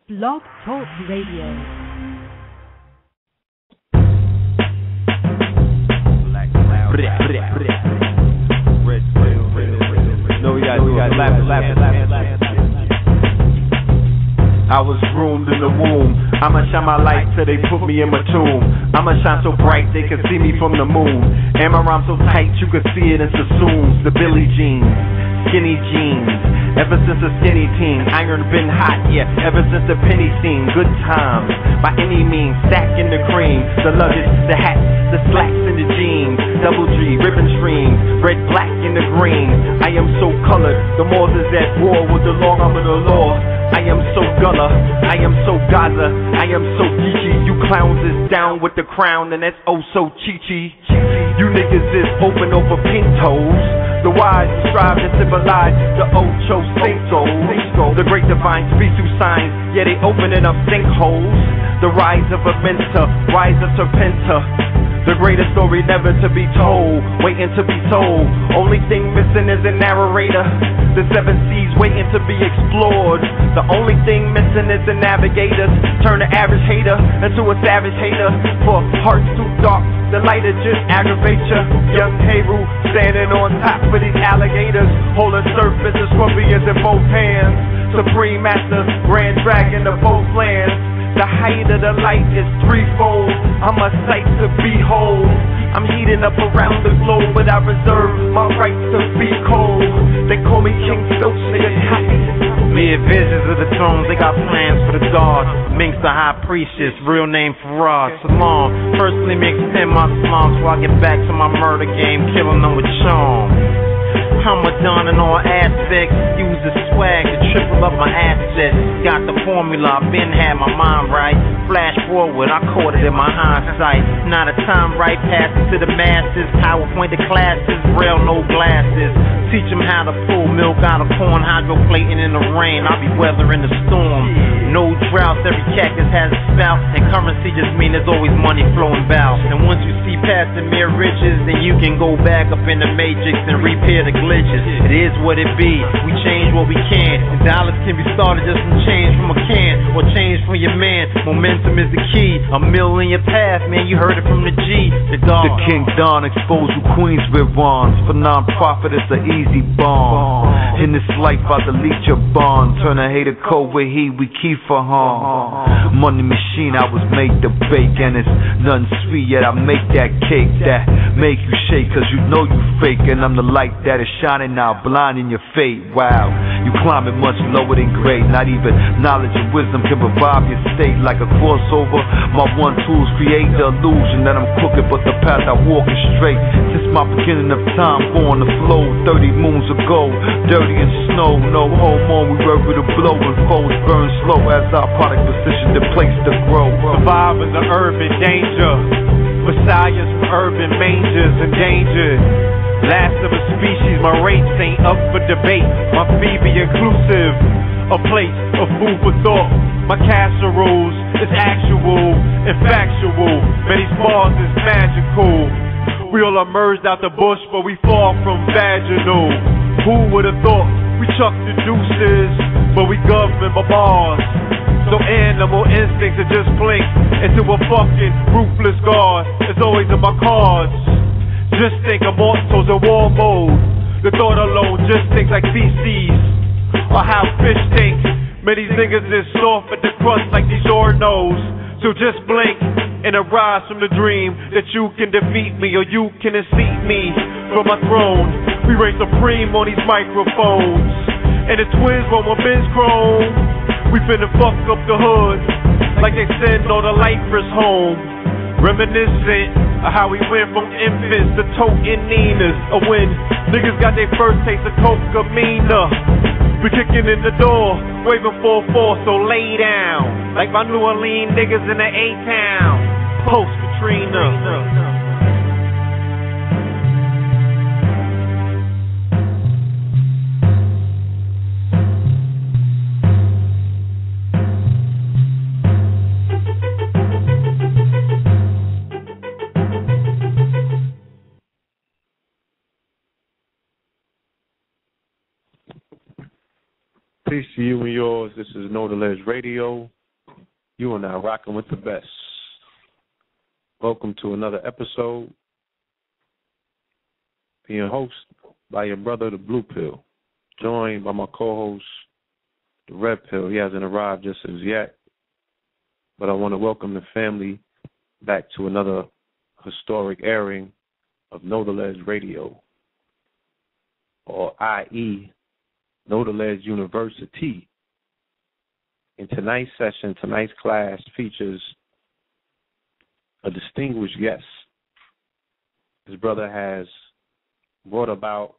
Blog Talk Radio. No, we got laugh. I was groomed in the womb. I'ma shine my light till they put me in my tomb. I'ma shine so bright they can see me from the moon. And my rhyme so tight you can see it in sassoons. The Billie Jeans, skinny jeans. Ever since a skinny teen, iron been hot, yeah. Ever since the penny scene, good times. By any means, stacking the cream. The luggage, the hats, the slacks and the jeans. Double G, ribbon streams, red, black, and the green. I am so colored, the Moors is at war with the long arm of the law. I am so gullah, I am so Gaza, I am so geeky. You clowns is down with the crown and that's oh so cheechy. You niggas is open over pink toes. The wise strive to civilize the Ocho Cinco. The great divine speak through signs, yeah they opening up sinkholes. The rise of a mentor, rise of Serpenta. The greatest story never to be told, waiting to be told. Only thing missing is a narrator. The seven seas waiting to be explored. The only thing missing is the navigators. Turn the average hater into a savage hater. For hearts too dark, the lighter just aggravates ya. Young Heru standing on top of these alligators, holding serpents and scorpions in both hands. Supreme Master, Grand Dragon of both lands. The height of the light is threefold. I'm a sight to behold. I'm heating up around the globe, but I reserve my right to be cold. They call me King Stokes, nigga copy. Mere visions of the throne, they got plans for the gods. Minx the high priestess, real name Farah. Salam. First let me extend my salam so I get back to my murder game, killing them with charm. I'm a don in all aspects. Use the swag to triple up my assets. Got the formula, I've been had my mind right. Flash forward, I caught it in my hindsight. Not a time right, pass it to the masses. PowerPoint the classes, braille no glasses. Teach them how to pull milk out of corn. Hydroplating in the rain, I'll be weathering the storm. No droughts, every cactus has a spout. And currency just mean there's always money flowing about. And once you see past the mere riches, then you can go back up in the matrix and repair the glitches. It is what it be, we change what we can. And dollars can be started just from change from a can, or change from your man. Momentum is the key, a mill in your path, man, you heard it from the G. The King Don exposed you queens with wands. For non-profit it's an easy bond. In this life I delete your bond. Turn a hater cold with heat, we keep for harm. Money machine I was made to bake, and it's nothing sweet yet I make that cake that make you shake. Cause you know you fake, and I'm the light that is shining now, blinding your fate. Wow, you climbing much lower than great. Not even knowledge and wisdom can revive your state. Like a crossover, my one tools create the illusion that I'm crooked, but the path I walk is straight. Since my beginning of time, born to flow 30 moons ago, dirty and snow, no homo, we ready to blow and foes burn slow as our product position the place to grow. Surviving the urban danger, messiahs from urban mangers endangered. Last of a species, my race ain't up for debate. My fee be inclusive, a plate of food for thought. My casseroles is actual and factual. Many bars is magical. We all emerged out the bush, but we far from vaginal. Who would've thought we chuck the deuces, but we govern my bars. So animal instincts are just blink into a fucking ruthless guard. It's always in my cards. Just think of mortals in war mode. The thought alone just thinks like feces, or how fish think. Many niggas is soft at the crust like these Ornos. So just blink and arise from the dream that you can defeat me, or you can unseat me from my throne. We reign supreme on these microphones, and the twins roll my men's chrome. We finna fuck up the hood like they send all the lifers home. Reminiscent of how we went from infants to toting Ninas, or when niggas got their first taste of cocaine. We kicking in the door, waving 4-4, so lay down like my New Orleans niggas in the A-Town. Post Katrina. Peace to you and yours. This is Nevertheless Radio. You are now rocking with the best. Welcome to another episode. Being hosted by your brother, the Blue Pill. Joined by my co-host, the Red Pill. He hasn't arrived just as yet. But I want to welcome the family back to another historic airing of Negroes Radio, or i.e., Negroes University. In tonight's session, tonight's class features a distinguished guest. His brother has brought about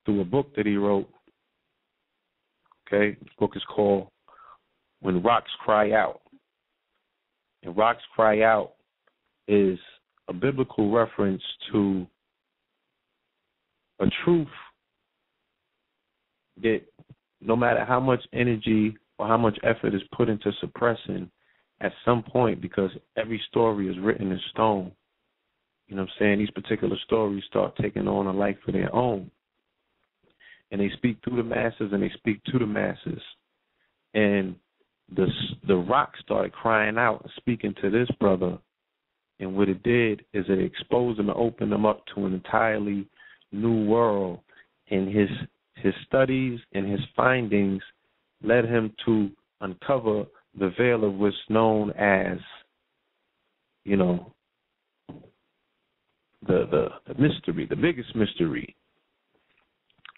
through a book that he wrote. Okay, this book is called When Rocks Cry Out. And Rocks Cry Out is a biblical reference to a truth that no matter how much energy or how much effort is put into suppressing, at some point, because every story is written in stone, you know what I'm saying, these particular stories start taking on a life of their own. And they speak through the masses and they speak to the masses. And the rock started crying out and speaking to this brother. And what it did is it exposed him and opened him up to an entirely new world. And his studies and his findings led him to uncover the veil of what's known as, you know, the mystery, the biggest mystery,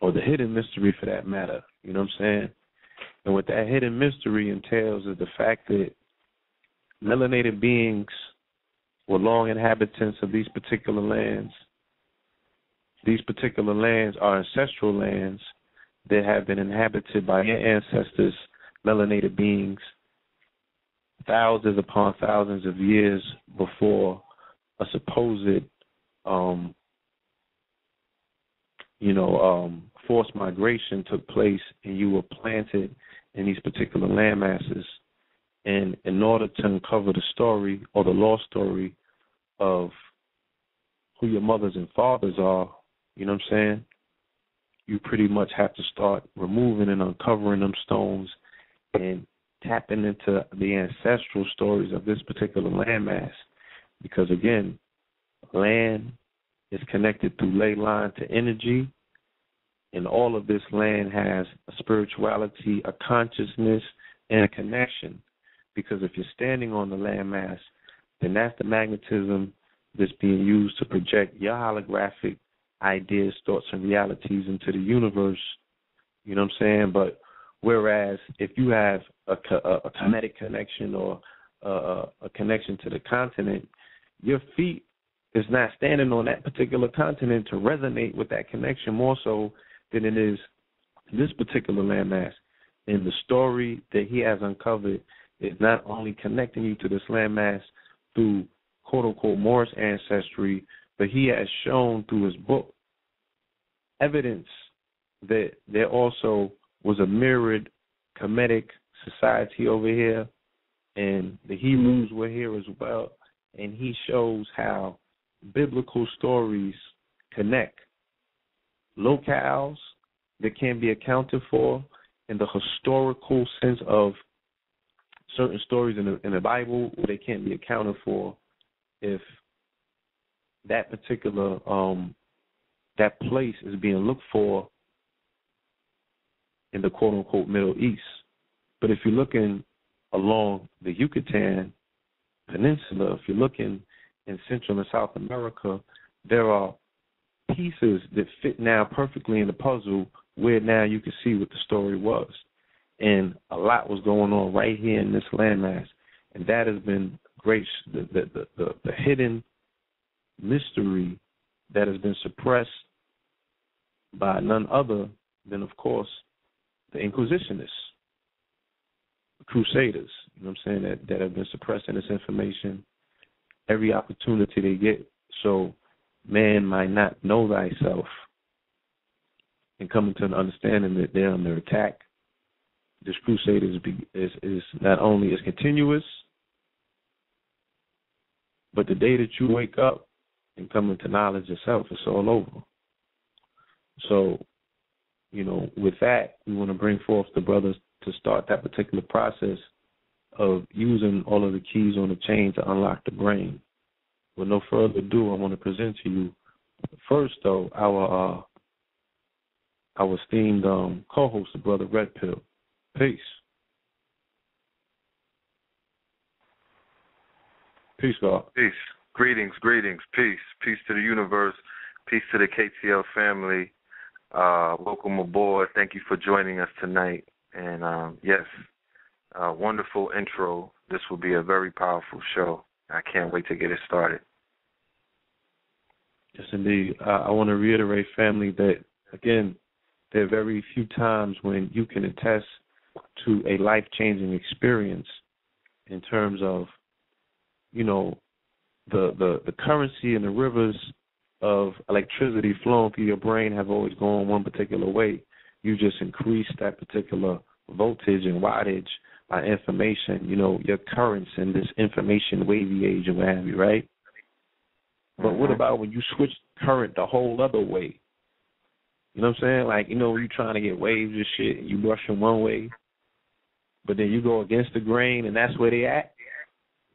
or the hidden mystery for that matter. You know what I'm saying? And what that hidden mystery entails is the fact that melanated beings were long inhabitants of these particular lands. These particular lands are ancestral lands that have been inhabited by your ancestors, melanated beings, thousands upon thousands of years before a supposed, forced migration took place, and you were planted in these particular land masses. And in order to uncover the story or the lost story of who your mothers and fathers are, you know what I'm saying, you pretty much have to start removing and uncovering them stones and tapping into the ancestral stories of this particular landmass. Because, again, land is connected through ley line to energy, and all of this land has a spirituality, a consciousness, and a connection. Because if you're standing on the landmass, then that's the magnetism that's being used to project your holographic ideas, thoughts, and realities into the universe. You know what I'm saying? But whereas if you have a kinetic connection or a connection to the continent, your feet is not standing on that particular continent to resonate with that connection more so than it is this particular landmass. And the story that he has uncovered is not only connecting you to this landmass through quote-unquote Moorish ancestry, but he has shown through his book evidence that there also was a mirrored Kemetic society over here, and the Hebrews were here as well. And he shows how biblical stories connect locales that can be accounted for in the historical sense of certain stories in the Bible, they can't be accounted for if that particular that place is being looked for in the quote-unquote Middle East. But if you're looking along the Yucatan Peninsula, if you're looking in Central and South America, there are pieces that fit now perfectly in the puzzle where now you can see what the story was. And a lot was going on right here in this landmass. And that has been great, the hidden mystery that has been suppressed by none other than, of course, the Inquisitionists, the Crusaders, you know what I'm saying, that have been suppressing this information every opportunity they get, so man might not know thyself and coming to an understanding that they're under attack. This crusade is not only is continuous, but the day that you wake up and come into knowledge yourself, it's all over. So, you know, with that, we want to bring forth the brothers to start that particular process of using all of the keys on the chain to unlock the brain. With no further ado, I want to present to you first, though, our esteemed co-host, the brother Red Pill. Peace. Peace, God. Peace. Greetings. Peace. Peace to the universe. Peace to the KTL family. Welcome aboard. Thank you for joining us tonight. And yes, wonderful intro. This will be a very powerful show. I can't wait to get it started. Yes, indeed. I want to reiterate, family, that, again, there are very few times when you can attest to a life-changing experience in terms of, you know, the currency and the rivers of electricity flowing through your brain have always gone one particular way. You just increase that particular voltage and wattage by information, you know, your currents in this information wavy age and what have you, right? But what about when you switch current the whole other way? You know what I'm saying? Like, you know, you're trying to get waves and shit, and you rushing one way, but then you go against the grain, and that's where they at?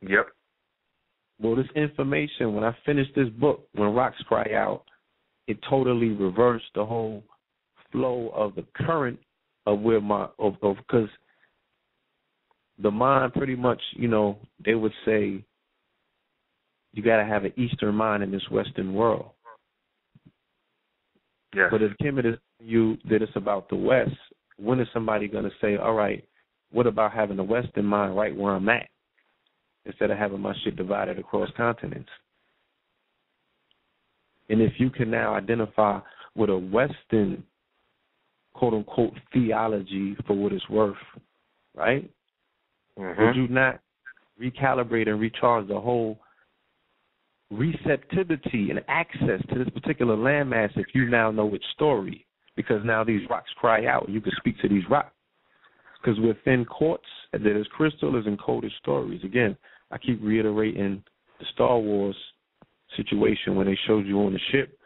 Yep. Well, this information, when I finished this book, When Rocks Cry Out, it totally reversed the whole flow of the current of where because the mind pretty much, you know, they would say you got to have an Eastern mind in this Western world. Yes. But if Kim is you that it's about the West, when is somebody going to say, all right, what about having the Western mind right where I'm at, instead of having my shit divided across continents? And if you can now identify with a Western, quote-unquote, theology for what it's worth, right? Would you not recalibrate and recharge the whole receptivity and access to this particular landmass if you now know its story? Because now these rocks cry out. You can speak to these rocks. Because within quartz, there is crystal, is encoded stories. Again, I keep reiterating the Star Wars situation when they showed you on the ship,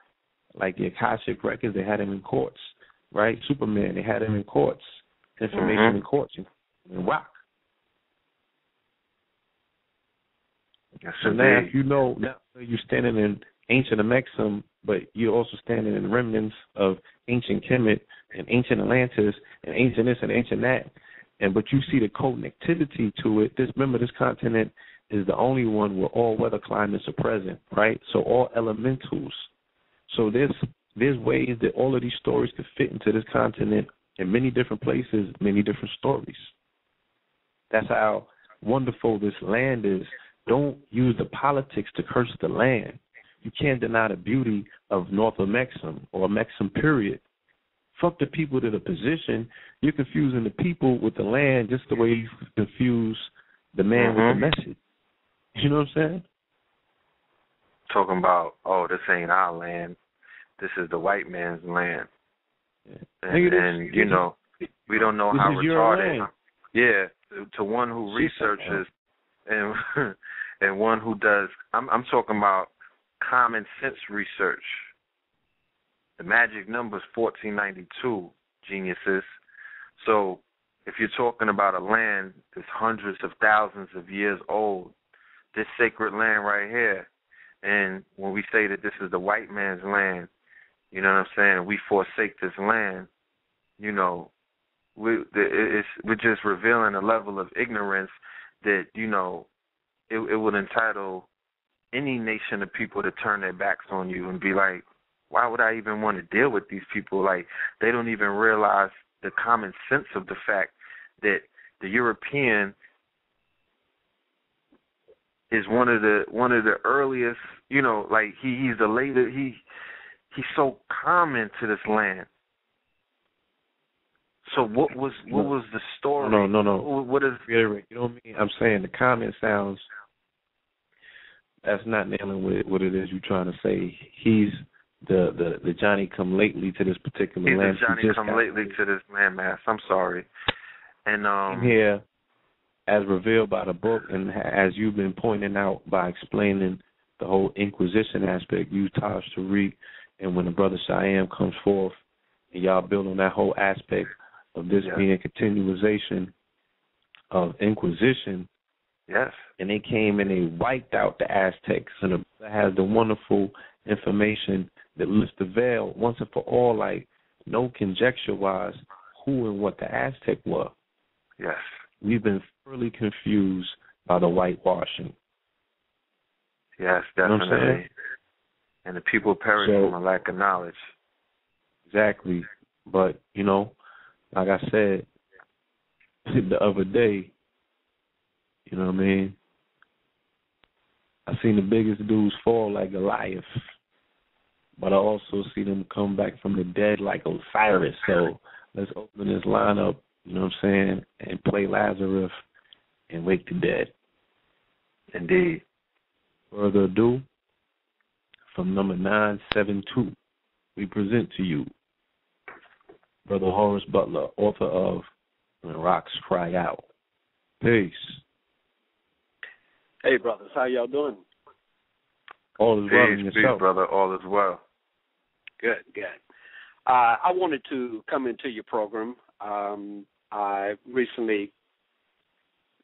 like the Akashic records, they had them in quartz, right? Superman, they had them in quartz, information in quartz, and rock. Yes, so now, if you know, now you're standing in ancient Amexem, but you're also standing in remnants of ancient Kemet and ancient Atlantis and ancient this and ancient that, but you see the connectivity to it. Remember, this continent is the only one where all weather climates are present, right? So all elementals. So there's ways that all of these stories could fit into this continent in many different places, many different stories. That's how wonderful this land is. Don't use the politics to curse the land. You can't deny the beauty of North Amexem or Amexem, period. Fuck the people to the position. You're confusing the people with the land just the way you confuse the man with the message. You know what I'm saying? Talking about, oh, this ain't our land. This is the white man's land. Yeah. And you know, we don't know how retarded. Yeah, to one who researches and one who does. I'm talking about common sense research. The magic number is 1492, geniuses. So if you're talking about a land that's hundreds of thousands of years old, this sacred land right here, and when we say that this is the white man's land, you know what I'm saying, we forsake this land, you know, we're just revealing a level of ignorance that, you know, it would entitle any nation of people to turn their backs on you and be like, why would I even want to deal with these people? Like, they don't even realize the common sense of the fact that the European is one of the earliest, you know, like he's the later, he's so common to this land. So what was the story? No. What is? You know what I mean? I'm saying the comment sounds, that's not nailing what it is you're trying to say. He's the Johnny come lately to this particular land. He's the Johnny come lately to this landmass. I'm sorry. And here, as revealed by the book, and as you've been pointing out by explaining the whole Inquisition aspect, you Taj Tariq, and when the brother Cheyenne comes forth, and y'all build on that whole aspect of this being a continuation of Inquisition. Yes. And they came and they wiped out the Aztecs, and it has the wonderful information that lifts the veil once and for all, like no conjecture-wise who and what the Aztec were. Yes. We've been thoroughly confused by the whitewashing. Yes, definitely. You know what I'm saying? And the people perish from a lack of knowledge. Exactly. But, you know, like I said the other day, you know what I mean? I seen the biggest dudes fall like Goliath, but I also see them come back from the dead like Osiris. So let's open this lineup, you know what I'm saying, and play Lazarus and wake the dead. Indeed. Further ado, from number 972, we present to you Brother Horace Butler, author of When Rocks Cry Out. Peace. Hey, brothers, how y'all doing? All is well in yourself. Peace, brother. All is well. Good, good. I wanted to come into your program. I recently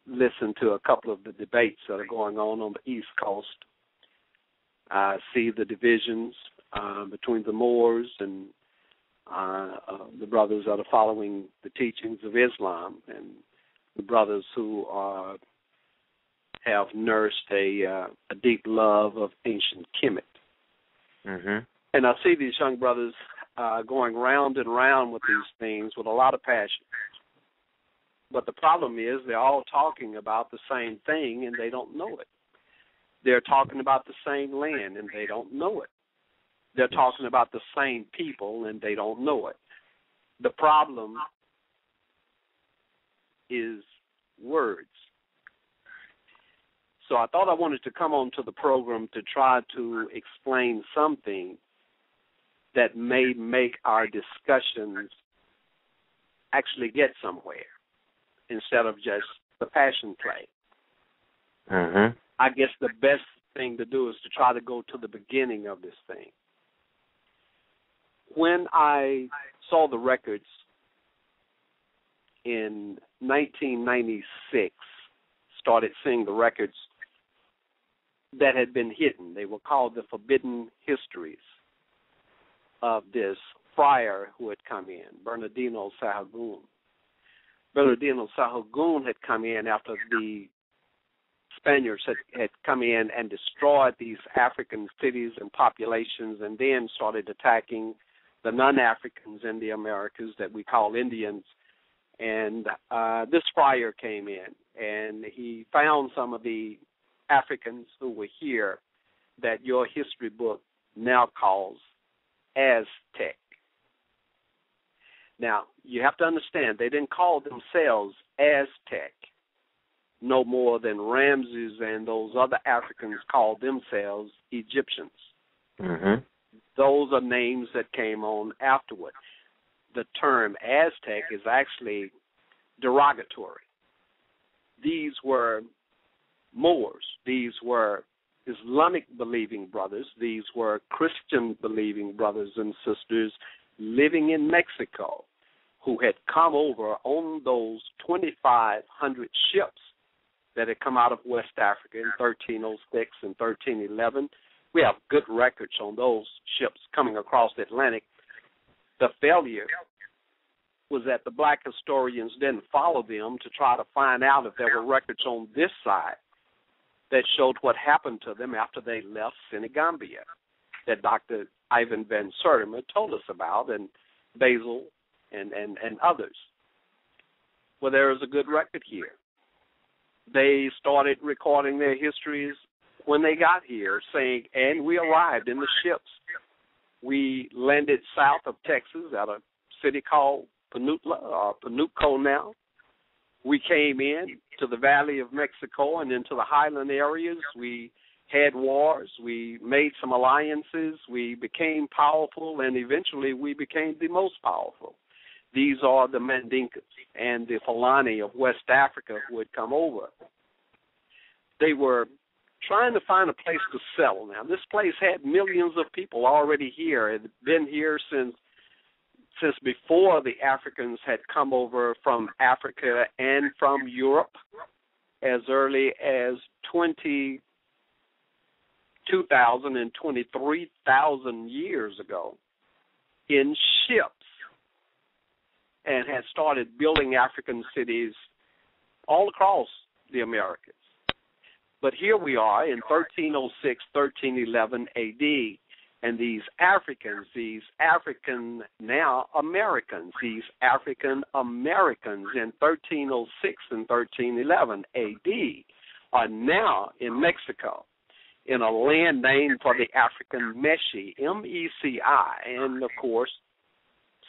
listened to a couple of the debates that are going on the East Coast. I see the divisions between the Moors and the brothers that are following the teachings of Islam, and the brothers who have nursed a deep love of ancient Kemet. Mm-hmm. And I see these young brothers going round and round with these things with a lot of passion. But the problem is they're all talking about the same thing and they don't know it. They're talking about the same land and they don't know it. They're talking about the same people and they don't know it. The problem is words. So I thought I wanted to come on to the program to try to explain something that may make our discussions actually get somewhere instead of just the passion play. Mm-hmm. I guess the best thing to do is to try to go to the beginning of this thing. When I saw the records in 1996, started seeing the records that had been hidden. They were called the Forbidden Histories of this friar who had come in, Bernardino Sahagún. Bernardino Sahagún had come in after the Spaniards had come in and destroyed these African cities and populations, and then started attacking the non-Africans in the Americas that we call Indians. And this friar came in, and he found some of the Africans who were here that your history book now calls Aztec. Now, you have to understand, they didn't call themselves Aztec no more than Ramses and those other Africans called themselves Egyptians. Mm-hmm. Those are names that came on afterward. The term Aztec is actually derogatory. These were Moors. These were Islamic-believing brothers. These were Christian-believing brothers and sisters living in Mexico who had come over on those 2,500 ships that had come out of West Africa in 1306 and 1311. We have good records on those ships coming across the Atlantic. The failure was that the black historians didn't follow them to try to find out if there were records on this side that showed what happened to them after they left Senegambia, that Dr. Ivan Van Sertima told us about, and Basil and others. Well, there is a good record here. They started recording their histories when they got here, saying, and we arrived in the ships. We landed south of Texas at a city called Panuco now. We came in to the Valley of Mexico and into the highland areas. We had wars. We made some alliances. We became powerful, and eventually we became the most powerful. These are the Mandinkas and the Fulani of West Africa who had come over. They were trying to find a place to settle. Now, this place had millions of people already here. It had been here since since before the Africans had come over from Africa and from Europe as early as 2,000 and 23,000 years ago in ships, and had started building African cities all across the Americas. But here we are in 1306, 1311 A.D., and these African Americans in 1306 and 1311 A.D. are now in Mexico, in a land named for the African Meshi, M-E-C-I, and of course,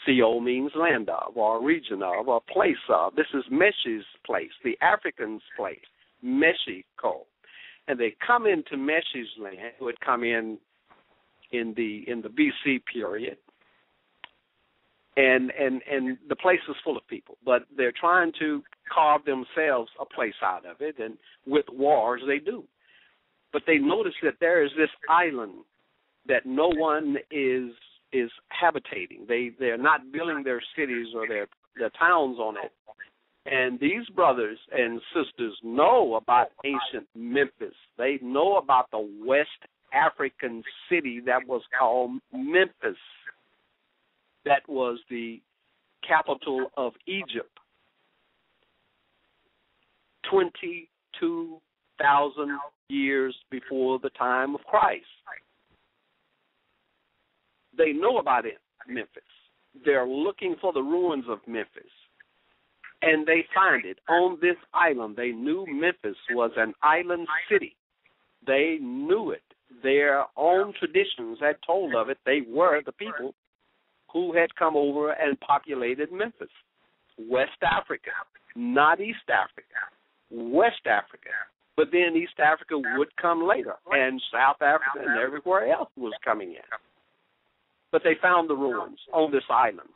CO means land of, or region of, or place of. This is Meshi's place, the Africans' place, Mexico. And they come into Meshi's land, who had come in the BC period, and the place is full of people, but they're trying to carve themselves a place out of it, and with wars they do. But they notice that there is this island that no one is habitating. They're not building their cities or their towns on it. And these brothers and sisters know about ancient Memphis. They know about the West African city that was called Memphis. That was the capital of Egypt. 22,000 years before the time of Christ. They know about it, Memphis. They're looking for the ruins of Memphis. And they find it on this island. They knew Memphis was an island city. They knew it. Their own traditions had told of it. They were the people who had come over and populated Memphis. West Africa, not East Africa. West Africa. But then East Africa would come later, and South Africa and everywhere else was coming in. But they found the ruins on this island.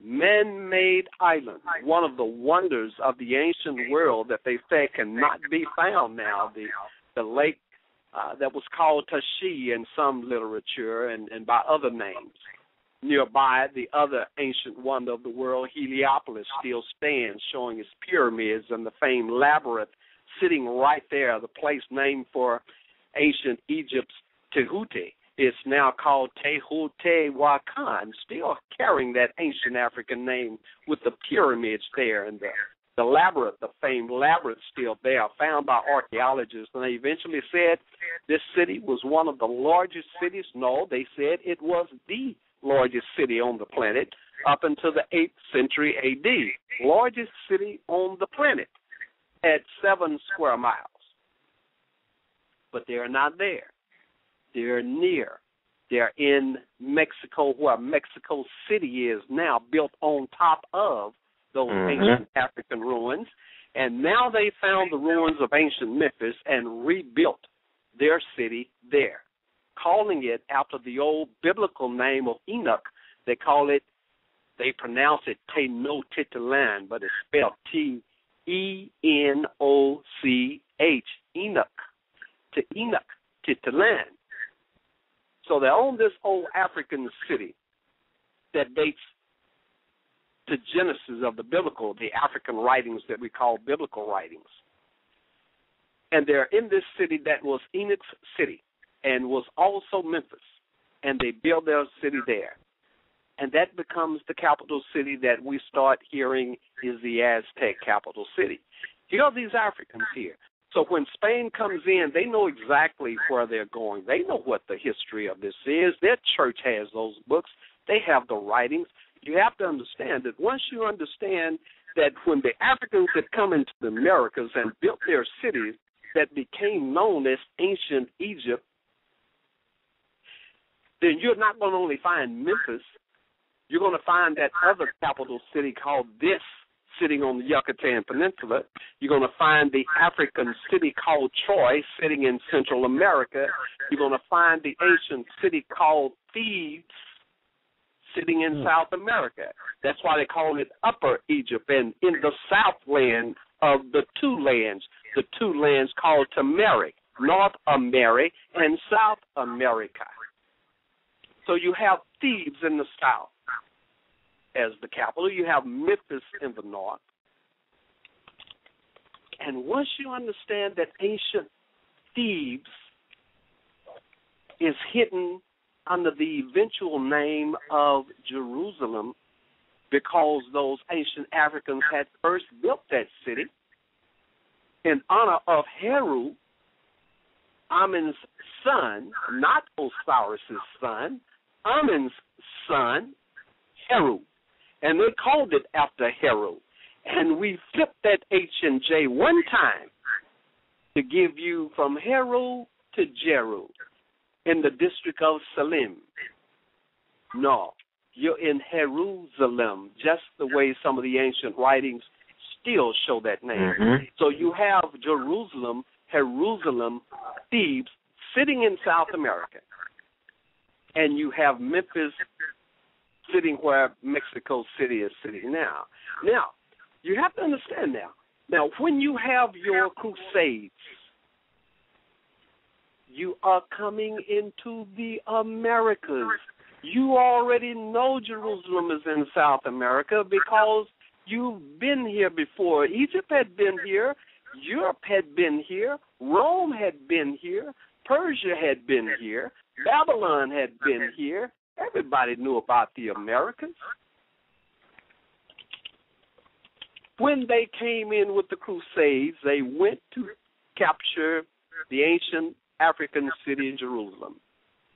Man-made island, one of the wonders of the ancient world that they say cannot be found now. The lake that was called Tashi in some literature and by other names. Nearby, the other ancient wonder of the world, Heliopolis, still stands, showing its pyramids and the famed labyrinth sitting right there, the place named for ancient Egypt's Tehuti. It's now called Tehutehuacan, still carrying that ancient African name with the pyramids there, and the labyrinth, the famed labyrinth, still there, found by archaeologists. And they eventually said this city was one of the largest cities. No, they said it was the largest city on the planet up until the 8th century A.D. Largest city on the planet at 7 square miles. But they're not there. They're near. They're in Mexico, where Mexico City is now, built on top of those ancient African ruins. And now they found the ruins of ancient Memphis and rebuilt their city there, calling it after the old biblical name of Enoch. They pronounce it Tenochtitlan, but it's spelled T-E-N-O-C-H, Enoch, to Enoch, Titlan. So they own this old African city that dates to Genesis of the African writings that we call biblical writings. And they're in this city that was Enoch's city and was also Memphis. And they build their city there. And that becomes the capital city that we start hearing is the Aztec capital city. Here are these Africans here. So when Spain comes in, they know exactly where they're going. They know what the history of this is. Their church has those books. They have the writings. You have to understand that once you understand that when the Africans had come into the Americas and built their cities that became known as ancient Egypt, then you're not going to only find Memphis. You're going to find that other capital city called this, sitting on the Yucatan Peninsula. You're going to find the African city called Troy, sitting in Central America. You're going to find the ancient city called Thebes, sitting in South America. That's why they call it Upper Egypt. And in the southland of the two lands called Tamaric, North America and South America. So you have Thebes in the south. as the capital. You have Memphis in the north. And once you understand that ancient Thebes is hidden under the eventual name of Jerusalem because those ancient Africans had first built that city in honor of Heru, Amen's son, not Osiris' son, Amen's son, Heru. And they called it after Heru. And we flipped that H and J one time to give you from Heru to Jeru in the district of Salim. No, you're in Jerusalem, just the way some of the ancient writings still show that name. Mm-hmm. So you have Jerusalem, Thebes, sitting in South America. And you have Memphis sitting where Mexico City is sitting now. Now, you have to understand now. Now, when you have your crusades, you are coming into the Americas. You already know Jerusalem is in South America because you've been here before. Egypt had been here. Europe had been here. Rome had been here. Persia had been here. Babylon had been here. Everybody knew about the Americas. When they came in with the Crusades, they went to capture the ancient African city of Jerusalem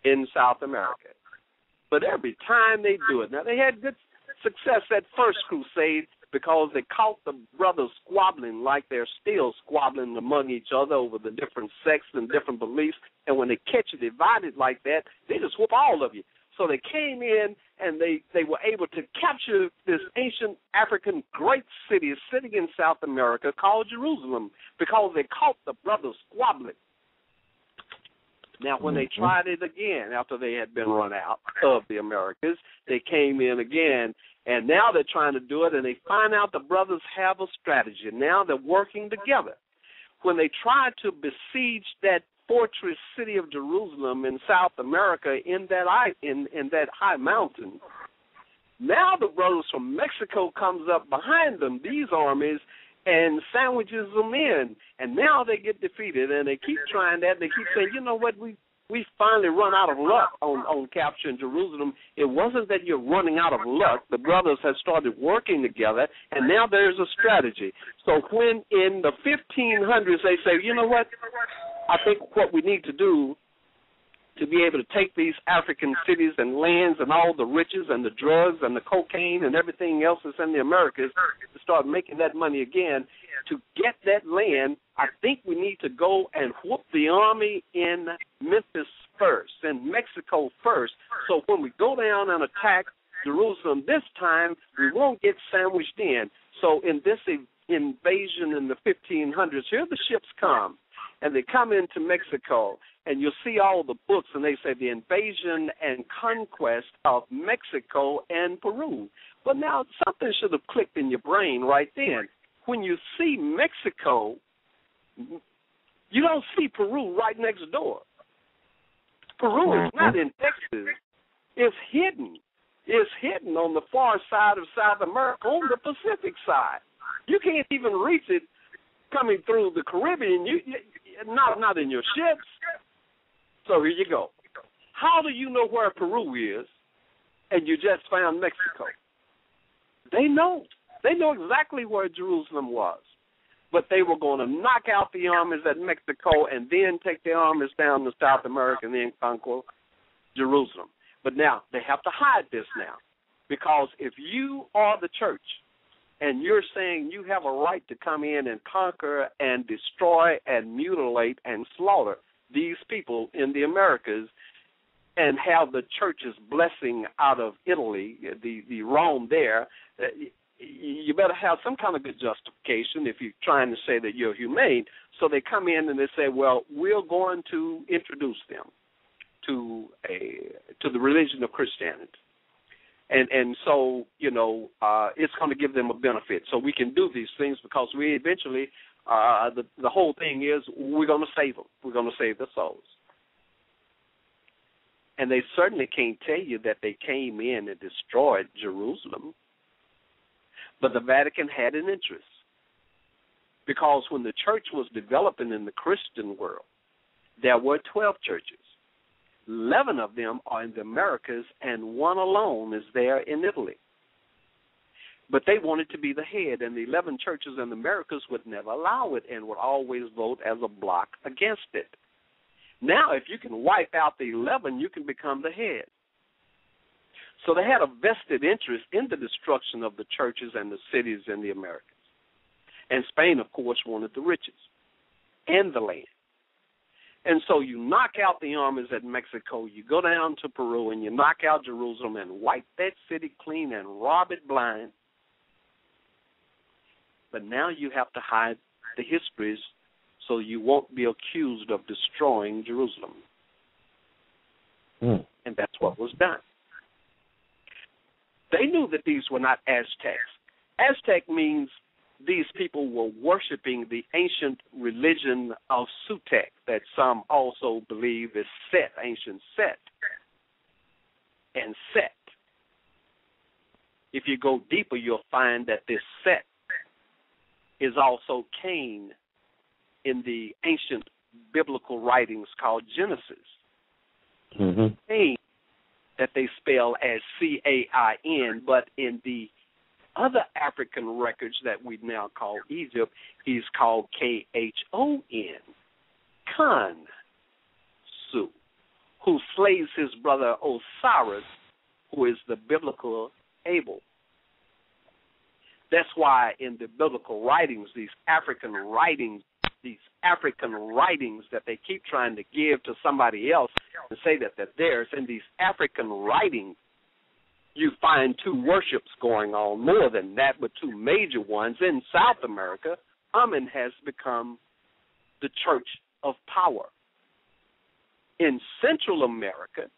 in South America. But every time they do it, now they had good success at first crusade because they caught the brothers squabbling like they're still squabbling among each other over the different sects and different beliefs. And when they catch you divided like that, they just whoop all of you. So they came in and they were able to capture this ancient African great city sitting in South America called Jerusalem because they caught the brothers squabbling. Now, when they tried it again after they had been run out of the Americas, they came in again, and now they're trying to do it, and they find out the brothers have a strategy. Now they're working together. When they tried to besiege that fortress city of Jerusalem in South America in that high mountain, now the brothers from Mexico comes up behind them, these armies, and sandwiches them in, and now they get defeated, and they keep trying that, and they keep saying, you know what, we finally run out of luck on capturing Jerusalem. It wasn't that you're running out of luck. The brothers had started working together, and now there's a strategy. So when in the 1500s they say, you know what, I think what we need to do to be able to take these African cities and lands and all the riches and the drugs and the cocaine and everything else that's in the Americas to start making that money again, to get that land, I think we need to go and whoop the army in Memphis first, in Mexico first, so when we go down and attack Jerusalem this time, we won't get sandwiched in. So in this invasion in the 1500s, here the ships come, and they come into Mexico, and you'll see all the books, and they say the invasion and conquest of Mexico and Peru. But now something should have clicked in your brain right then. When you see Mexico, you don't see Peru right next door. Peru is not in Texas. It's hidden. It's hidden on the far side of South America, on the Pacific side. You can't even reach it coming through the Caribbean. Not in your ships. So here you go. How do you know where Peru is and you just found Mexico? They know. They know exactly where Jerusalem was. But they were going to knock out the armies at Mexico and then take their armies down to South America and then conquer Jerusalem. But now they have to hide this now, because if you are the church and you're saying you have a right to come in and conquer and destroy and mutilate and slaughter these people in the Americas and have the church's blessing out of Italy, the Rome there, you better have some kind of good justification if you're trying to say that you're humane. So they come in and they say, well, we're going to introduce them to the religion of Christianity. And so, it's going to give them a benefit. So we can do these things because we eventually, the whole thing is we're going to save them. We're going to save their souls. And they certainly can't tell you that they came in and destroyed Jerusalem. But the Vatican had an interest because when the church was developing in the Christian world, there were 12 churches. 11 of them are in the Americas, and one alone is there in Italy. But they wanted to be the head, and the 11 churches in the Americas would never allow it and would always vote as a bloc against it. Now, if you can wipe out the 11, you can become the head. So they had a vested interest in the destruction of the churches and the cities in the Americas. And Spain, of course, wanted the riches and the land. And so you knock out the armies at Mexico, you go down to Peru, and you knock out Jerusalem and wipe that city clean and rob it blind. But now you have to hide the histories so you won't be accused of destroying Jerusalem. And that's what was done. They knew that these were not Aztecs. Aztec means these people were worshiping the ancient religion of Sutec that some also believe is Set, ancient Set. And Set, if you go deeper, you'll find that this Set is also Cain in the ancient biblical writings called Genesis. Cain, that they spell as C-A-I-N, but in the other African records that we now call Egypt, he's called K-H-O-N, Khan-Su, who slays his brother Osiris, who is the biblical Abel. That's why in the biblical writings, these African writings that they keep trying to give to somebody else and say that they're theirs, in these African writings, you find two worships going on, more than that, but two major ones. In South America, Amen has become the church of power. In Central America,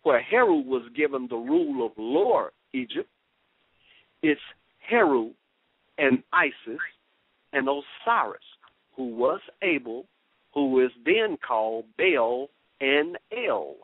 where Heru was given the rule of Lower Egypt, it's Heru and Isis and Osiris, who was Abel, who is then called Baal and El.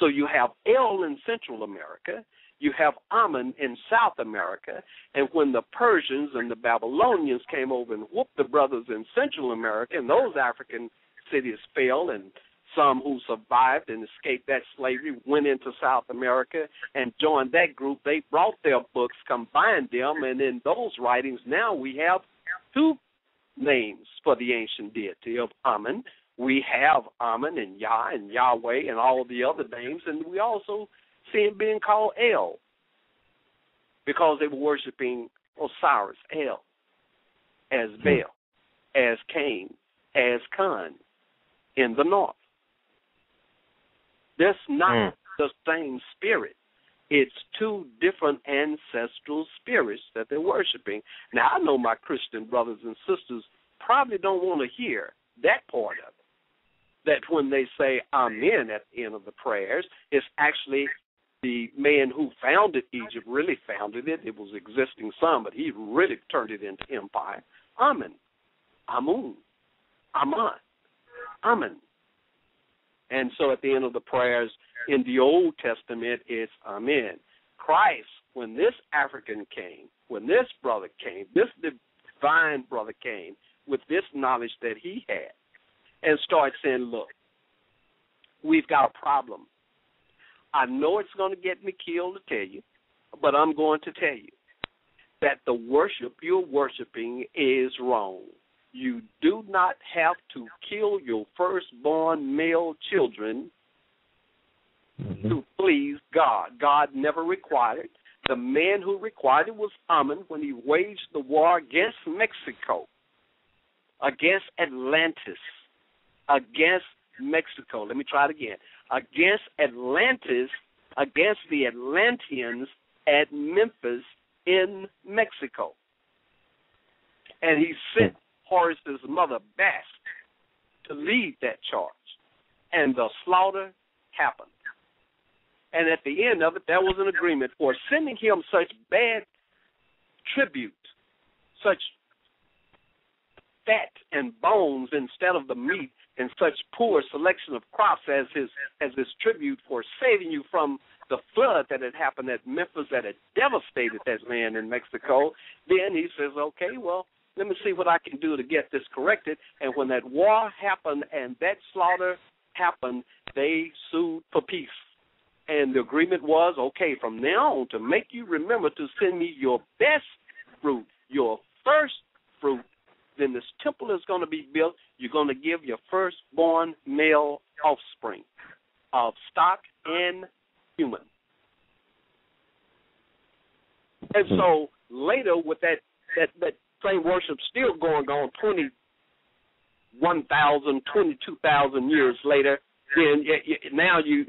So you have El in Central America, you have Amen in South America, and when the Persians and the Babylonians came over and whooped the brothers in Central America, and those African cities fell, and some who survived and escaped that slavery went into South America and joined that group. They brought their books, combined them, and in those writings now we have two names for the ancient deity of Amen. We have Amen and Yah and Yahweh and all the other names, and we also see him being called El because they were worshiping Osiris, El, as Baal, as Cain, as Khan in the north. That's not the same spirit. It's two different ancestral spirits that they're worshiping. Now, I know my Christian brothers and sisters probably don't want to hear that part of it, that when they say Amen at the end of the prayers, it's actually the man who founded Egypt really founded it. It was existing some, but he really turned it into empire. Amen, Amun, Aman, Amen. And so at the end of the prayers in the Old Testament, it's Amen. Christ, when this African came, when this brother came, this divine brother came with this knowledge that he had and started saying, look, we've got a problem. I know it's going to get me killed to tell you, but I'm going to tell you that the worship you're worshiping is wrong. You do not have to kill your firstborn male children to please God. God never required it. The man who required it was Amen when he waged the war against Mexico, against Atlantis, against Mexico. Let me try it again. Against Atlantis, against the Atlanteans at Memphis in Mexico. And he sent Horace's mother, Bast, to lead that charge. And the slaughter happened. And at the end of it, there was an agreement for sending him such bad tribute, such fat and bones instead of the meat, and such poor selection of crops as his tribute for saving you from the flood that had happened at Memphis that had devastated that land in Mexico, then he says, okay, well, let me see what I can do to get this corrected. And when that war happened and that slaughter happened, they sued for peace. And the agreement was, okay, from now on, to make you remember to send me your best fruit, your first fruit, then this temple is going to be built. You're going to give your firstborn male offspring of stock and human. And so later, with that same worship still going on 21,000, 22,000 years later, then now you,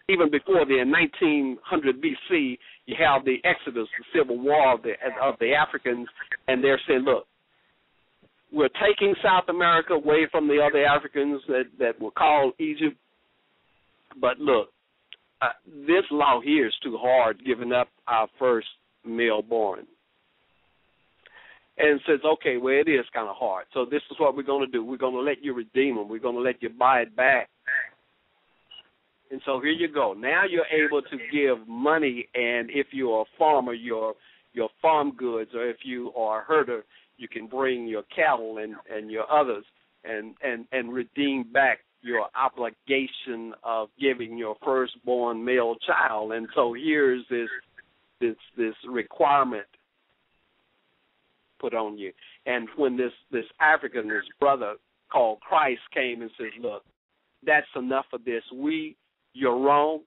even before then, 1900 B.C., you have the Exodus, the civil war of the Africans, and they're saying, look, we're taking South America away from the other Africans that were called Egypt, but look, this law here is too hard, giving up our first male born. And says, okay, well, it is kind of hard. So this is what we're going to do. We're going to let you redeem them. We're going to let you buy it back. And so here you go. Now you're able to give money, and if you're a farmer, your farm goods, or if you are a herder, you can bring your cattle and your others and redeem back your obligation of giving your firstborn male child. And so here's this requirement put on you. And when this African, this brother called Christ, came and says, look, that's enough of this. You're wrong.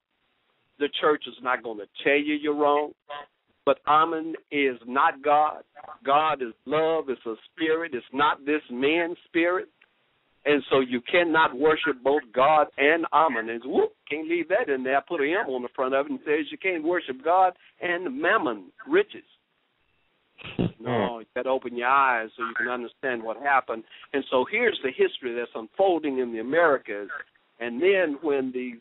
The church is not going to tell you you're wrong. But Amun is not God. God is love. It's a spirit. It's not this man's spirit. And so you cannot worship both God and Amun. And can't leave that in there. Put an M on the front of it and says you can't worship God and mammon, riches. No, you got to open your eyes so you can understand what happened. And so here's the history that's unfolding in the Americas. And then when these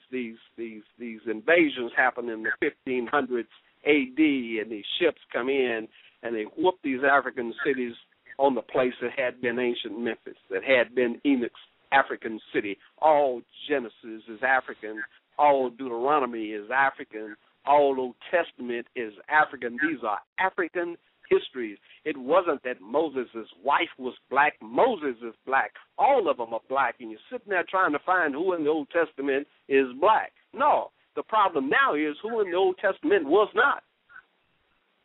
invasions happen in the 1500s A.D. and these ships come in and they whoop these African cities on the place that had been ancient Memphis, that had been Enoch's African city. All Genesis is African. All Deuteronomy is African. All Old Testament is African. These are African histories. It wasn't that Moses' wife was black. Moses is black. All of them are black, and you're sitting there trying to find who in the Old Testament is black. No, the problem now is who in the Old Testament was not.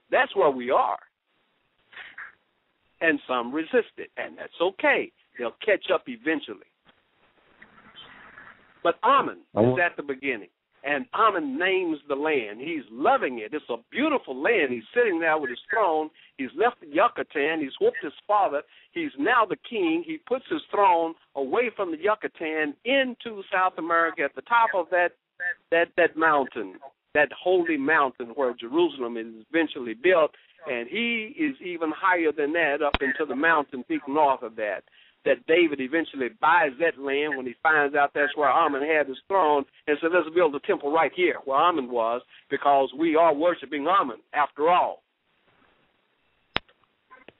That's where we are. And some resist it, and that's okay. They'll catch up eventually. But Amun is at the beginning. And Amun names the land. He's loving it. It's a beautiful land. He's sitting there with his throne. He's left Yucatan. He's whooped his father. He's now the king. He puts his throne away from the Yucatan into South America at the top of that mountain, that holy mountain where Jerusalem is eventually built. And he is even higher than that, up into the mountain peak north of that David eventually buys that land when he finds out that's where Amun had his throne, and said, let's build a temple right here where Amun was, because we are worshiping Amun after all.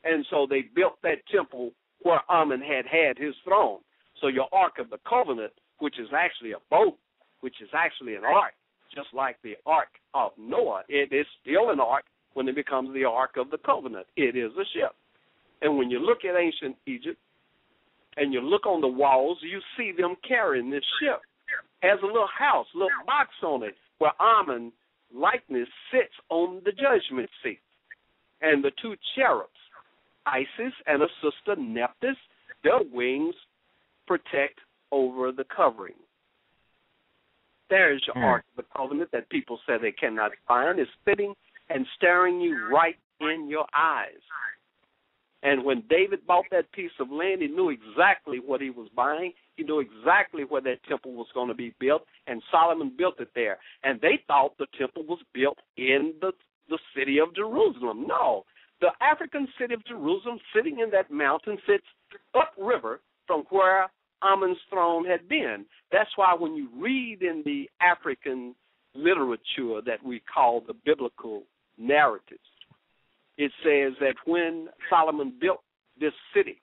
And so they built that temple where Amun had his throne. So your Ark of the Covenant, which is actually a boat, which is actually an ark, just like the Ark of Noah, it is still an ark when it becomes the Ark of the Covenant. It is a ship. And when you look at ancient Egypt, and you look on the walls, you see them carrying this ship. It has a little house, a little box on it, where Amun likeness sits on the judgment seat. And the two cherubs, Isis and her sister Nephthys, their wings protect over the covering. There's your Ark of the Covenant that people say they cannot find. It's sitting and staring you right in your eyes. And when David bought that piece of land, he knew exactly what he was buying. He knew exactly where that temple was going to be built, and Solomon built it there. And they thought the temple was built in the city of Jerusalem. No, the African city of Jerusalem, sitting in that mountain, sits upriver from where Amun's throne had been. That's why when you read in the African literature that we call the biblical narratives, it says that when Solomon built this city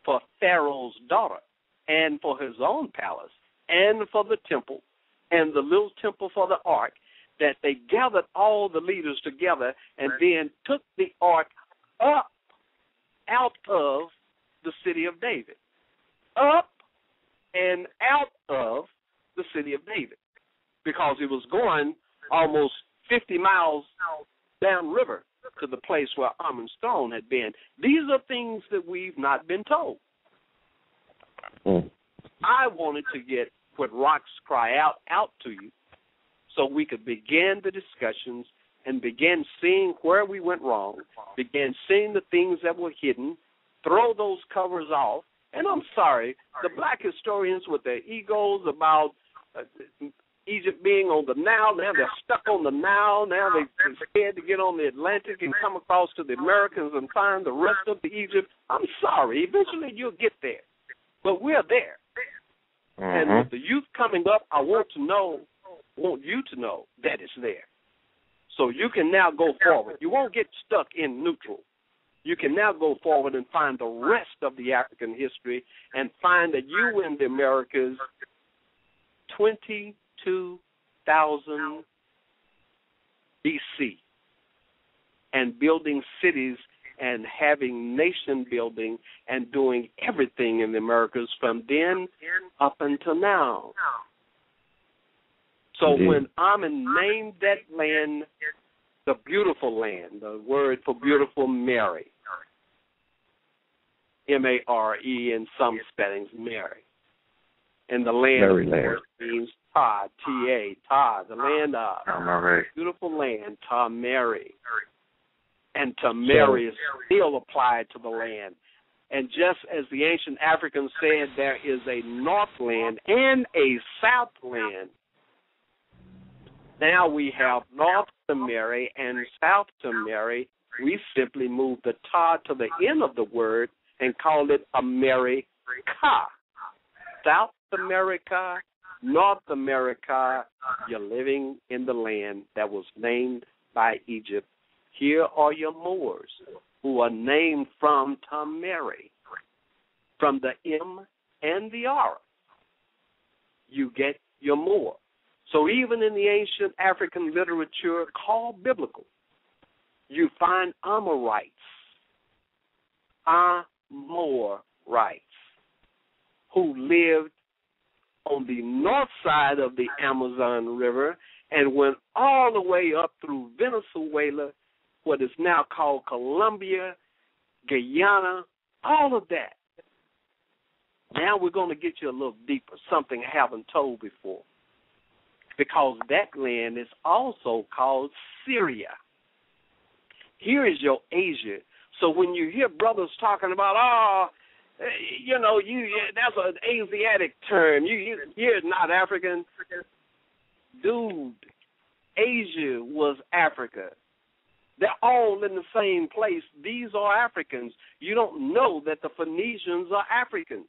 for Pharaoh's daughter and for his own palace and for the temple and the little temple for the ark, that they gathered all the leaders together and then took the ark up out of the city of David. Up and out of the city of David, because it was going almost 50 miles downriver to the place where Armand Stone had been. These are things that we've not been told. I wanted to get what rocks cry out to you, so we could begin the discussions and begin seeing where we went wrong, begin seeing the things that were hidden, throw those covers off. And I'm sorry, the black historians with their egos about Egypt being on the Nile, now they're stuck on the Nile, now they're scared to get on the Atlantic and come across to the Americas and find the rest of the Egypt. I'm sorry, eventually you'll get there, but we're there. And with the youth coming up, I want you to know that it's there. So you can now go forward. You won't get stuck in neutral. You can now go forward and find the rest of the African history and find that you were in the Americas 22,000 B.C. and building cities and having nation building and doing everything in the Americas from then up until now. So when Amen named that land the beautiful land, the word for beautiful, Mary, M-A-R-E in some spellings, Mary. And the land means Ta, T-A, Ta, the land of beautiful land, Ta Mary. And Ta Mary is still applied to the land. And just as the ancient Africans said, there is a northland and a southland. Now we have North Mary and South Mary. We simply move the Ta to the end of the word and call it America. South America, North America, you're living in the land that was named by Egypt. Here are your Moors, who are named from Tamari, from the M and the R. You get your Moor. So even in the ancient African literature called biblical, you find Amorites, who lived on the north side of the Amazon River and went all the way up through Venezuela, what is now called Colombia, Guyana, all of that. Now we're going to get you a little deeper, something I haven't told before, because that land is also called Syria. Here is your Asia. So when you hear brothers talking about, that's an Asiatic term. You're not African. Dude, Asia was Africa. They're all in the same place. These are Africans. You don't know that the Phoenicians are Africans.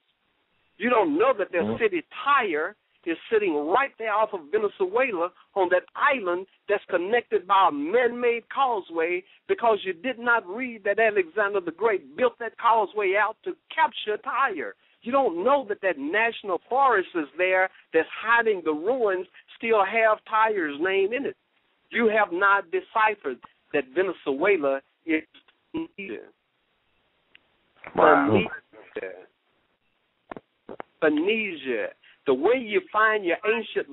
You don't know that their city Tyre is sitting right there off of Venezuela on that island that's connected by a man-made causeway, because you did not read that Alexander the Great built that causeway out to capture Tyre. You don't know that that national forest is there that's hiding the ruins, still have Tyre's name in it. You have not deciphered that Venezuela is Phoenicia. Wow. Phoenicia. The way you find your ancient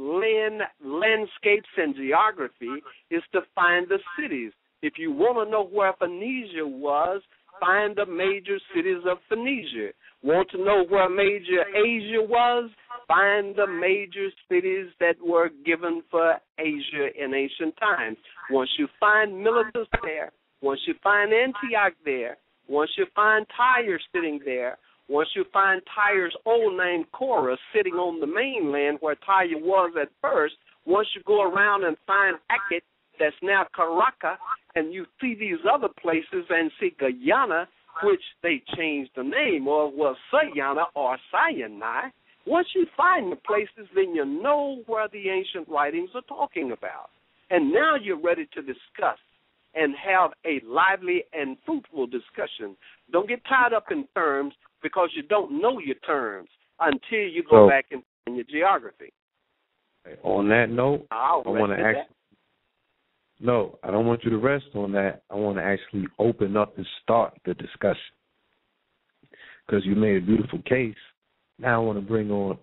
landscapes and geography is to find the cities. If you want to know where Phoenicia was, find the major cities of Phoenicia. Want to know where major Asia was? Find the major cities that were given for Asia in ancient times. Once you find Miletus there, once you find Antioch there, once you find Tyre sitting there, once you find Tyre's old name Korah sitting on the mainland where Tyre was at first, once you go around and find Akit, that's now Caracas, and you see these other places and see Guyana, which they changed the name of, was Sayana or Sinai. Once you find the places, then you know where the ancient writings are talking about. And now you're ready to discuss and have a lively and fruitful discussion. Don't get tied up in terms, because you don't know your terms until you go back and find your geography. On that note, I want to ask. No, I don't want you to rest on that. I want to actually open up and start the discussion because you made a beautiful case. Now I want to bring on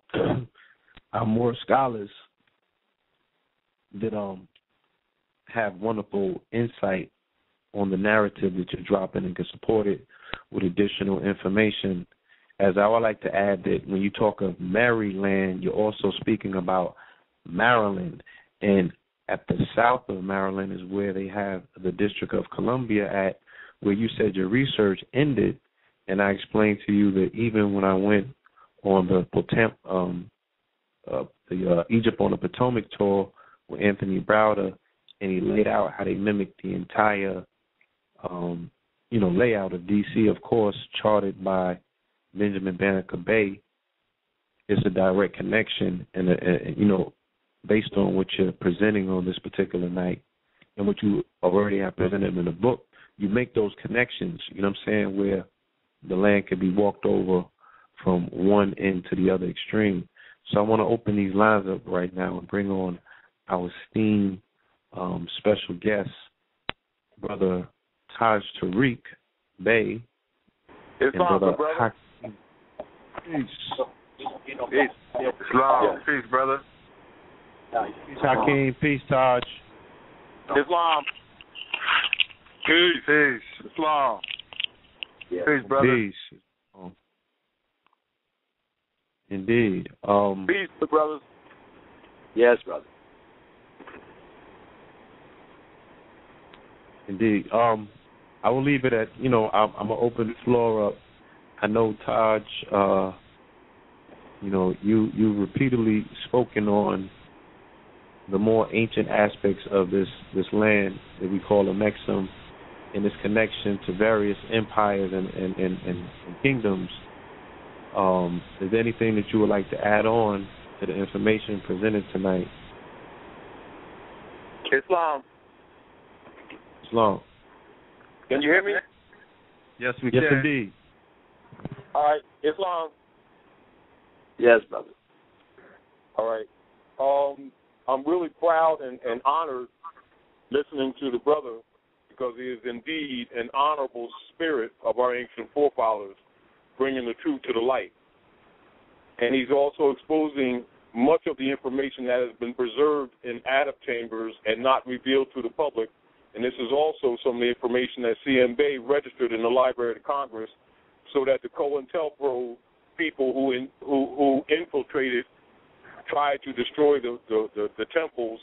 our more scholars that have wonderful insight on the narrative that you're dropping and can support it with additional information. As I would like to add that when you talk of Maryland, you're also speaking about Maryland. And at the south of Maryland is where they have the District of Columbia at, where you said your research ended. And I explained to you that even when I went on the Egypt on the Potomac tour with Anthony Browder, and he laid out how they mimicked the entire, layout of D.C., of course, charted by Benjamin Banneker Bay. It's a direct connection, and based on what you're presenting on this particular night and what you already have presented in the book, you make those connections, you know what I'm saying, where the land can be walked over from one end to the other extreme. So I want to open these lines up right now and bring on our esteemed special guest, Brother Taj Tariq Bey. It's and Brother Hakeem. Peace. Islam. Peace, brother. Peace, Hakeem. Peace, Taj. Islam. Peace. Islam. Peace, brother. Peace. Indeed. Peace, brothers. Yes, brother. Indeed. I will leave it at, I'm going to open the floor up. I know, Taj, you repeatedly spoken on the more ancient aspects of this land that we call the Mexum and its connection to various empires and kingdoms. Is there anything that you would like to add on to the information presented tonight? Islam. Can you hear me? Yes, we yes, can. Indeed. All right, Islam. Yes, brother. All right. I'm really proud and honored listening to the brother because he is indeed an honorable spirit of our ancient forefathers, bringing the truth to the light. And he's also exposing much of the information that has been preserved in attic chambers and not revealed to the public. And this is also some of the information that CM Bay registered in the Library of Congress so that the COINTELPRO people who infiltrated tried to destroy the temples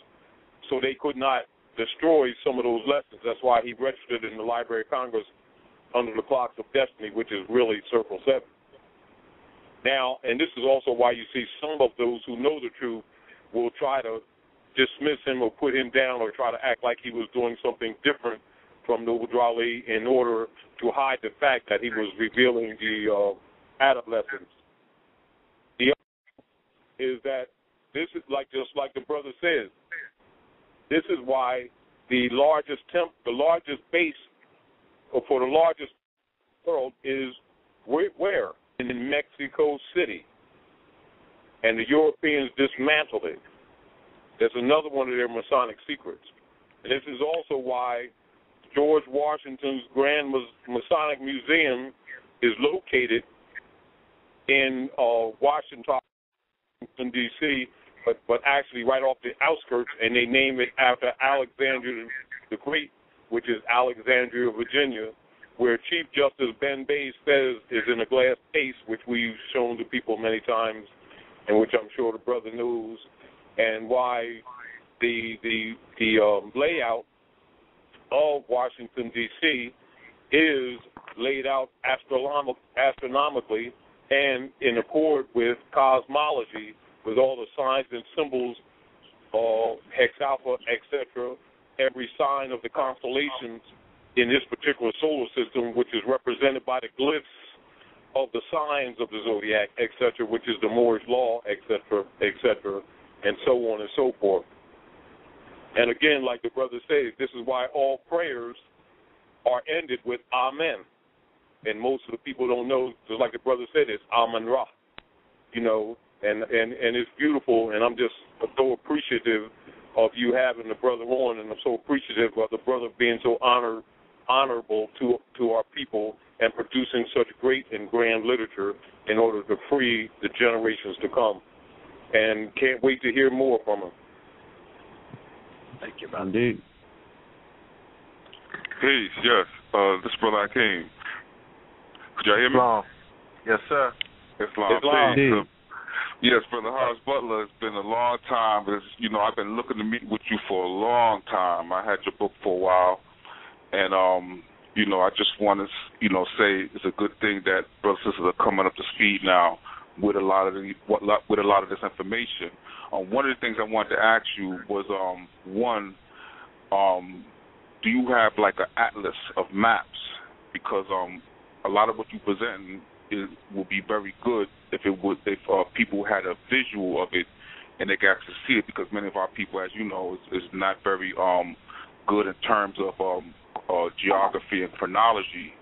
so they could not destroy some of those lessons. That's why he registered in the Library of Congress under the Clocks of Destiny, which is really Circle 7. Now, and this is also why you see some of those who know the truth will try to dismiss him or put him down or try to act like he was doing something different from Noble Drali in order to hide the fact that he was revealing the adolescents. The other is that this is just like the brother says, this is why the largest base for the largest world is where? In Mexico City. And the Europeans dismantled it. That's another one of their Masonic secrets. And this is also why George Washington's Grand Masonic Museum is located in Washington, D.C., but actually right off the outskirts, and they name it after Alexander the Great, which is Alexandria, Virginia, where Chief Justice Ben Bays says is in a glass case, which we've shown to people many times, and which I'm sure the brother knows, and why the layout of Washington, D.C. is laid out astronomically and in accord with cosmology, with all the signs and symbols, hex alpha, etc., every sign of the constellations in this particular solar system, which is represented by the glyphs of the signs of the zodiac, etc., which is the Moorish law, etc., etc., and so on and so forth. And again, like the brother says, this is why all prayers are ended with Amen. And most of the people don't know, just like the brother said, it's Amen Ra. And it's beautiful, and I'm just so appreciative of you having the brother on, and I'm so appreciative of the brother being so honorable to our people and producing such great and grand literature in order to free the generations to come. And can't wait to hear more from him. Thank you, brother. Indeed. Peace, yes. This is Brother Hakeem. Could y'all hear me? Islam. Yes, sir. Islam. Indeed. Yes, Brother Horace Butler, it's been a long time. I've been looking to meet with you for a long time. I had your book for a while. And, I just want to, say it's a good thing that brothers and sisters are coming up to speed now with a lot of this information. One of the things I wanted to ask you was, do you have like an atlas of maps? Because a lot of what you presenting will be very good if people had a visual of it and they could actually see it. Because many of our people, as you know, is not very good in terms of geography and chronology.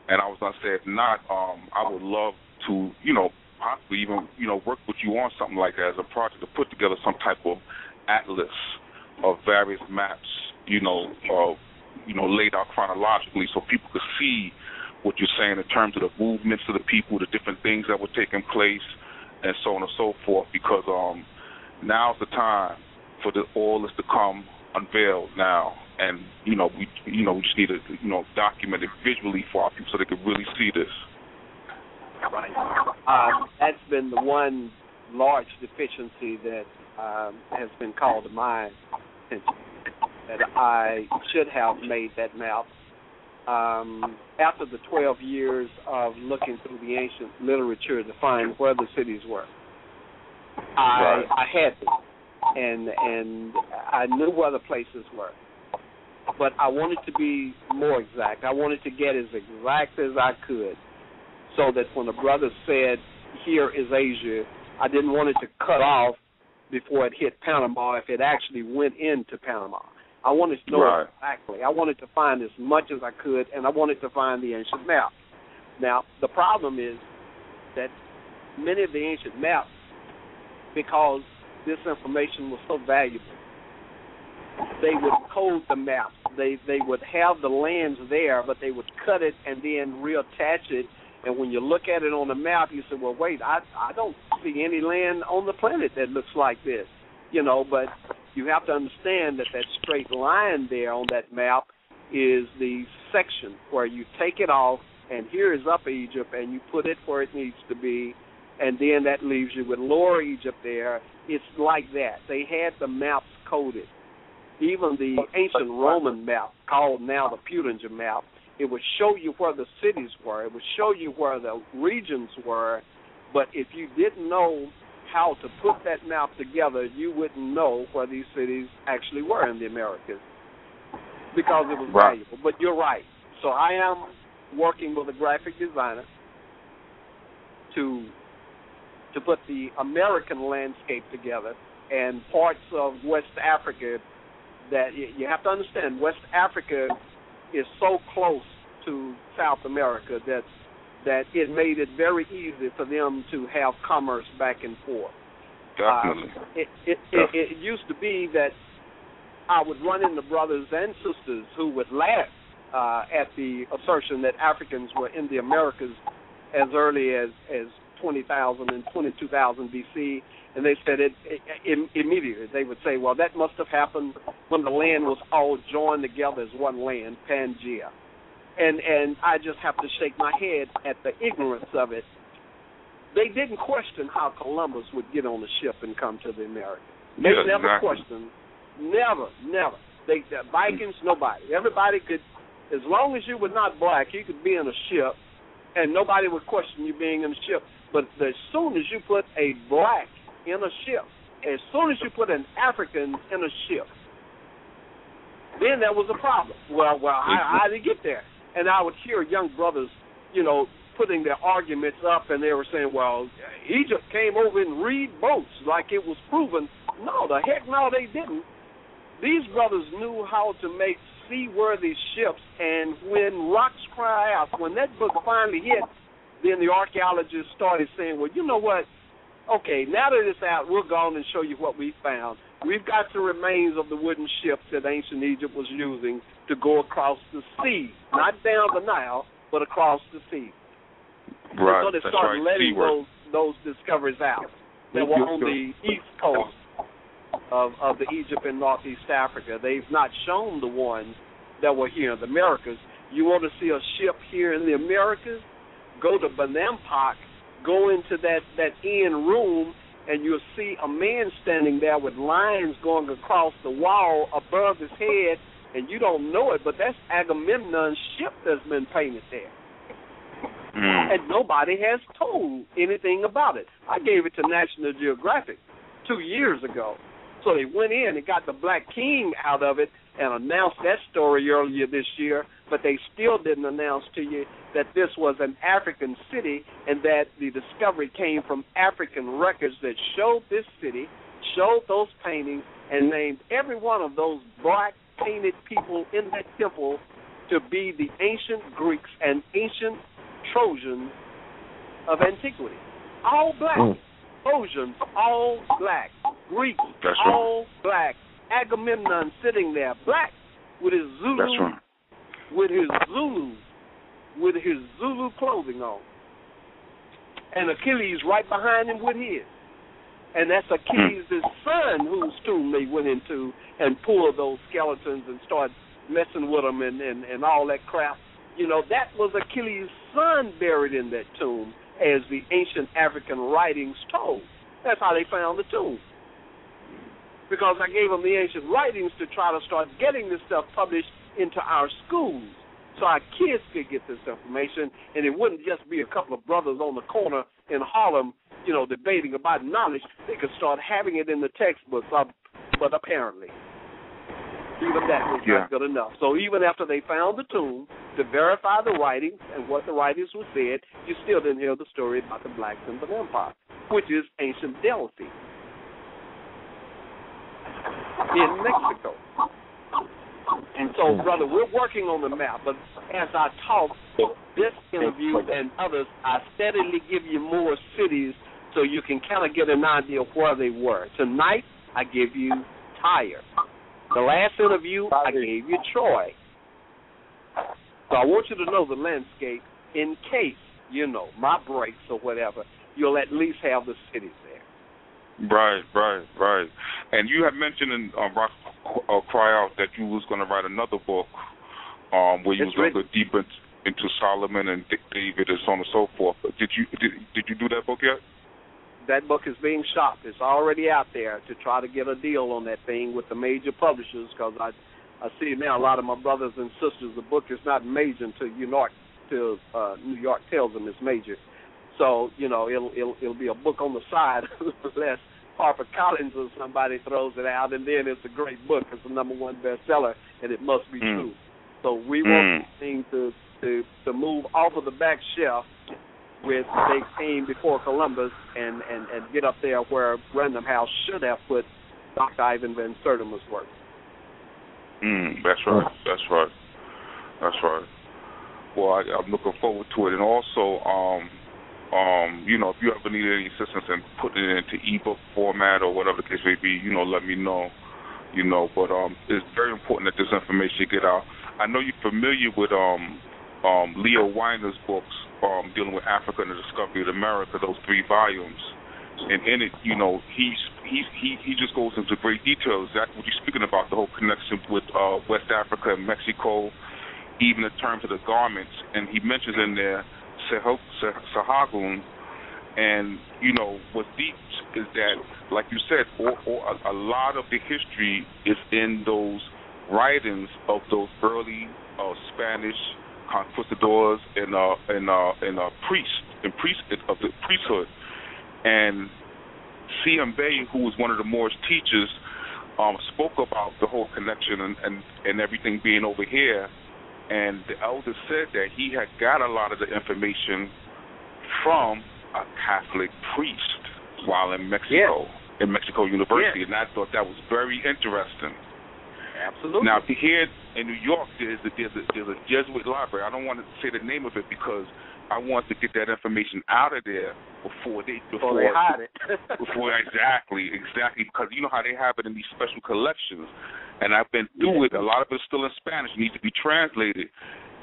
And I was gonna say, if not, I would love to, possibly even, work with you on something like that as a project to put together some type of atlas of various maps, laid out chronologically so people could see what you're saying in terms of the movements of the people, the different things that were taking place, and so on and so forth. Because now's the time for all this to come unveiled now, and we just need to document it visually for our people so they can really see this. Right. That's been the one large deficiency that has been called to mind, that I should have made that map. After the 12 years of looking through the ancient literature to find where the cities were, I had to, and I knew where the places were, but I wanted to be more exact. I wanted to get as exact as I could, so that when a brother said, here is Asia, I didn't want it to cut off before it hit Panama if it actually went into Panama. I wanted to know exactly. I wanted to find as much as I could, and I wanted to find the ancient map. Now, the problem is that many of the ancient maps, because this information was so valuable, they would code the maps. They would have the lands there, but they would cut it and then reattach it. And when you look at it on the map, you say, well, wait, I don't see any land on the planet that looks like this. But you have to understand that straight line there on that map is the section where you take it off, and here is Upper Egypt, and you put it where it needs to be, and then that leaves you with Lower Egypt there. It's like that. They had the maps coded. Even the ancient Roman map, called now the Putinger map, it would show you where the cities were. It would show you where the regions were. But if you didn't know how to put that map together, you wouldn't know where these cities actually were in the Americas, because it was valuable. But you're right. So I am working with a graphic designer to put the American landscape together, and parts of West Africa that you have to understand. West Africa is so close to South America that it made it very easy for them to have commerce back and forth. Definitely. It used to be that I would run into brothers and sisters who would laugh at the assertion that Africans were in the Americas as early as 20,000 and 22,000 B.C., and they said it immediately. They would say, well, that must have happened when the land was all joined together as one land, Pangea. And I just have to shake my head at the ignorance of it. They didn't question how Columbus would get on the ship and come to the Americas. They never questioned. Never. The Vikings, nobody. Everybody could, as long as you were not black, you could be in a ship, and nobody would question you being in a ship. But as soon as you put a black in a ship, as soon as you put an African in a ship, then there was a problem. Well, how did it get there? And I would hear young brothers, putting their arguments up, and they were saying, well, Egypt came over in reed boats like it was proven. No, the heck no, they didn't. These brothers knew how to make seaworthy ships, and when rocks cry out, when that book finally hit, then the archaeologists started saying, well, you know what? Okay, now that it's out, we'll go on and show you what we found. We've got the remains of the wooden ships that ancient Egypt was using to go across the sea, not down the Nile, but across the sea. Right. So they started letting those discoveries out that were on the east coast of the Egypt and Northeast Africa. They've not shown the ones that were here in the Americas. You want to see a ship here in the Americas? Go to Bonampak, go into that end room, and you'll see a man standing there with lines going across the wall above his head, and you don't know it, but that's Agamemnon's ship that's been painted there. And nobody has told anything about it. I gave it to National Geographic 2 years ago. So they went in and got the Black King out of it and announced that story earlier this year, but they still didn't announce to you that this was an African city and that the discovery came from African records that showed this city, showed those paintings, and named every one of those black painted people in that temple to be the ancient Greeks and ancient Trojans of antiquity. All black. Trojans, all black. Greeks, all black. Agamemnon sitting there, black, with his Zulu, with his Zulu clothing on, and Achilles right behind him with his, and that's Achilles' son whose tomb they went into and pulled those skeletons and started messing with them and all that crap. You know, that was Achilles' son buried in that tomb, as the ancient African writings told. That's how they found the tomb. Because I gave them the ancient writings to try to start getting this stuff published into our schools so our kids could get this information, and it wouldn't just be a couple of brothers on the corner in Harlem, you know, debating about knowledge. They could start having it in the textbooks, but apparently even that was not good enough. So even after they found the tomb to verify the writings and what the writings were said, you still didn't hear the story about the blacks in the empire, which is ancient Delphi in Mexico. And so, brother, we're working on the map, but as I talk, this interview and others, I steadily give you more cities so you can kind of get an idea of where they were. Tonight, I give you Tyre. The last interview, I gave you Troy. So I want you to know the landscape in case, you know, my breaks or whatever, you'll at least have the cities there. Right. And you had mentioned in Rock Cry Out that you was going to write another book where you was going to go deep into Solomon and David and so on and so forth. Did you do that book yet? That book is being shopped. It's already out there to try to get a deal on that thing with the major publishers, because I see now a lot of my brothers and sisters, the book is not major until New York tells them it's major. So, you know, it'll be a book on the side unless HarperCollins or somebody throws it out, and then it's a great book. It's a #1 bestseller, and it must be true. So we want this thing to move off of the back shelf with they came before Columbus and get up there where Random House should have put Dr. Ivan Van Sertima's work. That's right. Well, I'm looking forward to it. And also, you know, if you ever need any assistance in putting it into ebook format or whatever the case may be, you know, let me know. You know, but it's very important that this information get out. I know you're familiar with Leo Weiner's books dealing with Africa and the discovery of America, those 3 volumes. And in it, you know, he just goes into great detail exactly what you're speaking about, the whole connection with West Africa and Mexico, even in terms of the garments. And he mentions in there Sahagun, and, you know, what's deep is that, like you said, a lot of the history is in those writings of those early Spanish conquistadors and priests of the priesthood. And C.M. Bay, who was one of the Moorish teachers, spoke about the whole connection and everything being over here. And the elder said that he had got a lot of the information from a Catholic priest while in Mexico, in Mexico University. And I thought that was very interesting. Absolutely. Now, here in New York, there's a Jesuit library. I don't want to say the name of it because I want to get that information out of there before they hide it. Exactly, because you know how they have it in these special collections, and I've been through it. A lot of it's still in Spanish. It needs to be translated,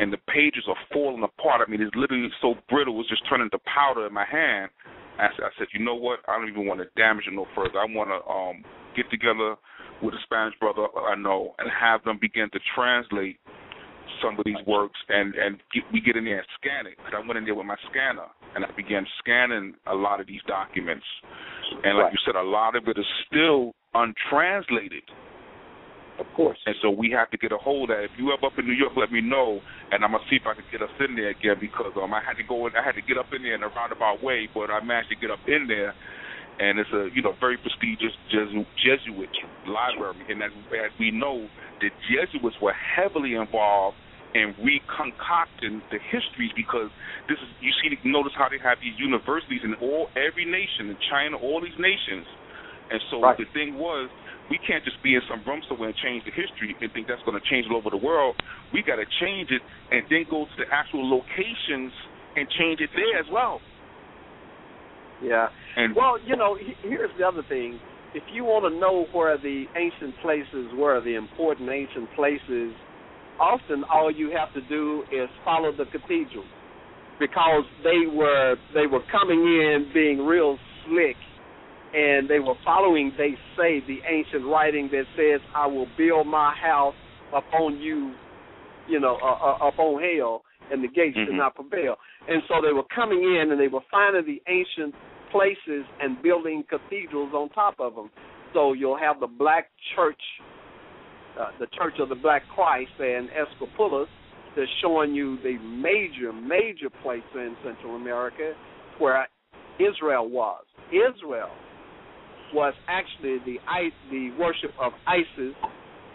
and the pages are falling apart. I mean, it's literally so brittle, it's just turning to powder in my hand. I said, you know what? I don't even want to damage it no further. I want to get together with a Spanish brother I know and have them begin to translate some of these works, and we get in there and scan it. Because I went in there with my scanner, and I began scanning a lot of these documents. And like you said, a lot of it is still untranslated. Of course. And so we have to get a hold of that. If you ever up in New York, let me know, and I'm going to see if I can get us in there again, because I had to get up in there in a roundabout way, but I managed to get up in there. And it's a very prestigious Jesuit library. And as we know, the Jesuits were heavily involved in reconcocting the histories, because notice how they have these universities in every nation, in China, all these nations. And so the thing was, we can't just be in some room somewhere and change the history and think that's going to change all over the world. We got to change it and then go to the actual locations and change it there as well. Yeah. And well, here's the other thing. If you want to know where the ancient places were, the important ancient places, often all you have to do is follow the cathedrals, because they were coming in being real slick, and they were following, they say, the ancient writing that says, I will build my house upon you, upon hell, and the gates should not prevail. And so they were coming in, and they were finding the ancient places and building cathedrals on top of them. So you'll have the black church, the Church of the Black Christ and Esquipulas, that's showing you the major place in Central America where Israel was. Israel was actually the worship of Isis,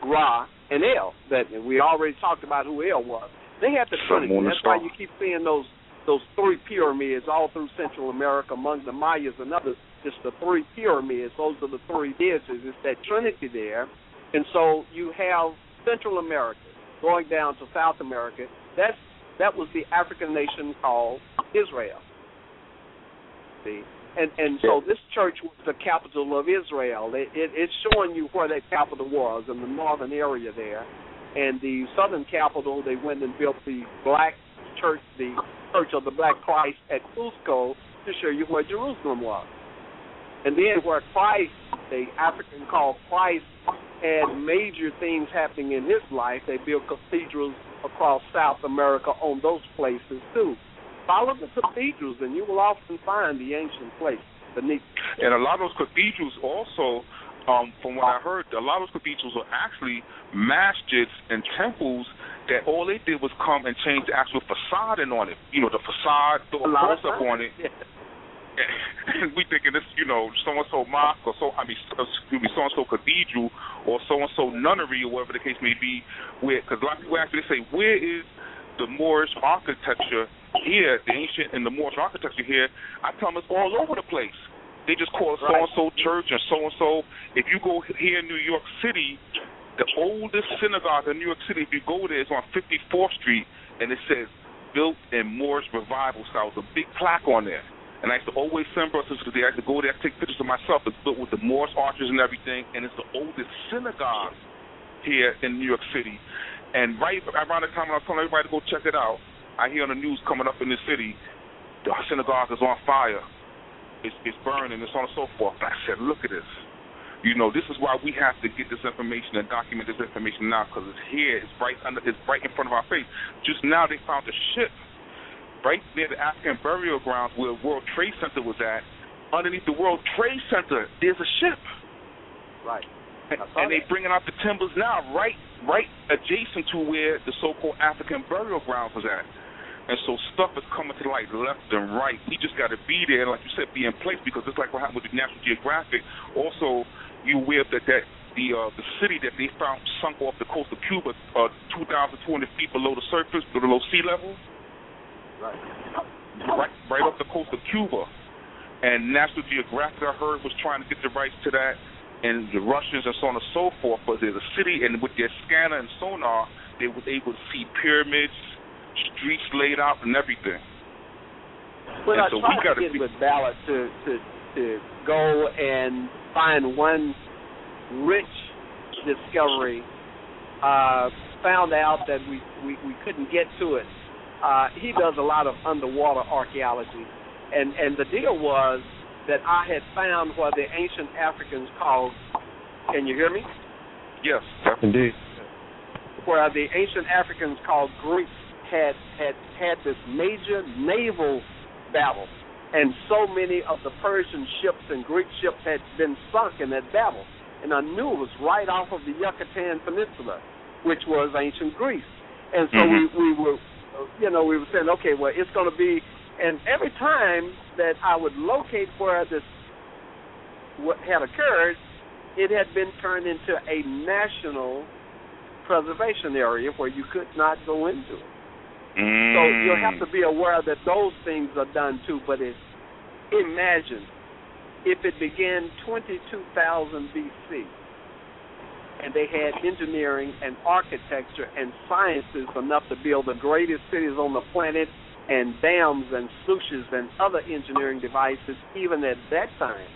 Ra, and El. That we already talked about who El was. They had the Trinity. That's why you keep seeing those three pyramids all through Central America among the Mayas and others. It's the three pyramids. Those are the three deities. It's that Trinity there. And so you have Central America going down to South America. That was the African nation called Israel. See? And so this church was the capital of Israel. It's showing you where that capital was in the northern area there. And the southern capital, they went and built the black church, the Church of the Black Christ at Cusco, to show you where Jerusalem was. And then where Christ, the African called Christ, had major things happening in his life, they built cathedrals across South America on those places too. Follow the cathedrals, and you will often find the ancient places beneath. And a lot of those cathedrals also, from what I heard, a lot of those cathedrals are actually masjids and temples that all they did was come and change the actual facade on it. The facade, throw a cross up on it. Yeah. We thinking this, so-and-so mosque or so-and-so cathedral or so-and-so nunnery or whatever the case may be. Because a lot of people actually say, where is the Moorish architecture here, the ancient and the Moorish architecture here? I tell them it's all over the place. They just call it so-and-so church and so-and-so. If you go here in New York City, the oldest synagogue in New York City, if you go there, is on 54th Street, and it says, built in Moorish revival style. There's a big plaque on there. And I used to always send brothers because I used to go there, take pictures of myself. It's built with the Moorish arches and everything, and it's the oldest synagogue here in New York City. And right around the time when I was telling everybody to go check it out, I hear on the news coming up in the city, the synagogue is on fire. It's burning, and so on and so forth. And I said, look at this. This is why we have to get this information and document this information now, because it's here. It's right in front of our face. Just now they found a ship right near the African burial grounds where World Trade Center was at. Underneath the World Trade Center, there's a ship. Right. And they bringing out the timbers now, right adjacent to where the so-called African burial grounds was at. And so stuff is coming to light left and right. We just got to be there, and like you said, be in place, because it's like what happened with the National Geographic. Also, you aware that the city that they found sunk off the coast of Cuba, 2,200 feet below the surface, below sea level? Right off the coast of Cuba. And National Geographic, I heard, was trying to get the rights to that. and the Russians and so on and so forth, but there's a city, and with their scanner and sonar, they were able to see pyramids, streets laid out, and everything. Well, and I tried to get with Ballard to go and find one rich discovery. Found out that we couldn't get to it. He does a lot of underwater archaeology, and the deal was that I had found what the ancient Africans called, can you hear me? Yes, indeed. Where the ancient Africans called Greeks had this major naval battle, and so many of the Persian ships and Greek ships had been sunk in that battle. And I knew it was right off of the Yucatan Peninsula, which was ancient Greece. And so we were saying, okay, well, it's going to be, and every time that I would locate where this what had occurred, it had been turned into a national preservation area where you could not go into it. So you'll have to be aware that those things are done too. But imagine if it began 22,000 B.C., and they had engineering and architecture and sciences enough to build the greatest cities on the planet, and dams and sluices and other engineering devices even at that time,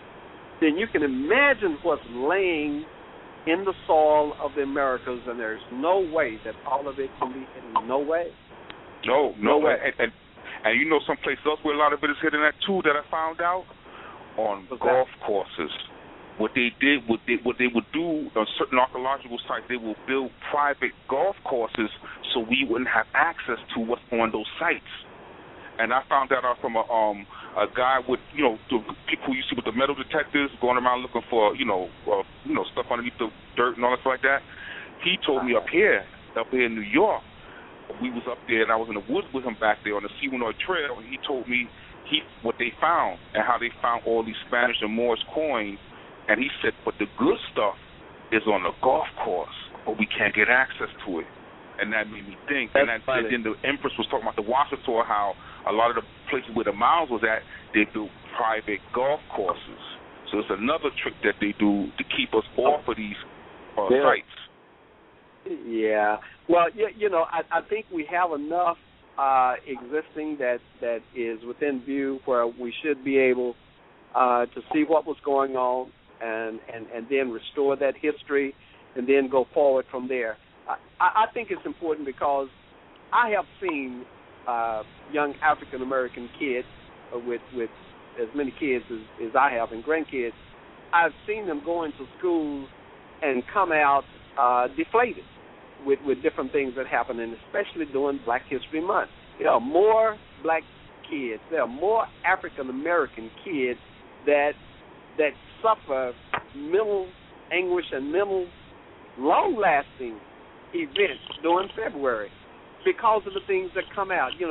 then you can imagine what's laying in the soil of the Americas, and there's no way that all of it can be hidden. No way. No way. And you know someplace else where a lot of it is hidden at too that I found out? On golf courses. What they would do on certain archaeological sites, they will build private golf courses so we wouldn't have access to what's on those sites. And I found that out from a guy with, the people who you see with the metal detectors going around looking for, stuff underneath the dirt and all that stuff like that. He told me up here in New York, we was up there and I was in the woods with him back there on the Seawinoy Trail, and he told me what they found and how they found all these Spanish and Moorish coins. And he said, but the good stuff is on the golf course, but we can't get access to it. And that made me think. And then the Empress was talking about the Washer Tour, how a lot of the places where the Miles was at, they built private golf courses. So it's another trick that they do to keep us off of these sites. Yeah. Well, I think we have enough existing that is within view where we should be able to see what was going on and then restore that history and then go forward from there. I think it's important because I have seen young African-American kids with as many kids as I have and grandkids. I've seen them go into schools and come out deflated with different things that happen, and especially during Black History Month. There are more black kids, there are more African-American kids that suffer mental anguish and mental long-lasting events during February because of the things that come out. You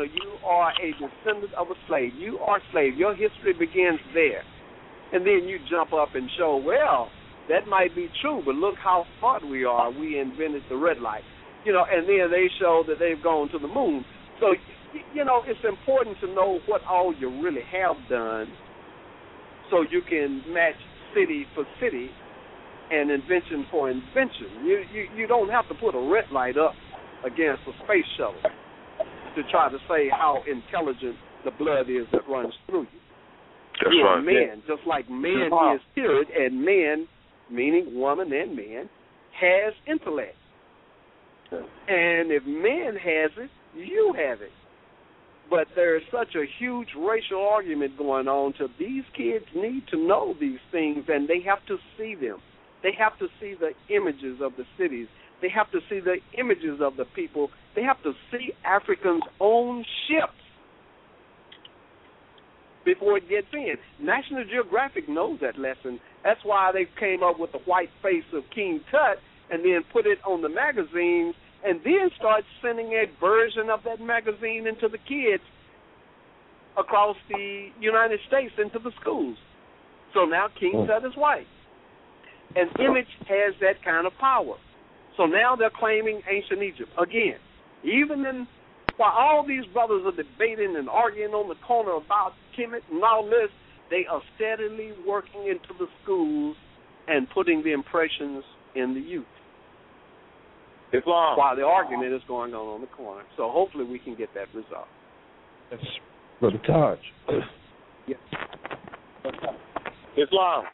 are a descendant of a slave. You are a slave. Your history begins there. And then you jump up and show, well, that might be true, but look how smart we are. We invented the red light. And then they show that they've gone to the moon. So, it's important to know what all you really have done so you can match city for city and invention for invention. You don't have to put a red light up against a space shuttle to try to say how intelligent the blood is that runs through you. That's You're right. a man, just like man is spirit, and man, meaning woman and man, has intellect. And if man has it, you have it. But there's such a huge racial argument going on to these kids need to know these things, and they have to see them. They have to see the images of the cities. They have to see the images of the people. They have to see Africans' own ships before it gets in. National Geographic knows that lesson. That's why they came up with the white face of King Tut and then put it on the magazines and then start sending a version of that magazine into the kids across the United States, into the schools. So now King Tut is white. An image has that kind of power. So now they're claiming ancient Egypt. Again, while all these brothers are debating and arguing on the corner about Kemet and all this, they are steadily working into the schools and putting the impressions in the youth. Islam. While the argument is going on the corner. So hopefully we can get that resolved. Yes, Brother Taj. Yes. Islam.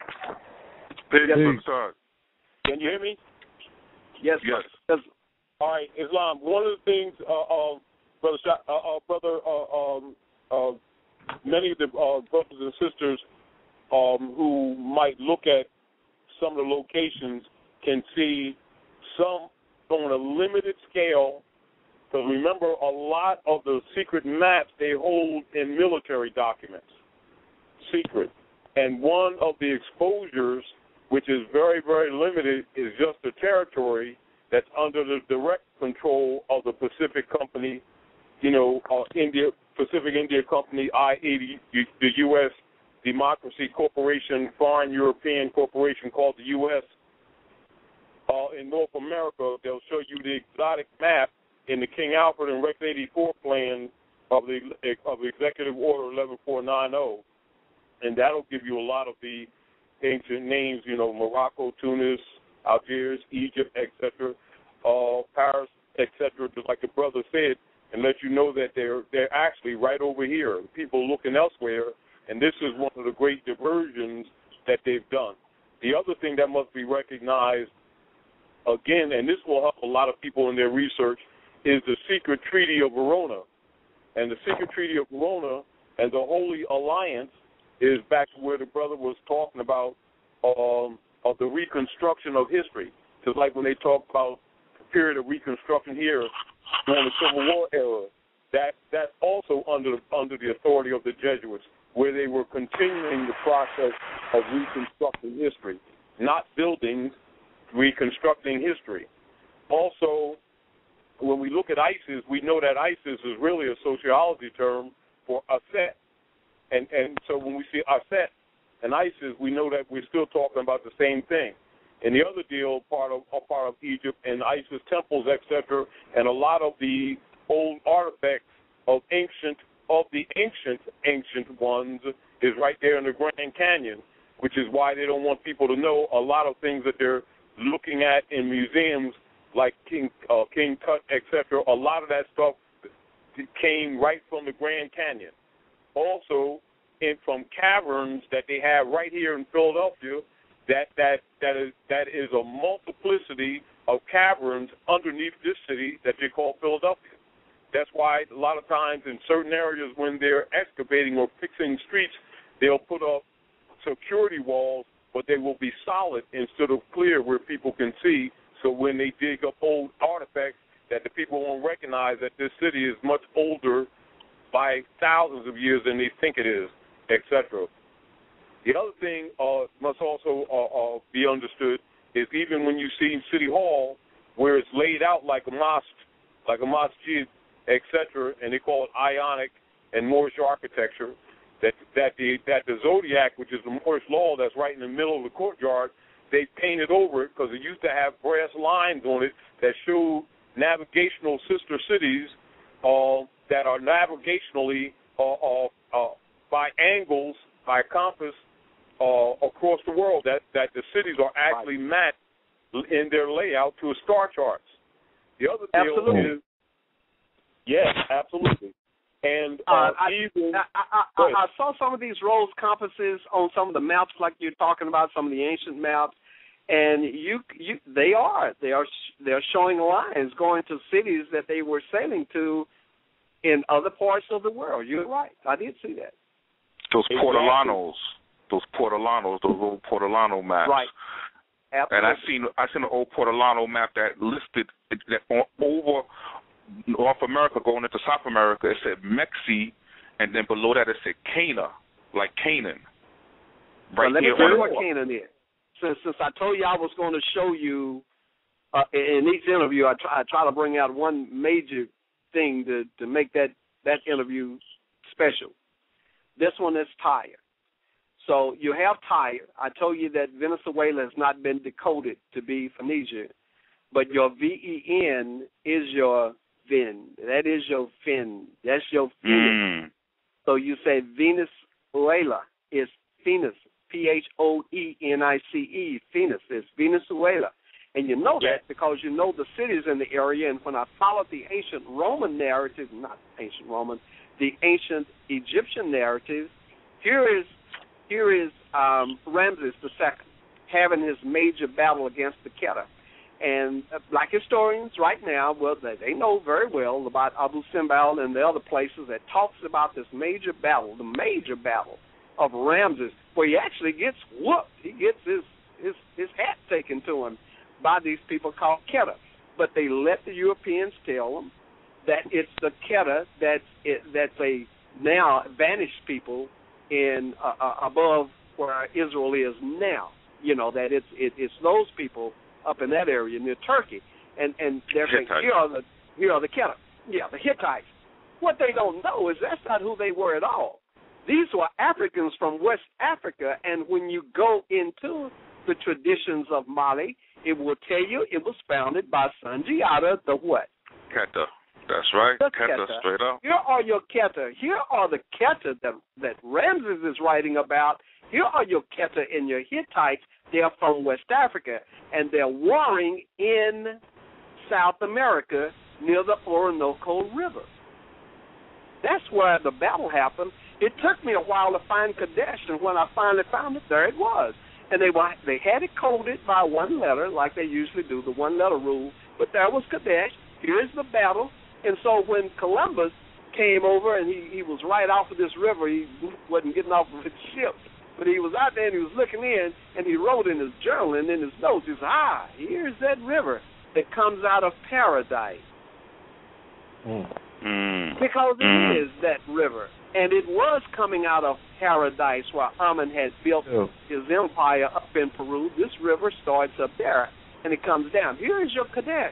Peace, Yes, Brother Taj. Can you hear me? Yes. Yes. All right, Islam. One of the things, many of the brothers and sisters who might look at some of the locations can see some on a limited scale. Because remember, a lot of the secret maps they hold in military documents, secret. And one of the exposures, which is very, very limited, is just the territory that's under the direct control of the Pacific Company, Pacific India Company, i.e. the U.S. Democracy Corporation, foreign European corporation called the U.S. In North America, they'll show you the exotic map in the King Alfred and Rex 84 plan of Executive Order 11490, and that'll give you a lot of the ancient names, Morocco, Tunis, Algiers, Egypt, etc., Paris, etc., just like the brother said, and let you know that they're actually right over here. People looking elsewhere, and this is one of the great diversions that they've done. The other thing that must be recognized, again, and this will help a lot of people in their research, is the Secret Treaty of Verona. And the Secret Treaty of Verona and the Holy Alliance is back to where the brother was talking about of the reconstruction of history. Just like when they talk about the period of reconstruction here during the Civil War era, that's also under the authority of the Jesuits, where they were continuing the process of reconstructing history, not buildings, reconstructing history. Also, when we look at ISIS, we know that ISIS is really a sociology term for Aztec. And so when we see Aztec and ISIS, we know that we're still talking about the same thing. And the other deal, part of Egypt and ISIS temples, etc., and a lot of the old artifacts of the ancient ones is right there in the Grand Canyon, which is why they don't want people to know a lot of things that they're looking at in museums like King Tut, etc. A lot of that stuff came right from the Grand Canyon. Also, from caverns that they have right here in Philadelphia, that is a multiplicity of caverns underneath this city that they call Philadelphia. That's why a lot of times in certain areas when they're excavating or fixing streets, they'll put up security walls, but they will be solid instead of clear where people can see. So when they dig up old artifacts, that the people won't recognize that this city is much older by thousands of years than they think it is, etc. The other thing must also be understood is even when you see City Hall, where it's laid out like a mosque, etc., and they call it Ionic and Moorish architecture, that the zodiac, which is the Moorish law that's right in the middle of the courtyard, they painted over it because it used to have brass lines on it that showed navigational sister cities that are navigationally by angles, by compass, across the world, that the cities are actually mapped in their layout to a star charts. The other deal is, yes, absolutely. And I saw some of these rose compasses on some of the maps, like you're talking about, some of the ancient maps, and they're showing lines going to cities that they were sailing to in other parts of the world. You're right. I did see that. Those Portolanos, those old Portolano maps. Right. Absolutely. And I seen an old Portolano map that listed that over North America going into South America. It said Mexi, and then below that it said Cana, like Canaan. Right. Let me tell you what Canaan is. Since I told you I was going to show you in each interview, I try to bring out one major thing to make that interview special. This one is Tyre. So you have Tyre. I told you that Venezuela has not been decoded to be Phoenicia, but your VEN is your Vin. That is your Fin. That's your Phoenix. So you say Venezuela is Phoenix. Phoenice, Phoenix. It's Venezuela. And you know that because you know the cities in the area. And when I followed the ancient Roman narrative, not ancient Roman, the ancient Egyptian narrative, here is Ramses II having his major battle against the Keter. And black historians right now, well, they know very well about Abu Simbel and the other places that talks about this major battle, the major battle of Ramses, where he actually gets whooped. He gets his hat taken to him by these people called Keter. But they let the Europeans tell them that it's the Keter that's a now vanished people in above where Israel is now. You know, that it's those people up in that area near Turkey, and they're saying here are the Keter, the Hittites. What they don't know is that's not who they were at all. These were Africans from West Africa, and when you go into the traditions of Mali, it will tell you it was founded by Sundiata, the what? Keter. That's right. Keter, straight up. Here are your Keter. Here are the Keter that Ramses is writing about. Here are your Keter and your Hittites. They're from West Africa, and they're warring in South America near the Orinoco River. That's where the battle happened. It took me a while to find Kadesh, and when I finally found it, there it was. And they had it coded by one letter, like they usually do, the one-letter rule. But there was Kadesh. Here's the battle. And so when Columbus came over, and he was right off of this river, he wasn't getting off of his ship, but he was out there and he was looking in, and he wrote in his journal and in his notes, he said, here's that river that comes out of paradise. Because it is that river. And it was coming out of paradise where Amun had built his empire up in Peru. This river starts up there, and it comes down. Here is your Kadesh.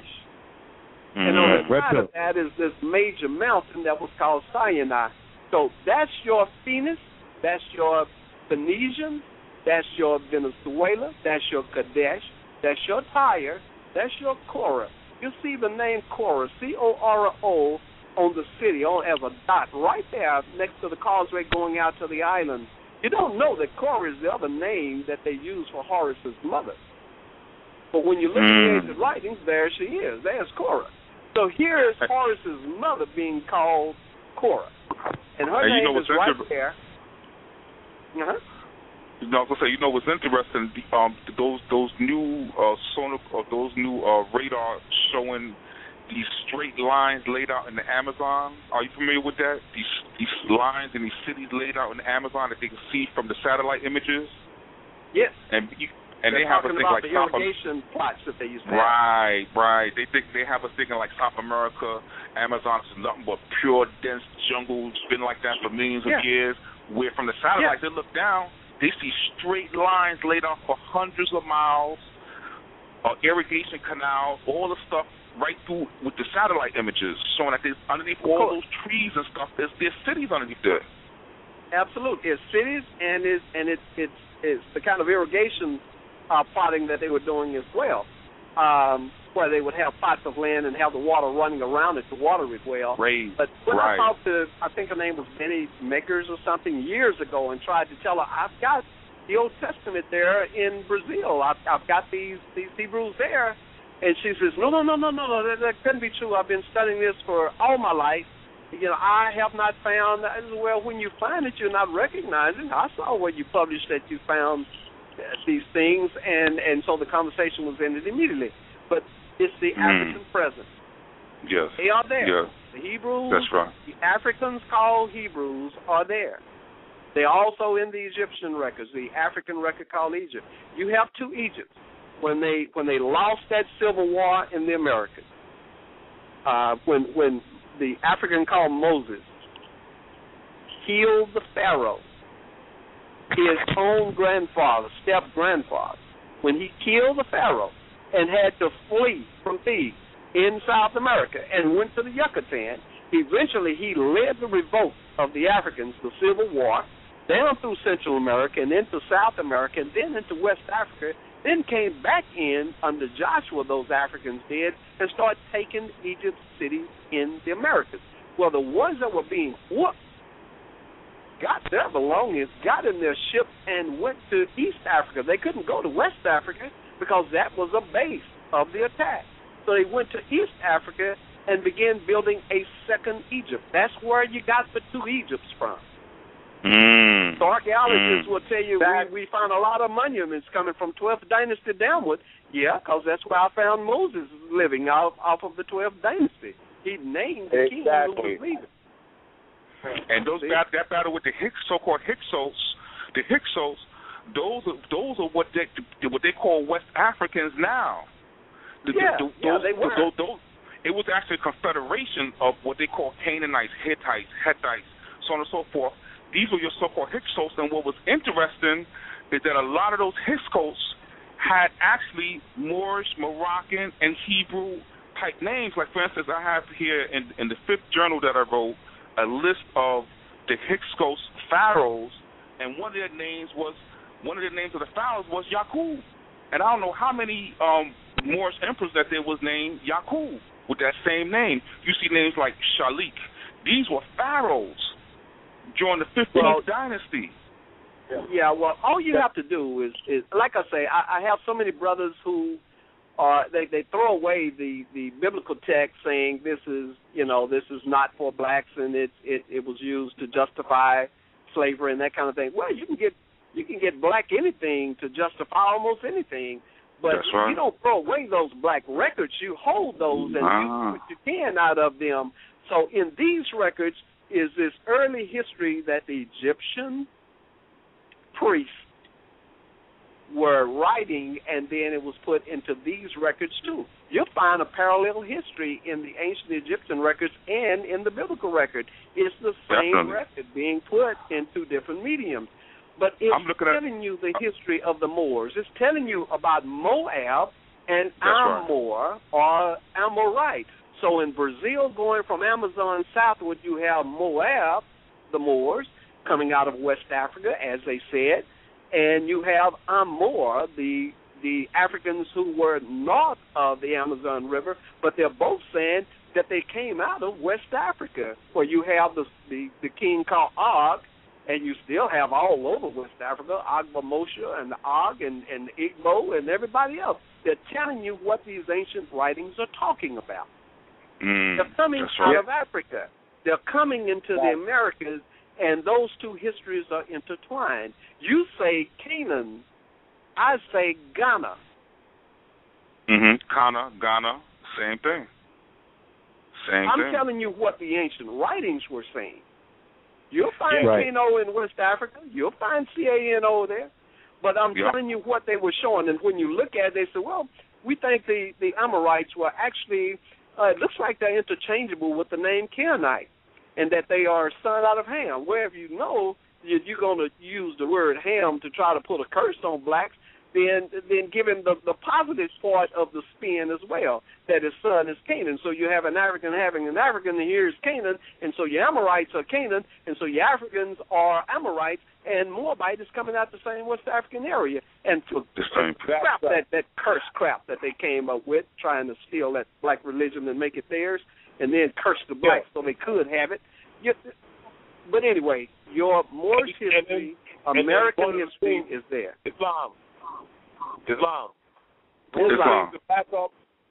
And on the side of that is this major mountain that was called Sinai. So that's your Phoenix, that's your Phoenician, that's your Venezuela, that's your Kadesh, that's your Tyre, that's your Korah. You see the name Korah, C-O-R-O, on the city, as a dot right there next to the causeway going out to the island. You don't know that Korah is the other name that they use for Horace's mother. But when you look at the ancient writings, there she is. There's Korah. So here is Horace's mother being called Korah. And her name is right there. You know, I was gonna say, you know what's interesting? Those new radar showing these straight lines laid out in the Amazon. Are you familiar with that? These lines and these cities laid out in the Amazon that they can see from the satellite images. Yes. And they have a thing like the irrigation plots that they used to have. Right. They have a thing like South America, Amazon is nothing but pure dense jungle. It's been like that for millions of years. Where from the satellite they look down, they see straight lines laid out for hundreds of miles, irrigation canals, all the stuff right through with the satellite images, showing that there's underneath all those trees and stuff, there's cities underneath there. Absolutely, it's cities, and it's the kind of irrigation plotting that they were doing as well, where they would have plots of land and have the water running around it to water it well. But when I talked to, I think her name was Benny Makers or something years ago, and tried to tell her, I've got the Old Testament there in Brazil. I've got these Hebrews there. And she says, no, that couldn't be true. I've been studying this for all my life. You know, I have not found. Well, when you find it, you're not recognizing. I saw where you published that you found these things, and so the conversation was ended immediately. But it's the African presence. Yes. They are there. Yes. The Hebrews, that's right. The Africans called Hebrews are there. They're also in the Egyptian records, the African record called Egypt. You have two Egypts. When they lost that civil war in the Americas, when the African called Moses killed the Pharaoh, his own grandfather, step-grandfather, when he killed the Pharaoh and had to flee from Thebes in South America and went to the Yucatan, eventually he led the revolt of the Africans, the Civil War, down through Central America and into South America and then into West Africa, then came back in under Joshua, those Africans did, and started taking Egypt's cities in the Americas. Well, the ones that were being whooped got their belongings, got in their ship, and went to East Africa. They couldn't go to West Africa because that was a base of the attack. So they went to East Africa and began building a second Egypt. That's where you got the two Egypts from. So archaeologists will tell you we found a lot of monuments coming from 12th dynasty downward. Yeah, because that's where I found Moses living off of the 12th dynasty. He named the king who was leaving. And that battle with the so-called Hyksos, the Hyksos, those are what they call West Africans now. They were. It was actually a confederation of what they call Canaanites, Hittites, so on and so forth. These were your so-called Hyksos, and what was interesting is that a lot of those Hyksos had actually Moorish, Moroccan, and Hebrew type names. Like, for instance, I have here in the 5th journal that I wrote a list of the Hyksos pharaohs, and one of the names of the pharaohs was Yaqub. And I don't know how many Moorish emperors that there was named Yaqub with that same name. You see names like Shalik. These were pharaohs during the 15th dynasty. Yeah, well, all you have to do is like I say, I have so many brothers who they throw away the biblical text saying this is not for blacks and it was used to justify slavery and that kind of thing. Well, you can get black anything to justify almost anything, but you don't throw away those black records. You hold those and use what you can out of them. So in these records is this early history that the Egyptian priests were writing, and then it was put into these records too. You'll find a parallel history in the ancient Egyptian records and in the biblical record. It's the same record being put into different mediums. But it's telling you the history of the Moors. It's telling you about Moab and Amor or Amorite. So in Brazil, going from Amazon southward, you have Moab, the Moors, coming out of West Africa, as they said, and you have Amor, the Africans who were north of the Amazon River, but they're both saying that they came out of West Africa, where you have the king called Og, and you still have all over West Africa, Agba-Moshe and the Og and the Igbo and everybody else. They're telling you what these ancient writings are talking about. They're coming out of Africa. They're coming into the Americas, and those two histories are intertwined. You say Canaan, I say Ghana. Ghana, same thing. I'm telling you what the ancient writings were saying. You'll find Kano in West Africa. You'll find CANO there. But I'm telling you what they were showing. And when you look at it, they say, well, we think the Amorites were actually, it looks like they're interchangeable with the name Canaanite, and that they are son out of Ham. Wherever you know you're going to use the word Ham to try to put a curse on blacks, then give him the positive part of the spin as well, that his son is Canaan. So you have an African having an African, and here's Canaan, and so your Amorites are Canaan, and so your Africans are Amorites, and Moabite is coming out the same West African area. And to crap, that curse crap that they came up with, trying to steal that black religion and make it theirs, and then curse the blacks so they could have it. But anyway, your Moorish history, American history is there. Islam.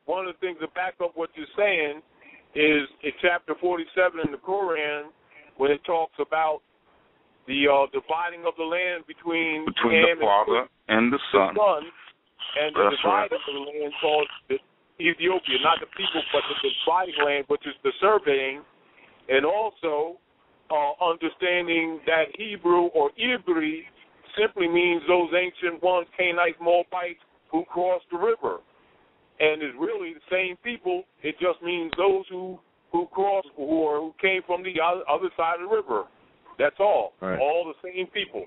One of the things to back up what you're saying is in chapter 47 in the Quran, when it talks about the dividing of the land between the Father and the Son, and the dividing of the land called Ethiopia, not the people, but the dividing land, which is the surveying, and also understanding that Hebrew or Ibri simply means those ancient ones, Canaanites, Moabites, who crossed the river. And it's really the same people. It just means those who crossed, who came from the other side of the river. That's all. Right. All the same people.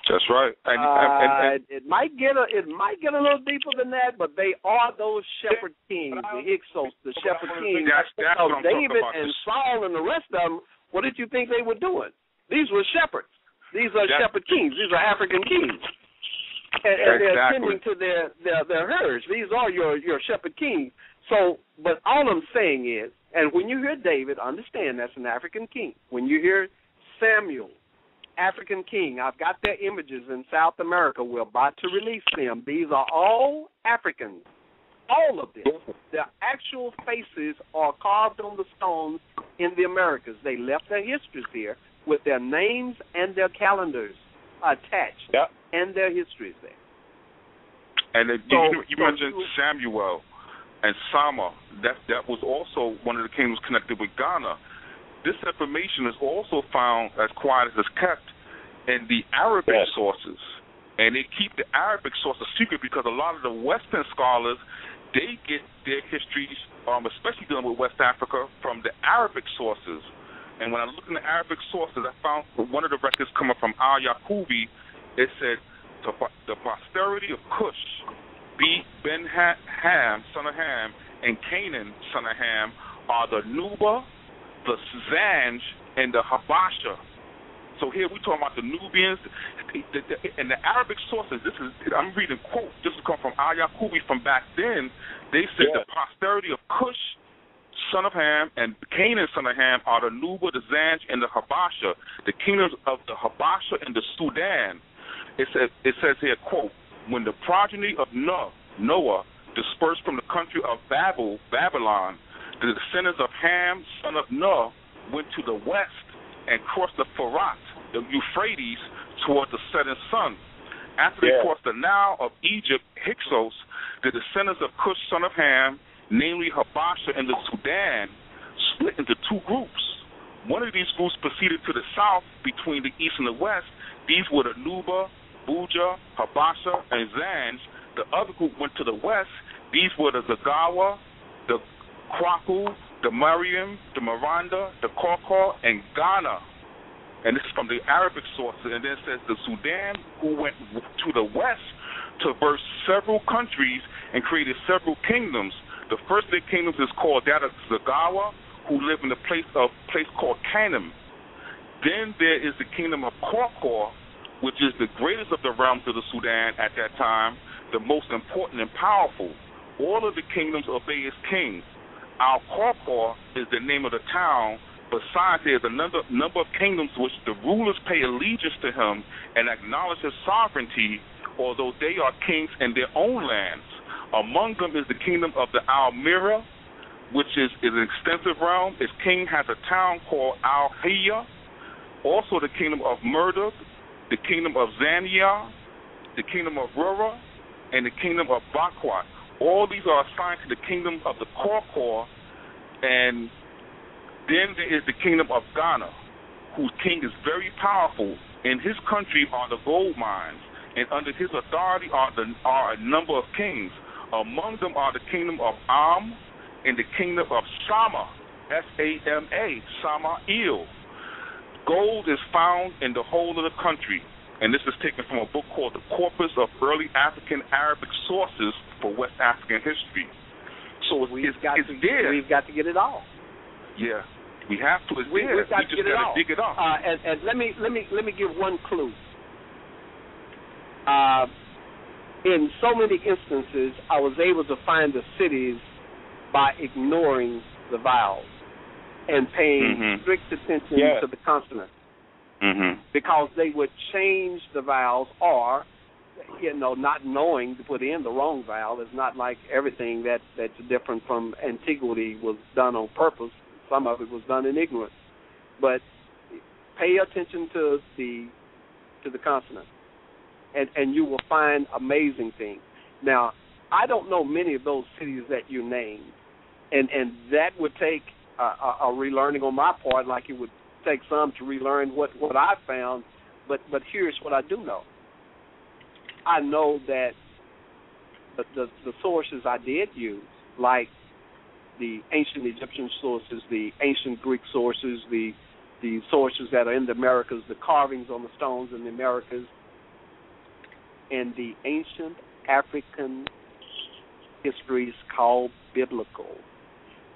That's right. And it might get a little deeper than that, but they are those shepherd kings, the Hyksos, the shepherd kings. That's so David and Saul and the rest of them, what did you think they were doing? These were shepherds. These are shepherd kings. These are African kings. And they're tending to their herds. These are your shepherd kings. So, but all I'm saying is, and when you hear David, understand that's an African king. When you hear Samuel, African king. I've got their images in South America. We're about to release them. These are all Africans, all of them. Their actual faces are carved on the stones in the Americas. They left their histories here with their names and their calendars attached, and their histories there. And you mentioned Samuel and Sama. That was also one of the kingdoms connected with Ghana. This information is also found, as quiet as it's kept, in the Arabic sources. And they keep the Arabic sources secret because a lot of the Western scholars, they get their histories, especially dealing with West Africa, from the Arabic sources. And when I look in the Arabic sources, I found one of the records coming from Al-Yaqubi. It said, the posterity of Cush, Ben-Ham, son of Ham, and Canaan, son of Ham, are the Nuba, the Zanj, and the Habasha. So here we're talking about the Nubians. And the Arabic sources, I'm reading quotes, this is come from Al-Yaqubi from back then. They said the posterity of Cush, son of Ham, and Canaan, son of Ham, are the Nuba, the Zanj, and the Habasha, the kingdoms of the Habasha and the Sudan. It says here, quote, when the progeny of Noah dispersed from the country of Babylon, the descendants of Ham, son of Noah, went to the west and crossed the Pharat, the Euphrates, toward the setting sun. After they crossed the Nile of Egypt, Hyksos, the descendants of Cush, son of Ham, namely Habasha and the Sudan, split into two groups. One of these groups proceeded to the south between the east and the west. These were the Nuba, Buja, Habasha, and Zanj. The other group went to the west. These were the Zagawa, the Kwaku, the Mariam, the Miranda, the Korkor, and Ghana. And this is from the Arabic sources. And then it says the Sudan, who went to the west, traversed several countries and created several kingdoms. The first of their kingdoms is called that of Zagawa, who live in a place called Kanem. Then there is the kingdom of Korkor, which is the greatest of the realms of the Sudan at that time, the most important and powerful. All of the kingdoms obey its king. Al-Korkor is the name of the town. Besides, there is a number of kingdoms which the rulers pay allegiance to him and acknowledge his sovereignty, although they are kings in their own lands. Among them is the kingdom of the Almira, which is an extensive realm. Its king has a town called Al-Hiya. Also the kingdom of Merduk, the kingdom of Zania, the kingdom of Rura, and the kingdom of Bakwat. All these are assigned to the kingdom of the Korkor, and then there is the kingdom of Ghana, whose king is very powerful. In his country are the gold mines, and under his authority are a number of kings. Among them are the kingdom of Am and the kingdom of Sama, S-A-M-A, Sama-Il. Gold is found in the whole of the country, and this is taken from a book called The Corpus of Early African Arabic Sources for West African History. So we've got to get it all. Yeah, we have to. It's there. We've got we just got to dig it up. And let me give one clue. In so many instances, I was able to find the cities by ignoring the vowels and paying strict attention to the consonants. Because they would change the vowels, or, not knowing to put in the wrong vowel. It's not like everything that's different from antiquity was done on purpose. Some of it was done in ignorance. But pay attention to the consonant, and you will find amazing things. Now, I don't know many of those cities that you named, and that would take a relearning on my part, like it would take some to relearn what I found, but here's what I do know. I know that the sources I did use, like the ancient Egyptian sources, the ancient Greek sources, the sources that are in the Americas, the carvings on the stones in the Americas, and the ancient African histories called biblical,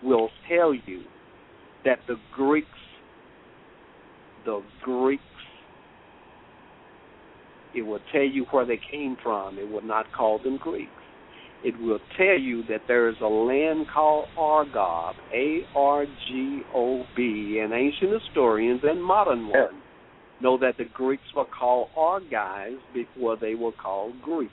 will tell you that the Greeks, it will tell you where they came from. It will not call them Greeks. It will tell you that there is a land called Argob, A-R-G-O-B, and ancient historians and modern ones know that the Greeks were called Argives before they were called Greeks.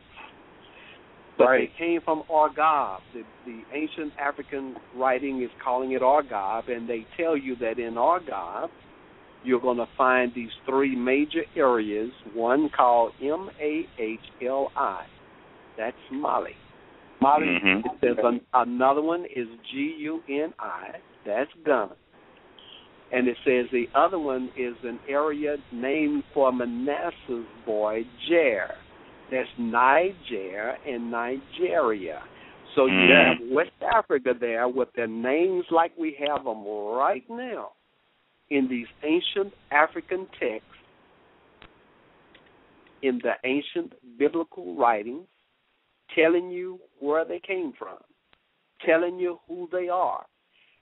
But they came from Argive. The ancient African writing is calling it Argive, and they tell you that in Argive you're going to find these three major areas, one called Mahli. That's Mali. Mali, it says another one is Guni, that's Ghana. And it says the other one is an area named for Manasseh's boy, Jer. That's Niger and Nigeria. So you have West Africa there with their names like we have them right now in these ancient African texts, in the ancient biblical writings, telling you where they came from, telling you who they are.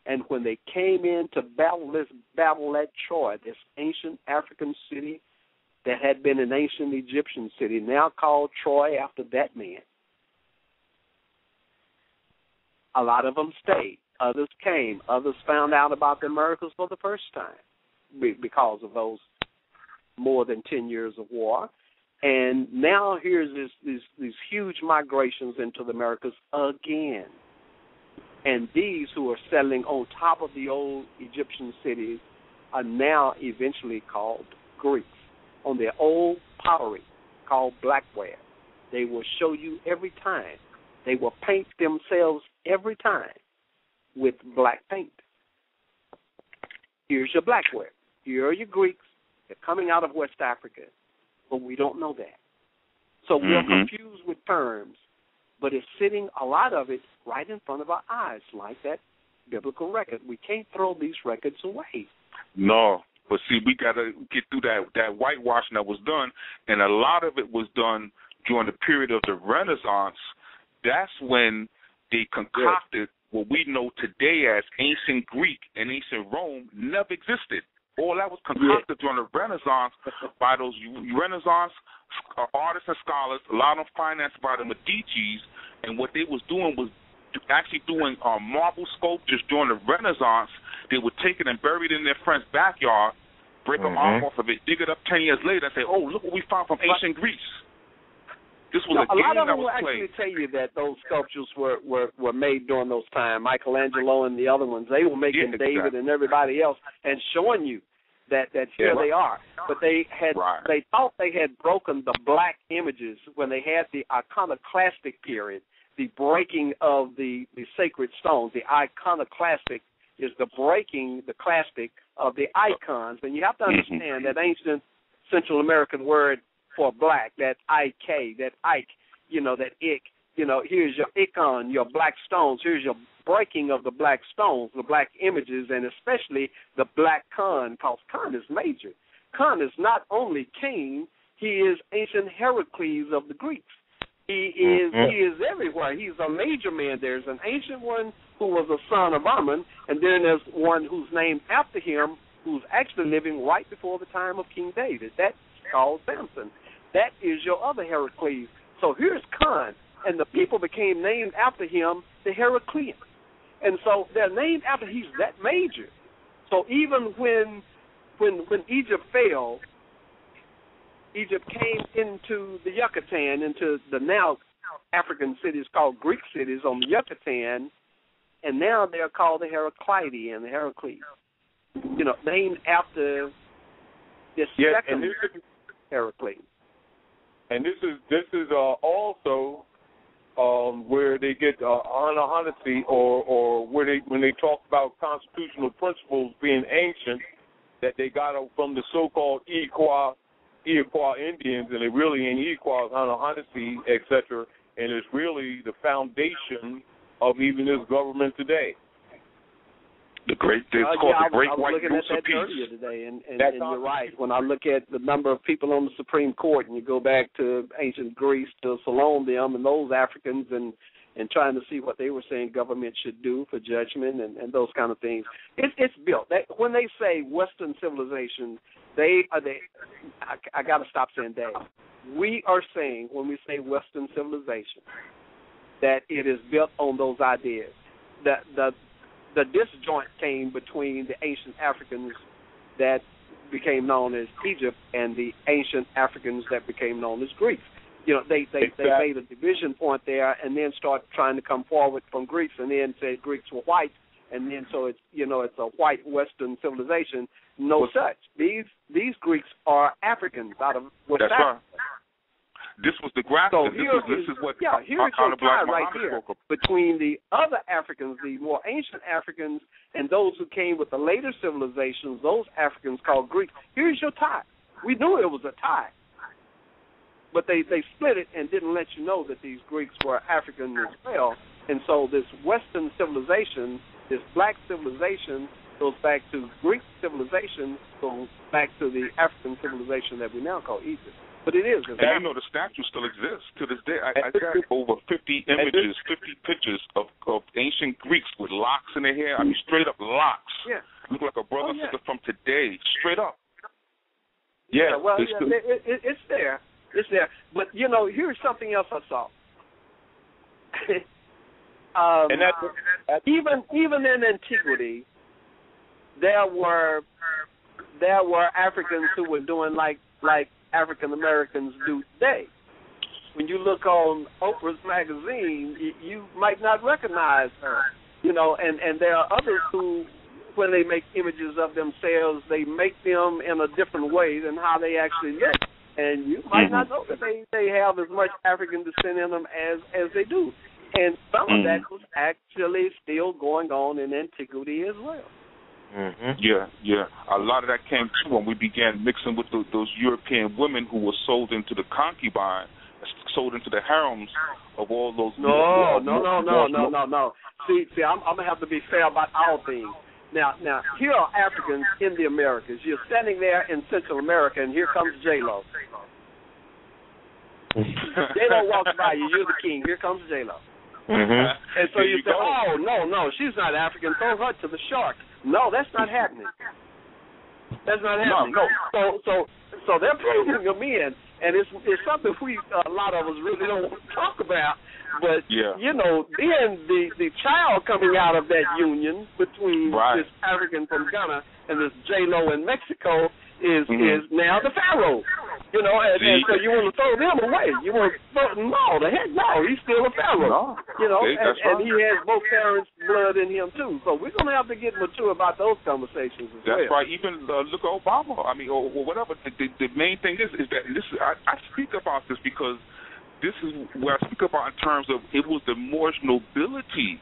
And when they came in to battle at Troy, this ancient African city that had been an ancient Egyptian city, now called Troy after that man, a lot of them stayed. Others came. Others found out about the Americas for the first time because of those more than 10 years of war. And now here's these huge migrations into the Americas again. And these who are settling on top of the old Egyptian cities are now eventually called Greeks, on their old pottery called blackware. They will show you every time. They will paint themselves every time with black paint. Here's your blackware. Here are your Greeks. They're coming out of West Africa, but we don't know that. So we're confused with terms, but it's sitting, a lot of it, right in front of our eyes, like that biblical record. We can't throw these records away. No, but see, we got to get through that whitewashing that was done, and a lot of it was done during the period of the Renaissance. That's when they concocted what we know today as ancient Greek and ancient Rome never existed. All that was concocted during the Renaissance by those Renaissance artists and scholars, a lot of them financed by the Medicis, and what they was doing was actually doing marble sculptures during the Renaissance. They would take it and bury it in their friend's backyard, break them off of it, dig it up 10 years later, and say, oh, look what we found from ancient Greece. This was a game that was played. A lot of them will actually tell you that those sculptures were made during those times. Michelangelo and the other ones, they were making David and everybody else and showing you that here they are. But they thought they had broken the black images when they had the iconoclastic period, the breaking of the sacred stones. The iconoclastic is the breaking, the clastic of the icons. And you have to understand that ancient Central American word for black, that I-K, that Ike, that ick, here's your icon, your black stones, here's your breaking of the black stones, the black images, and especially the black Khan, because Khan is major. Khan is not only king, he is ancient Heracles of the Greeks. He is everywhere. He's a major man. There's an ancient one who was a son of Ammon, and then there's one who's named after him, who's actually living right before the time of King David. That's called Samson. That is your other Heracles. So here's Khan, and the people became named after him, the Heracleans. And so they're named after, he's that major. So even when Egypt fell, Egypt came into the Yucatan, into the now African cities called Greek cities on the Yucatan, and now they're called the Heraclidae and the Heracles. Named after this second Heracles. And this is also where they get Anahanasi, or where when they talk about constitutional principles being ancient, that they got from the so-called Iroquois Indians, and it really ain't Iroquois, Anahanasi, etc. And it's really the foundation of even this government today. It's called the Great White Goose of Peace. Earlier today, and you're right. When I look at the number of people on the Supreme Court, and you go back to ancient Greece, to Solon them and those Africans, and trying to see what they were saying government should do for judgment and those kind of things, it's built. When they say Western civilization, I got to stop saying that. We are saying, when we say Western civilization, that it is built on those ideas. The disjoint came between the ancient Africans that became known as Egypt and the ancient Africans that became known as Greeks. You know, they made a division point there and then started trying to come forward from Greeks and then said Greeks were white, and then so it's a white Western civilization. No such. These Greeks are Africans out of West Africa. Right. This was the graphic. So this is what here's your tie right here between the other Africans, the more ancient Africans, and those who came with the later civilizations, those Africans called Greeks. Here's your tie. We knew it was a tie, but they split it and didn't let you know that these Greeks were African as well. And so this Western civilization, this black civilization, goes back to Greek civilization, goes back to the African civilization that we now call Egypt. But it is. And you know the statue still exists to this day. I got over 50 images, 50 pictures of ancient Greeks with locks in their hair. I mean, straight up locks. Yeah. Look like a brother sister from today. Straight up. Yeah. Well, it's there. It's there. But here's something else I saw. And that's even in antiquity, there were Africans who were doing like African Americans do today. When you look on Oprah's magazine, you might not recognize her, and there are others who, when they make images of themselves, they make them in a different way than how they actually look, and you might not know that they have as much African descent in them as they do, and some of that was actually still going on in antiquity as well. Mm-hmm. Yeah. A lot of that came too when we began mixing with those European women who were sold into the concubine, sold into the harems of all those. No. See, I'm gonna have to be fair about our things. Now, here are Africans in the Americas. You're standing there in Central America, and here comes J-Lo. J-Lo walks by you. You're the king. Here comes J-Lo. Mm-hmm. And so you say, oh, no, she's not African. Throw her to the shark. No, that's not happening. That's not happening. No. So they're bringing them in, and it's something a lot of us really don't want to talk about. But, then the child coming out of that union between this African from Ghana and this J-Lo in Mexico is now the Pharaoh. And so you want to throw them away. You want to throw he's still a Pharaoh. And he has both parents' blood in him too. So we're going to have to get mature about those conversations as well. That's right. Even look at Obama. I mean, or whatever. The main thing is that I speak about this because this is where I speak about in terms of it was the Moorish nobility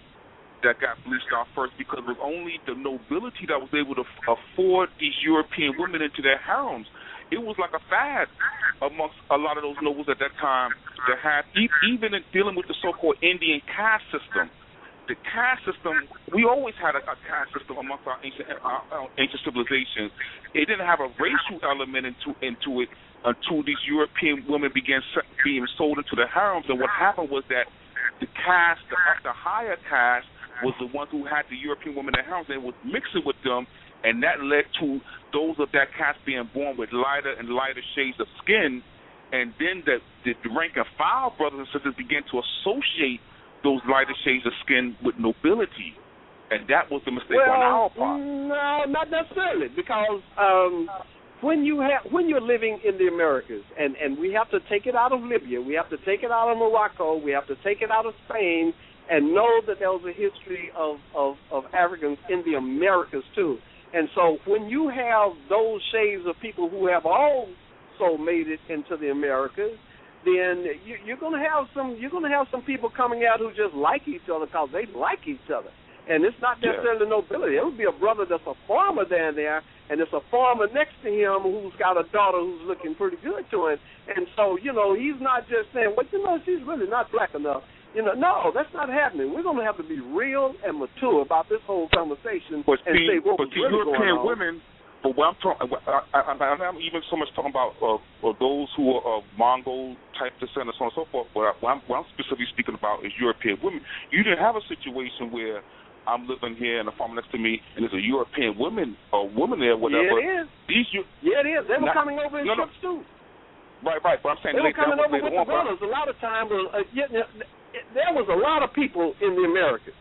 that got bleached out first, because it was only the nobility that was able to afford these European women into their harems. It was like a fad amongst a lot of those nobles at that time that had, even in dealing with the so-called Indian caste system. The caste system, we always had a caste system amongst our ancient civilizations. It didn't have a racial element into it until these European women began being sold into the harems. And what happened was that the caste, the higher caste, was the ones who had the European women in the harems and was mixing with them, and that led to those of that caste being born with lighter and lighter shades of skin, and then the rank and file brothers and sisters began to associate those lighter shades of skin with nobility, and that was the mistake on our part. No, not necessarily, because when you're living in the Americas, and we have to take it out of Libya, we have to take it out of Morocco, we have to take it out of Spain, and know that there was a history of Africans in the Americas too. And so when you have those shades of people who have also made it into the Americas, then you're going to have some people coming out who just like each other because they like each other. And it's not necessarily nobility. It would be a brother that's a farmer down there, and there's a farmer next to him who's got a daughter who's looking pretty good to him. And so, he's not just saying, she's really not black enough. No, that's not happening. We're going to have to be real and mature about this whole conversation say what was really going on. Women, but what I'm talking, I'm not even so much talking about those who are of Mongol type descent and so on and so forth. But what I'm specifically speaking about is European women. You didn't have a situation where I'm living here and a farmer next to me, and there's a European woman there, whatever. Yeah, it is. It is. They were coming over in ships too. Right. But I'm saying they were coming over with the brothers. A lot of times, there was a lot of people in the Americas.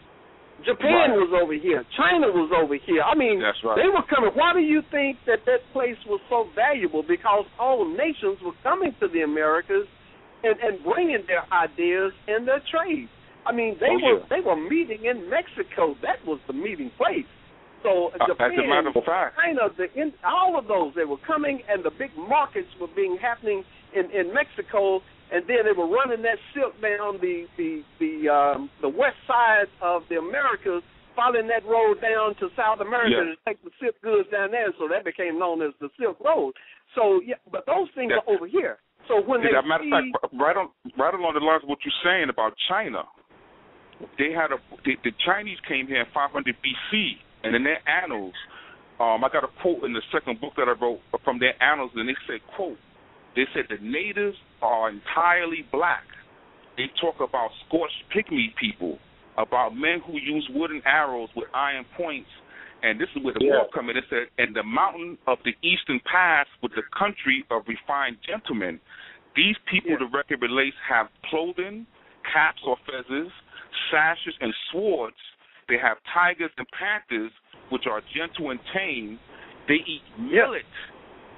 Japan was over here. China was over here. I mean, that's right. They were coming. Why do you think that place was so valuable? Because all nations were coming to the Americas and bringing their ideas and their trade. I mean, they were meeting in Mexico. That was the meeting place. So Japan, as a matter of fact, China, all of those, they were coming, and the big markets were happening in Mexico. And then they were running that silk down the west side of the Americas, following that road down to South America to take the silk goods down there. So that became known as the Silk Road. So but those things are over here. So when they matter of fact, right along the lines of what you're saying about China, they had the Chinese came here in 500 BC, and in their annals, I got a quote in the second book that I wrote from their annals, and they said, quote, they said the natives are entirely black. They talk about scorched pygmy people, about men who use wooden arrows with iron points, and this is where the book comes in. It said, and the mountain of the eastern pass with the country of refined gentlemen. These people, the record relates, have clothing, caps or feathers, sashes and swords. They have tigers and panthers, which are gentle and tame. They eat millet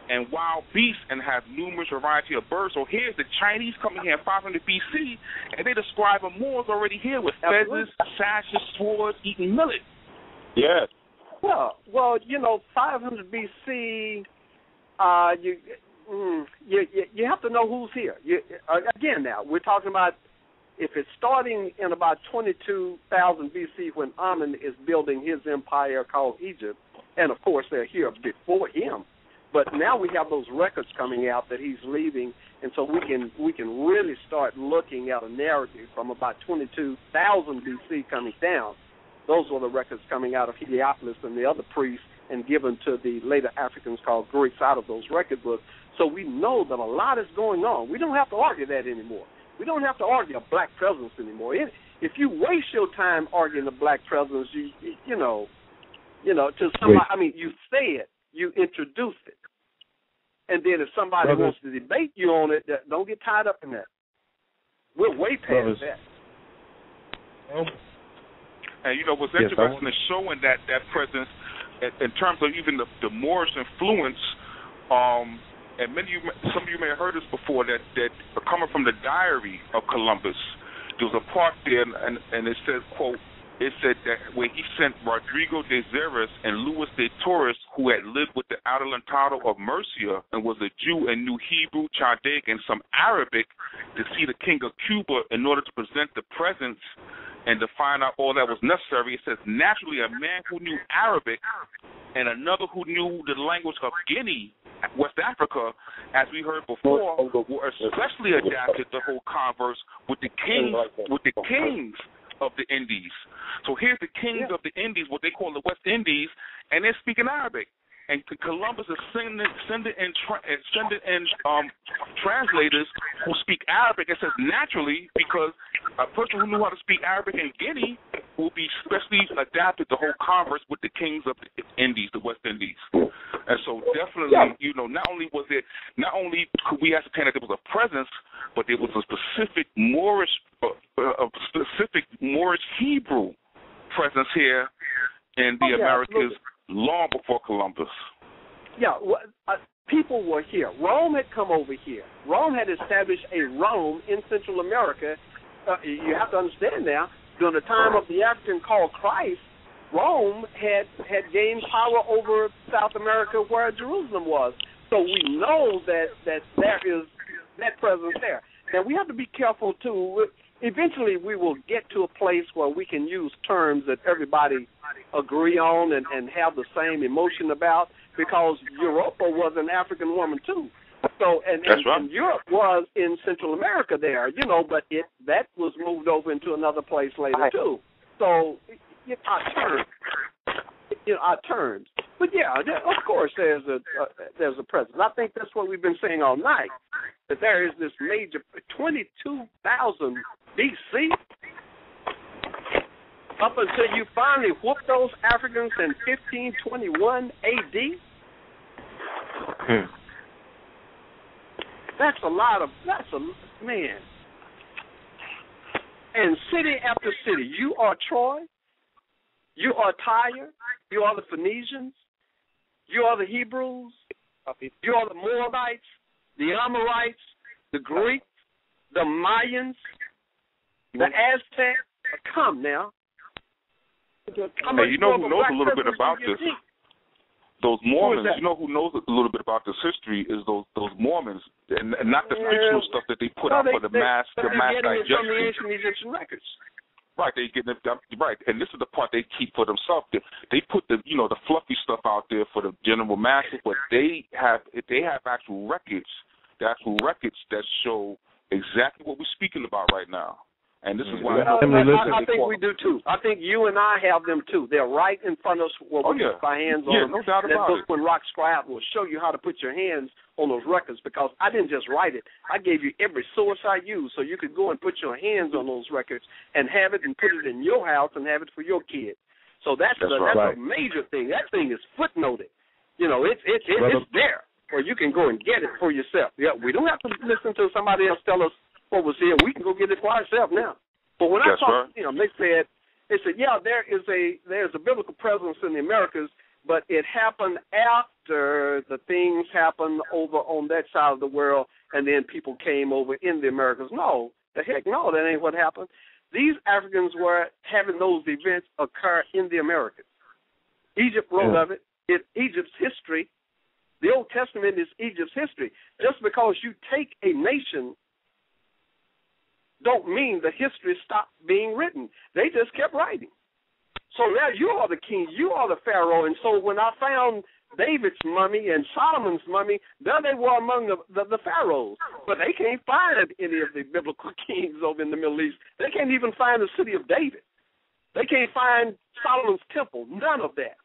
and wild beasts and have numerous variety of birds. So here's the Chinese coming here in 500 BC, and they describe the Moors already here with feathers, sashes, swords, eating millet. Yes. Well, 500 BC, you have to know who's here. Again, now, we're talking about if it's starting in about 22,000 BC when Amun is building his empire called Egypt, and, of course, they're here before him. But now we have those records coming out that he's leaving, and so we can really start looking at a narrative from about 22,000 BC coming down. Those were the records coming out of Heliopolis and the other priests and given to the later Africans called Greeks out of those record books. So we know that a lot is going on. We don't have to argue that anymore. We don't have to argue a black presence anymore. If you waste your time arguing a black presence, you know, to somebody, I mean, you say it, you introduce it. And then if somebody wants to debate you on it, don't get tied up in that. We're way past that. And, what's interesting is showing that presence in terms of even the Moorish influence, and some of you may have heard this before, that coming from the diary of Columbus, there was a part there, and it said, quote, it said that when he sent Rodrigo de Xeres and Luis de Torres, who had lived with the Adelantado of Murcia and was a Jew and knew Hebrew, Chaldaic, and some Arabic, to see the king of Cuba in order to present the presents and to find out all that was necessary. It says, naturally, a man who knew Arabic and another who knew the language of Guinea, West Africa, as we heard before, were especially adapted to hold converse with the kings of the Indies. So here's the kings of the Indies, what they call the West Indies, and they're speaking Arabic. And Columbus is sending in translators who speak Arabic. It says naturally, because a person who knew how to speak Arabic in Guinea will be specially adapted to hold converse with the kings of the Indies, the West Indies. And so definitely, not only could we ascertain that there was a presence, but there was a specific Moorish Hebrew presence here in the Americas long before Columbus. Yeah, people were here. Rome had come over here. Rome had established a Rome in Central America. You have to understand now, during the time of the African called Christ, Rome had gained power over South America where Jerusalem was. So we know that there is that presence there. Now, we have to be careful, too. Eventually, we will get to a place where we can use terms that everybody agree on and have the same emotion about, because Europa was an African woman, too. So, and Europe was in Central America there, but that was moved over into another place later, too. So, our terms. But, of course, there's a presence. I think that's what we've been saying all night, that there is this major 22,000 BC, up until you finally whoop those Africans in 1521 AD. That's a man. And city after city, you are Troy, You are Tyre. You are the Phoenicians. You are the Hebrews. You are the Moabites, the Amorites, the Greeks, the Mayans, the Aztecs. Come now. Hey, you know who knows a little bit about this? Those Mormons. You know who knows a little bit about this history is those Mormons, and not the fictional stuff that they put out for the mass digestion. From the ancient Egyptian records. Right, they getting it right, and this is the part they keep for themselves. They put the the fluffy stuff out there for the general masses, but they have actual records, that show exactly what we're speaking about right now. And this is why I think we do too. I think you and I have them too. They're right in front of us where we can put our hands on them. No doubt about it. That book, When Rocks Cry Out, will show you how to put your hands on those records, because I didn't just write it. I gave you every source I used so you could go and put your hands on those records and have it and put it in your house and have it for your kids. So that's a major thing. That thing is footnoted. It's there where you can go and get it for yourself. Yeah, we don't have to listen to somebody else tell us what was here. We can go get it for ourselves now. But when I talked, they said, yeah, there's a biblical presence in the Americas, but it happened after the things happened over on that side of the world, and then people came over in the Americas. No, the heck no, that ain't what happened. These Africans were having those events occur in the Americas. Egypt wrote of it. It's Egypt's history. The Old Testament is Egypt's history. Just because you take a nation don't mean the history stopped being written. They just kept writing. So now you are the king, you are the pharaoh. And so when I found David's mummy and Solomon's mummy, there they were among the pharaohs. But they can't find any of the biblical kings over in the Middle East. They can't even find the city of David. They can't find Solomon's temple, none of that.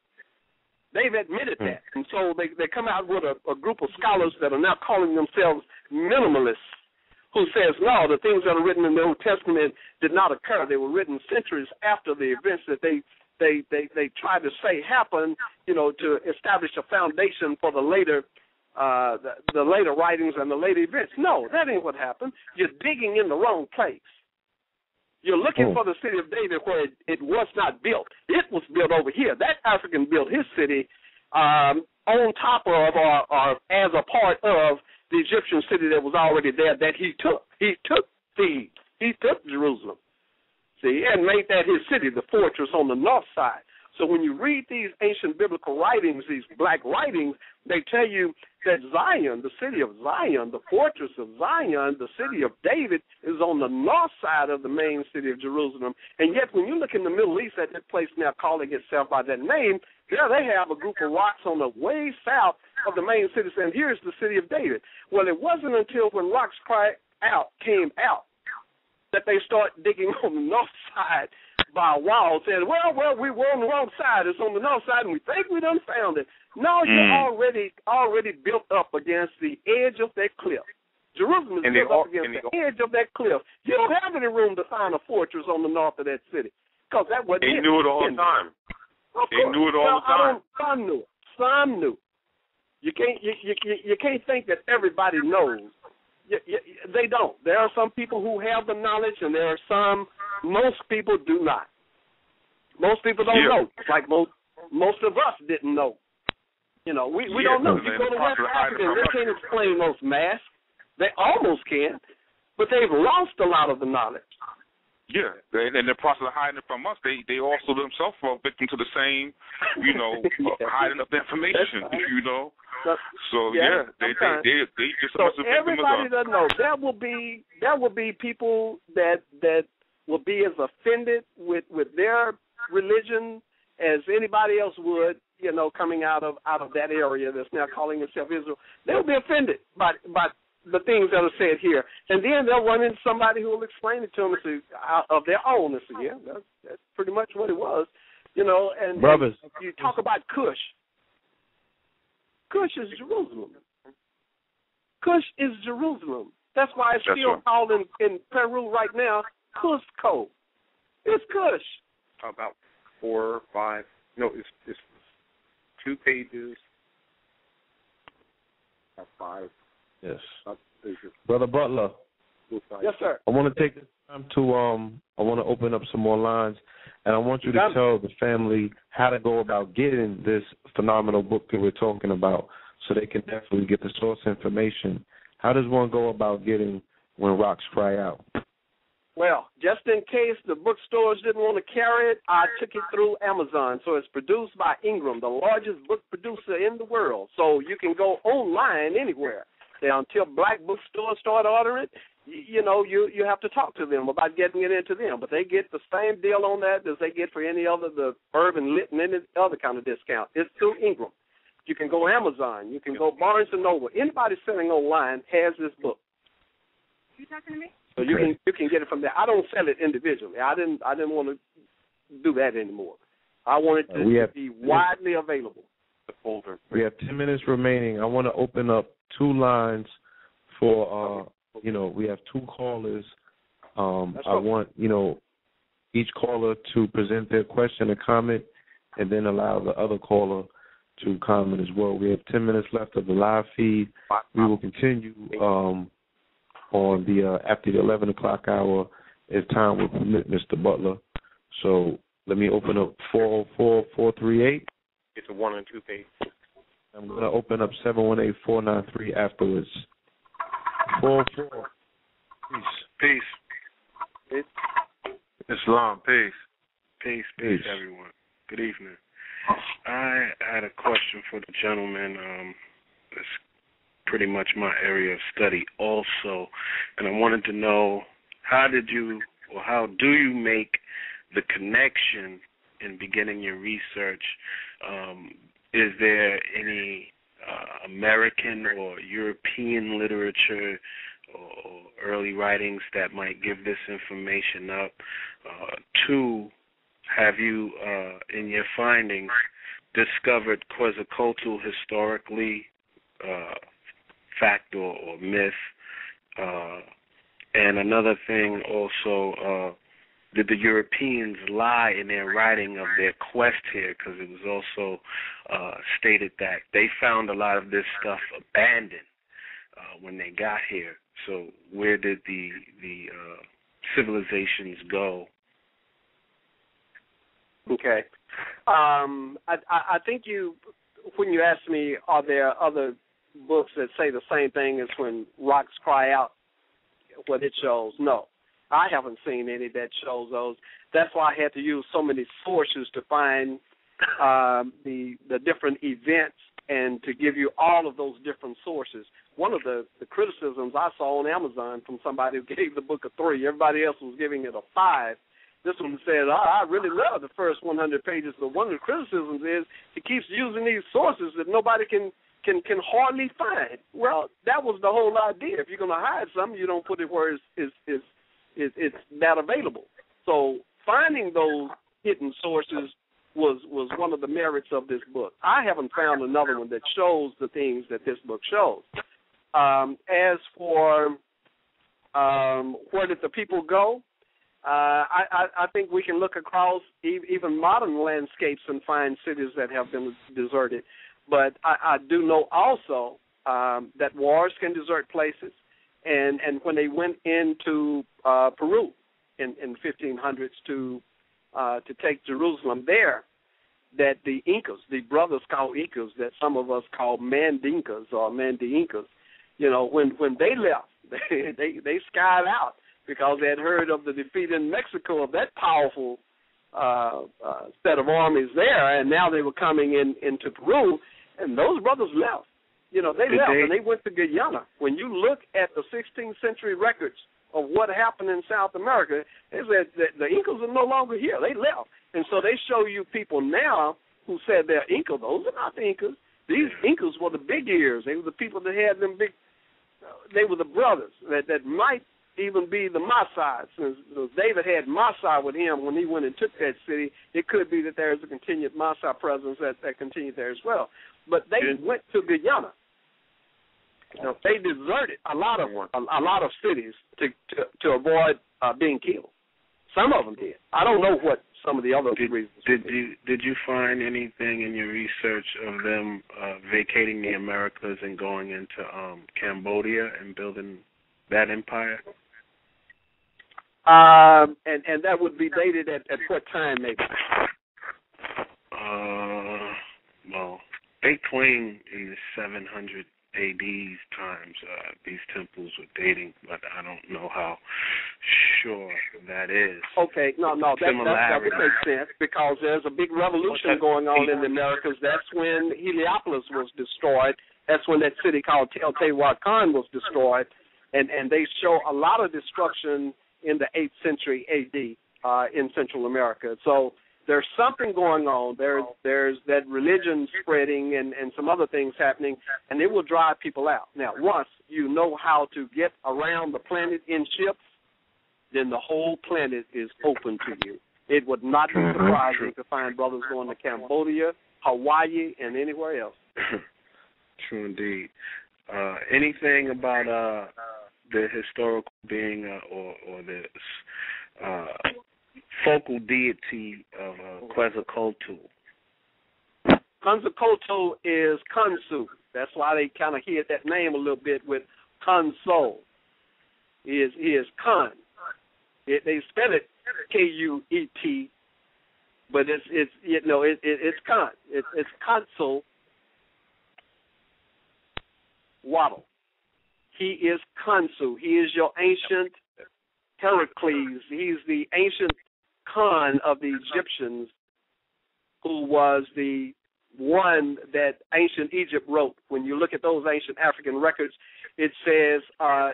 They've admitted that. And so they come out with a group of scholars that are now calling themselves minimalists, who says, no, the things that are written in the Old Testament did not occur. They were written centuries after the events that they tried to say happened, to establish a foundation for the later writings and the later events. No, that ain't what happened. You're digging in the wrong place. You're looking for the city of David where it was not built. It was built over here. That African built his city on top of or as a part of the Egyptian city that was already there that he took. He took Thebes. He took Jerusalem, and made that his city, the fortress on the north side. So when you read these ancient biblical writings, these black writings, they tell you that Zion, the city of Zion, the fortress of Zion, the city of David, is on the north side of the main city of Jerusalem. And yet when you look in the Middle East at that place now calling itself by that name, there they have a group of rocks on the way south of the main city, and here's the city of David. Well, it wasn't until When Rocks Cry Out came out that they start digging on the north side by a wall, saying, well, we were on the wrong side. It's on the north side, and we think we done found it. No, you're already built up against the edge of that cliff. Jerusalem is built up against the edge of that cliff. You don't have any room to find a fortress on the north of that city, because that wasn't They knew it all the time. They knew it all the time. Some knew it. Some knew. You can't think that everybody knows. They don't. There are some people who have the knowledge, and there are most people do not. Most people don't know. Like most of us didn't know. We don't know. You go to West Africa, and they can't explain those masks. They almost can, but they've lost a lot of the knowledge. Yeah, and in the process of hiding it from us, they also themselves fall victim to the same, hiding of information, So they just so everybody doesn't know. There will be people that will be as offended with their religion as anybody else would, coming out of that area that's now calling itself Israel. They'll be offended by the things that are said here. And then they'll run into somebody who will explain it to them of their own and say, that's pretty much what it was. And brothers, and you talk about Cush. Cush is Jerusalem. Cush is Jerusalem. That's why it's still called in Peru right now Cusco. It's Cush. About 4 or 5. No, it's 2 pages. 5. Yes. Brother Butler. Yes, sir. I want to take this time to I want to open up some more lines, And I want you to tell the family how to go about getting this phenomenal book that we're talking about so they can definitely get the source information. How does one go about getting When Rocks Cry Out? Well, just in case the bookstores didn't want to carry it, I took it through Amazon. So it's produced by Ingram, the largest book producer in the world. So you can go online anywhere. Until black bookstores start ordering it, you have to talk to them about getting it into them. But they get the same deal on that as they get for any other, the Urban Lit and any other kind of discount. It's through Ingram. You can go Amazon. You can go Barnes & Noble. Anybody selling online has this book. You talking to me? So you can get it from there. I don't sell it individually. I didn't want to do that anymore. I want it to be widely available. The folder. We have 10 minutes remaining. I want to open up 2 lines for we have 2 callers. I want each caller to present their question or comment, and then allow the other caller to comment as well. We have 10 minutes left of the live feed. We will continue on the after the 11 o'clock hour as time will permit, Mr. Butler. So let me open up 404-438. It's a 1 and 2 page. I'm going to open up 718-493 afterwards. 404. Peace. Islam, peace. Peace, everyone. Good evening. I had a question for the gentleman. It's pretty much my area of study also, and I wanted to know how do you make the connection in beginning your research? Is there any American or European literature or early writings that might give this information up? 2, have you, in your findings, discovered Quetzalcoatl historically, fact or myth? And another thing also, did the Europeans lie in their writing of their quest here? Because it was also stated that they found a lot of this stuff abandoned when they got here. So where did the civilizations go? Okay. I think when you asked me, are there other books that say the same thing as When Rocks Cry Out, what it shows? No. I haven't seen any that shows those. That's why I had to use so many sources to find the different events and to give you all of those different sources. One of the criticisms I saw on Amazon from somebody who gave the book a 3, everybody else was giving it a 5. This one said, I really love the first 100 pages, but one of the criticisms is it keeps using these sources that nobody can hardly find. Well, that was the whole idea. If you're going to hide something, you don't put it where it's that available. So finding those hidden sources was one of the merits of this book. I haven't found another one that shows the things that this book shows. As for where did the people go, I think we can look across even modern landscapes and find cities that have been deserted. But I do know also that wars can desert places. And when they went into Peru in 1500s to take Jerusalem there, that the Incas, the brothers called Incas, that some of us call Mandinkas or Mandi-Incas, when they left, they skied out because they had heard of the defeat in Mexico of that powerful set of armies there, and now they were coming into Peru, and those brothers left. They left, and they went to Guyana. When you look at the 16th century records of what happened in South America, they said that the Incas are no longer here. They left. And so they show you people now who said they're Inca. Those are not the Incas. These Incas were the big ears. They were the people that had them big, they were the brothers that might even be the Maasai. Since David had Maasai with him when he went and took that city, it could be that there's a continued Maasai presence that continued there as well. But they went to Guyana. They deserted a lot of cities to avoid being killed. Some of them did. I don't know what some of the other reasons. Did you find anything in your research of them vacating the Americas and going into Cambodia and building that empire? And that would be dated at what time, maybe? Well, they claim in the 700 AD's times these temples were dating, but I don't know how sure that is. Okay, no, that would make sense because there's a big revolution going on in the Americas. That's when Heliopolis was destroyed. That's when that city called Teotihuacan was destroyed, and they show a lot of destruction in the 8th century AD in Central America. So there's something going on. There's that religion spreading and some other things happening, and it will drive people out. Now, once you know how to get around the planet in ships, then the whole planet is open to you. It would not be surprising to find brothers going to Cambodia, Hawaii, and anywhere else. True indeed. Anything about the historical being or the focal deity of Quetzalcoatl? Quetzalcoatl is Khonsu. That's why they kind of hid that name a little bit with Khonso. He is Khon. They spell it Kuet, but it's Khon. It's Khonsu Waddle. He is Khonsu. He is your ancient Heracles. He's the ancient Khan of the Egyptians, who was the one that ancient Egypt wrote. When you look at those ancient African records, it says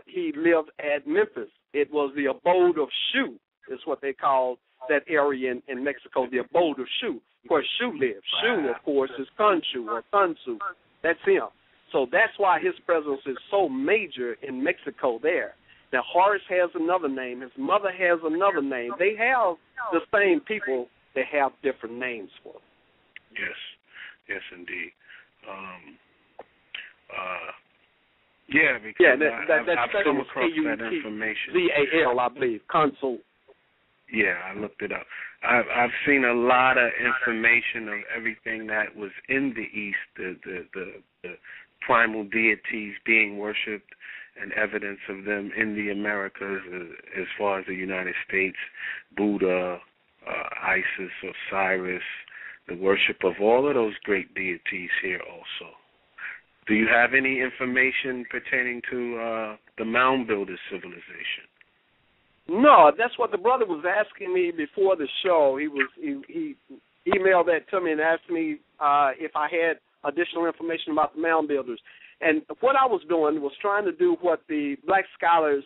he lived at Memphis. It was the abode of Shu, is what they call that area in Mexico, the abode of Shu, where Shu lived. Shu, of course, is Khonshu or Khonsu. That's him. So that's why his presence is so major in Mexico there. Now, Horace has another name. His mother has another name. They have the same people. They have different names for them. Yes, indeed. Because I've come across that information. Z-A-L, I believe, Consul. Yeah, I looked it up. I've seen a lot of information of everything that was in the East, the primal deities being worshipped, and evidence of them in the Americas as far as the United States, Buddha, Isis, Osiris, the worship of all of those great deities here also. Do you have any information pertaining to the Mound Builders civilization? No, that's what the brother was asking me before the show. He emailed that to me and asked me if I had additional information about the Mound Builders. And what I was doing was trying to do what the black scholars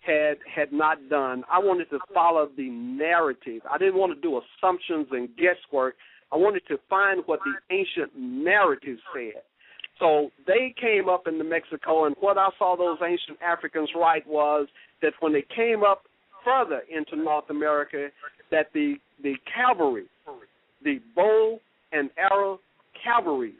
had not done. I wanted to follow the narrative. I didn't want to do assumptions and guesswork. I wanted to find what the ancient narrative said. So they came up into Mexico, and what I saw those ancient Africans write was that when they came up further into North America, that the cavalry, the bow and arrow cavalry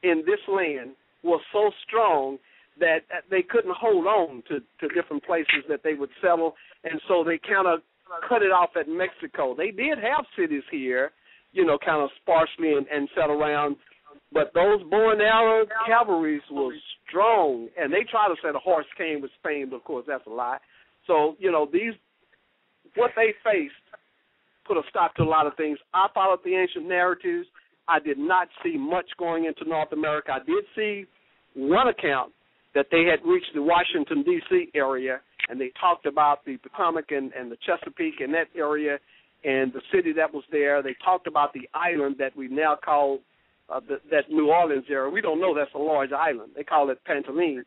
in this land was so strong that they couldn't hold on to different places that they would settle, and so they kind of cut it off at Mexico. They did have cities here, kind of sparsely and set around, but those bow and arrow cavalries was strong, and they try to say the horse came with Spain, but of course that's a lie. So, what they faced put a stop to a lot of things. I followed the ancient narratives. I did not see much going into North America. I did see one account that they had reached the Washington, D.C. area, and they talked about the Potomac and the Chesapeake and that area and the city that was there. They talked about the island that we now call that New Orleans area. We don't know that's a large island. They call it Pantaline,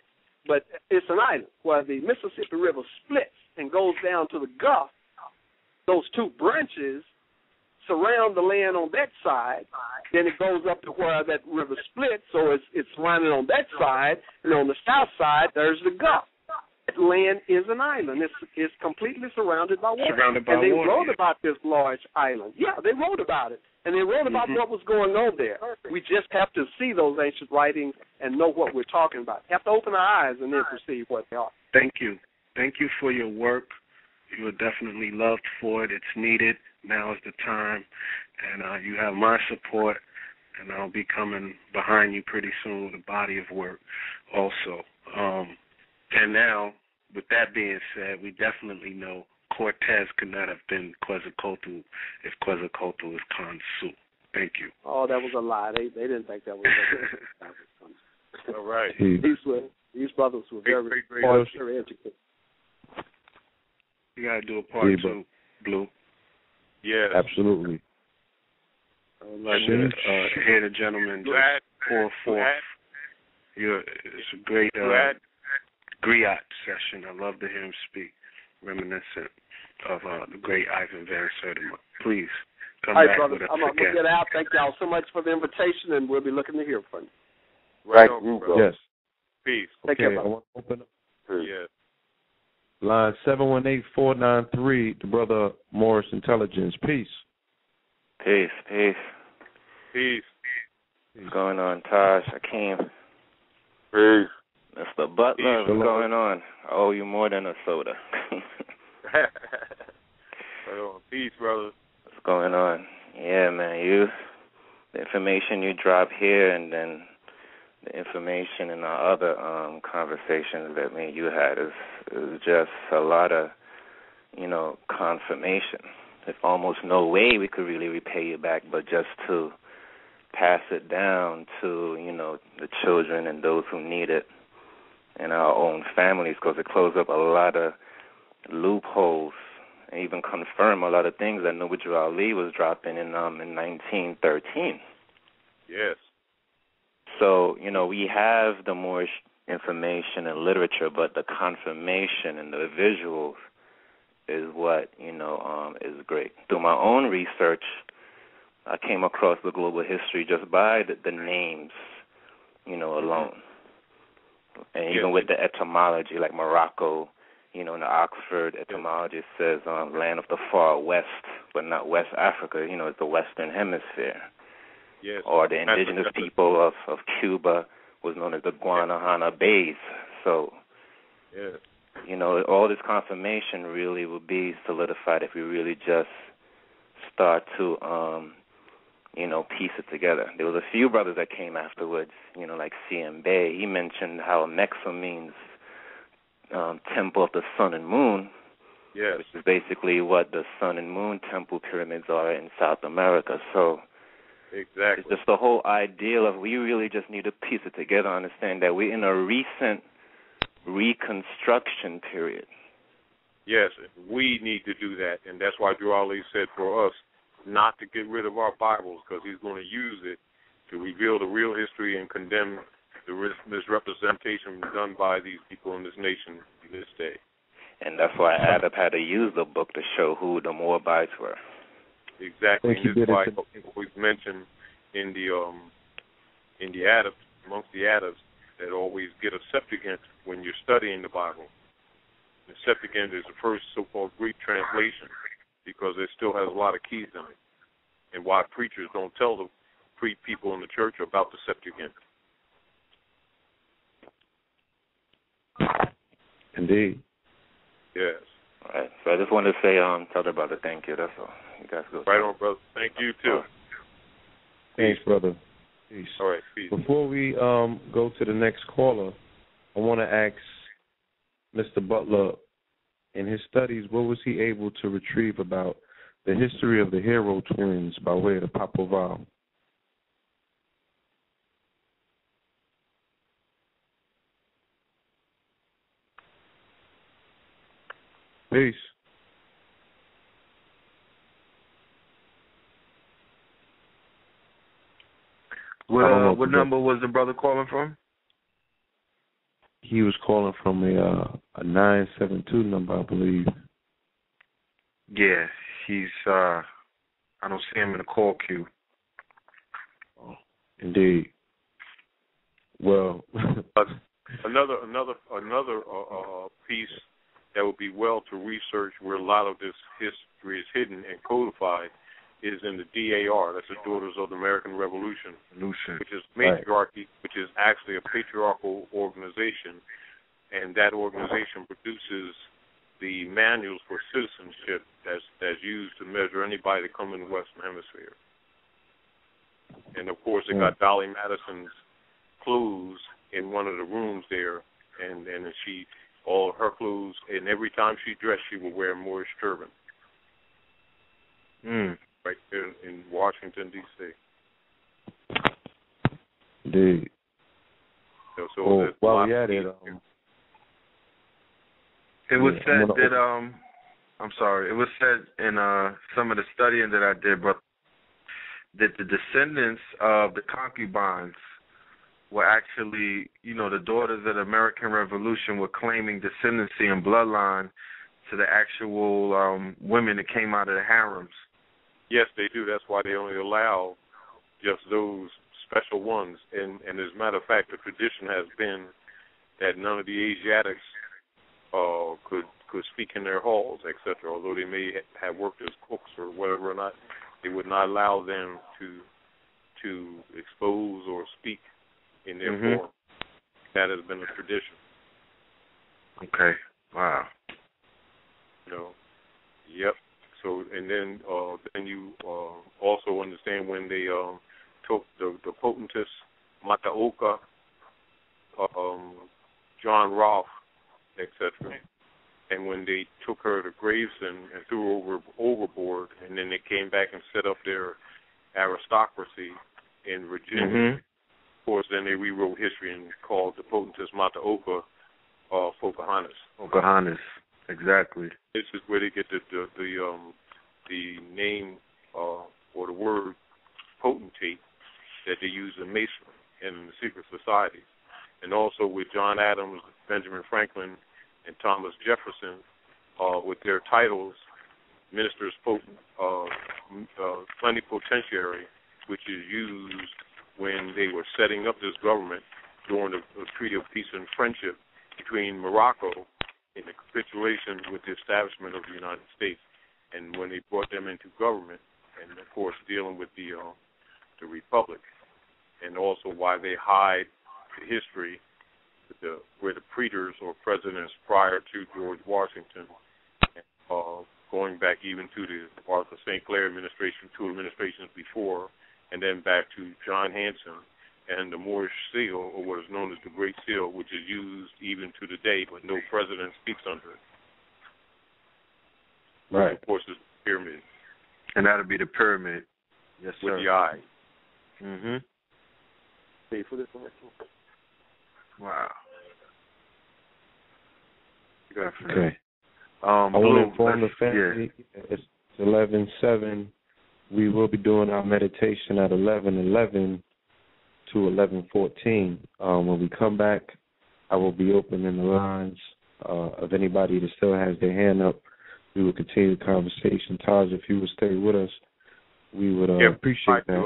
but it's an island where the Mississippi River splits and goes down to the Gulf. Those two branches surround the land on that side, then it goes up to where that river splits, so it's running on that side, and on the south side, there's the Gulf. That land is an island. It's completely surrounded by water. And they wrote about this large island. Yeah, they wrote about it, and they wrote about what was going on there. We just have to see those ancient writings and know what we're talking about. Have to open our eyes and then perceive what they are. Thank you. Thank you for your work. You are definitely loved for it. It's needed. Now is the time, and you have my support, and I'll be coming behind you pretty soon with a body of work also. And now, with that being said, we definitely know Cortez could not have been Quetzalcoatl if Quetzalcoatl is Khonsu. Thank you. Oh, that was a lie. They didn't think that was All right. These brothers were very educated. You gotta do a part two, Blue. Yes. Absolutely. I'd like to hear the gentleman just pour forth. It's a great griot session. I love to hear him speak, reminiscent of the great Ivan Van Sertima. Please come back with us I'm going to get out. Thank y'all so much for the invitation, and we'll be looking to hear from you. Right. Yes. Peace. Take care, brother. I want to open up. Yes. Line 718-493, the brother Morris Intelligence. Peace. Peace. What's going on, Taj, Hakeem? Peace. Mr. Butler, what's going on? I owe you more than a soda. Peace, brother. What's going on? Yeah, man, the information you drop here and then the information in our other conversations that me and you had is just a lot of, confirmation. There's almost no way we could really repay you back, but just to pass it down to, the children and those who need it in our own families, because it closed up a lot of loopholes and even confirm a lot of things that Nobuju Ali was dropping in 1913. Yes. So, we have the Moorish information and literature, but the confirmation and the visuals is what, is great. Through my own research, I came across the global history just by the names, alone. And even with the etymology, like Morocco, in the Oxford etymology, it says land of the far west, but not West Africa, it's the Western Hemisphere. Yes. Or the indigenous people of Cuba was known as the Guanahana Bays. So, all this confirmation really will be solidified if we really just start to, piece it together. There was a few brothers that came afterwards, like C.M. Bay. He mentioned how Mexa means temple of the sun and moon, which is basically what the sun and moon temple pyramids are in South America. So, exactly. It's just the whole idea of we really just need to piece it together, understand that we're in a recent reconstruction period. Yes, we need to do that, and that's why Drew Ali said for us not to get rid of our Bibles, because he's going to use it to reveal the real history and condemn the misrepresentation done by these people in this nation in this day. And that's why Adab had to use the book to show who the Moabites were. Exactly. And this is why we've mentioned in the Adabs, amongst the Adabs, that always get a Septuagint when you're studying the Bible. The Septuagint is the first so-called Greek translation because it still has a lot of keys in it. And why preachers don't tell the people in the church about the Septuagint. Indeed. Yes. All right. So I just wanted to say, tell the brother thank you. That's all. You guys go. Right on, brother. Thank you, too. Thanks, brother. Peace. All right, peace. Before we go to the next caller, I want to ask Mr. Butler, in his studies, what was he able to retrieve about the history of the hero twins by way of the Papoval? Peace. What number was the brother calling from? He was calling from a 972 number, I believe. Yeah, he's. I don't see him in the call queue. Oh, indeed. Well, another piece that would be well to research, where a lot of this history is hidden and codified, is in the DAR. That's the Daughters of the American Revolution, which is matriarchy, which is actually a patriarchal organization, and that organization produces the manuals for citizenship that's used to measure anybody that come in the Western Hemisphere. And of course, it got Dolly Madison's clues in one of the rooms there, and she all her clothes, and every time she dressed, she would wear a Moorish turban. Right there in Washington, D.C. Indeed. So while we at it, it was said that I'm sorry. It was said in some of the studying that I did, but that the descendants of the concubines were actually, the daughters of the American Revolution were claiming descendancy and bloodline to the actual women that came out of the harems. Yes, they do. That's why they only allow just those special ones. And as a matter of fact, the tradition has been that none of the Asiatics could speak in their halls, etc. Although they may have worked as cooks or whatever or not, they would not allow them to expose or speak in their form. That has been a tradition. Okay. Wow. Yep. So, and then you also understand when they took the potentess Mataoka, John Rolfe, etc. And when they took her to Gravesend and threw her overboard, and then they came back and set up their aristocracy in Virginia. Of course, then they rewrote history and called the potentess Mataoka Pocahontas. Pocahontas, exactly. This is where they get the name or the word potentate that they use in Masonry and in the secret societies. And also with John Adams, Benjamin Franklin, and Thomas Jefferson, with their titles, minister's plenipotentiary, which is used when they were setting up this government during the Treaty of Peace and Friendship between Morocco in the capitulation with the establishment of the United States, and when they brought them into government, and of course dealing with the Republic, and also why they hide the history where the praetors or presidents prior to George Washington, going back even to the Arthur St. Clair administration, 2 administrations before, and then back to John Hanson and the Moorish seal, or what is known as the Great Seal, which is used even to the day, but no president speaks under it. Right. Of course, it's the pyramid. And that'll be the pyramid. Yes, sir. With the eye. Pay for this one. Wow. Okay. I want to inform the family it's 11:07. We will be doing our meditation at 11:11 to 11:14. When we come back, I will be opening the lines of anybody that still has their hand up. We will continue the conversation. Taj, if you would stay with us, we would appreciate that.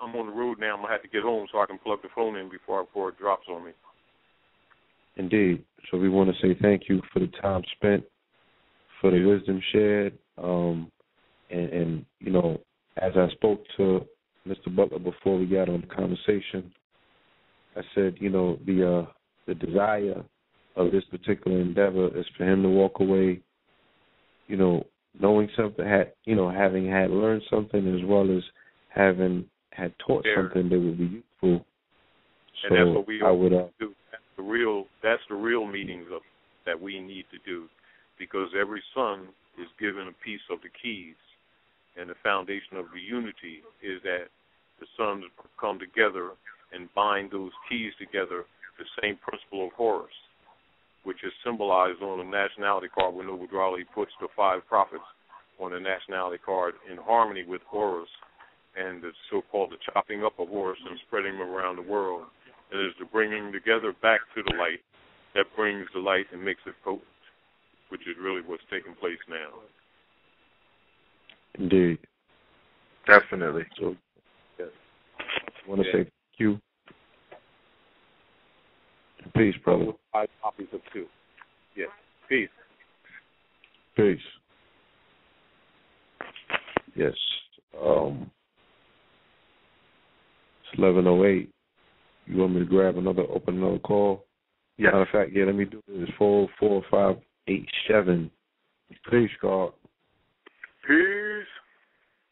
I'm on the road now. I'm gonna have to get home so I can plug the phone in before it drops on me. Indeed. So we want to say thank you for the time spent, for the wisdom shared, and as I spoke to Mr. Butler before we got on the conversation, I said, the desire of this particular endeavor is for him to walk away, knowing something, having had learned something, as well as having had taught something that would be useful. And so that's what we do. That's the real meanings of that we need to do, because every son is given a piece of the keys, and the foundation of the unity is that the sons come together and bind those keys together. The same principle of HORACE, which is symbolized on the nationality card when Noble Drawley puts the 5 prophets on the nationality card in harmony with HORACE and the so-called the chopping up of HORACE and spreading them around the world. It is the bringing together back to the light that brings the light and makes it potent, which is really what's taking place now. Indeed. Definitely. So, yes. I want to say thank you. Peace, brother. 5 copies of 2. Yes. Peace. Peace. Yes. It's 11:08. You want me to open another call? Yes. Matter of fact, let me do this. 44587. Peace, God. Peace.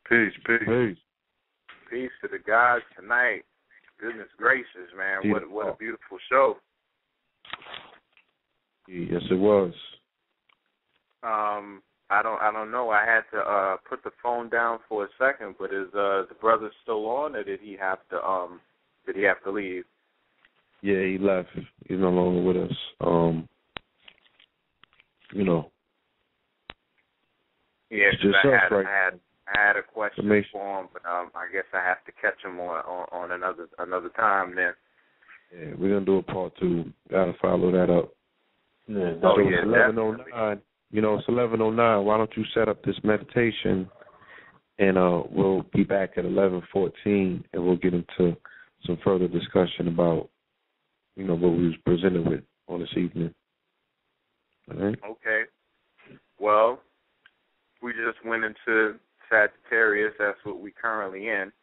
Peace. Peace to the guys tonight. Goodness gracious, man. What a beautiful show. Yes, it was. I don't know. I had to put the phone down for a second, but is the brother still on, or did he have to leave? Yeah, he left. He's no longer with us. You know. Yeah, it's just us, right? I had a question for him, but I guess I have to catch him on another time then. Yeah, we're gonna do a part 2. Gotta follow that up. Yeah, so it's 11:09. You know, it's 11:09. Why don't you set up this meditation, and we'll be back at 11:14, and we'll get into some further discussion about, you know, what we was presented with on this evening. All right. Okay. Well, we just went into Sagittarius. That's what we currently in,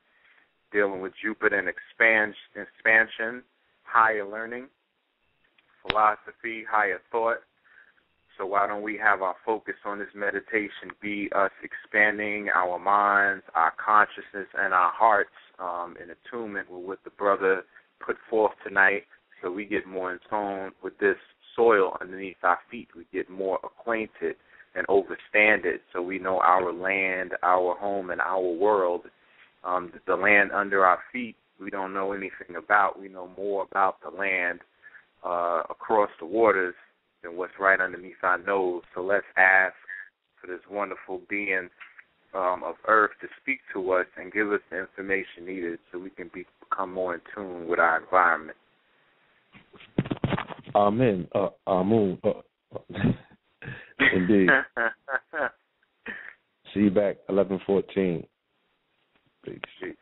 dealing with Jupiter and expansion, higher learning, philosophy, higher thought. So why don't we have our focus on this meditation be us expanding our minds, our consciousness, and our hearts in attunement with what the brother put forth tonight, so we get more in tone with this soil underneath our feet. We get more acquainted and overstand it, so we know our land, our home, and our world. The land under our feet, we don't know anything about. We know more about the land across the waters than what's right underneath our nose. So let's ask for this wonderful being of earth to speak to us and give us the information needed so we can become more in tune with our environment. Amen. Amun. Indeed. See you back 11:14. Peace.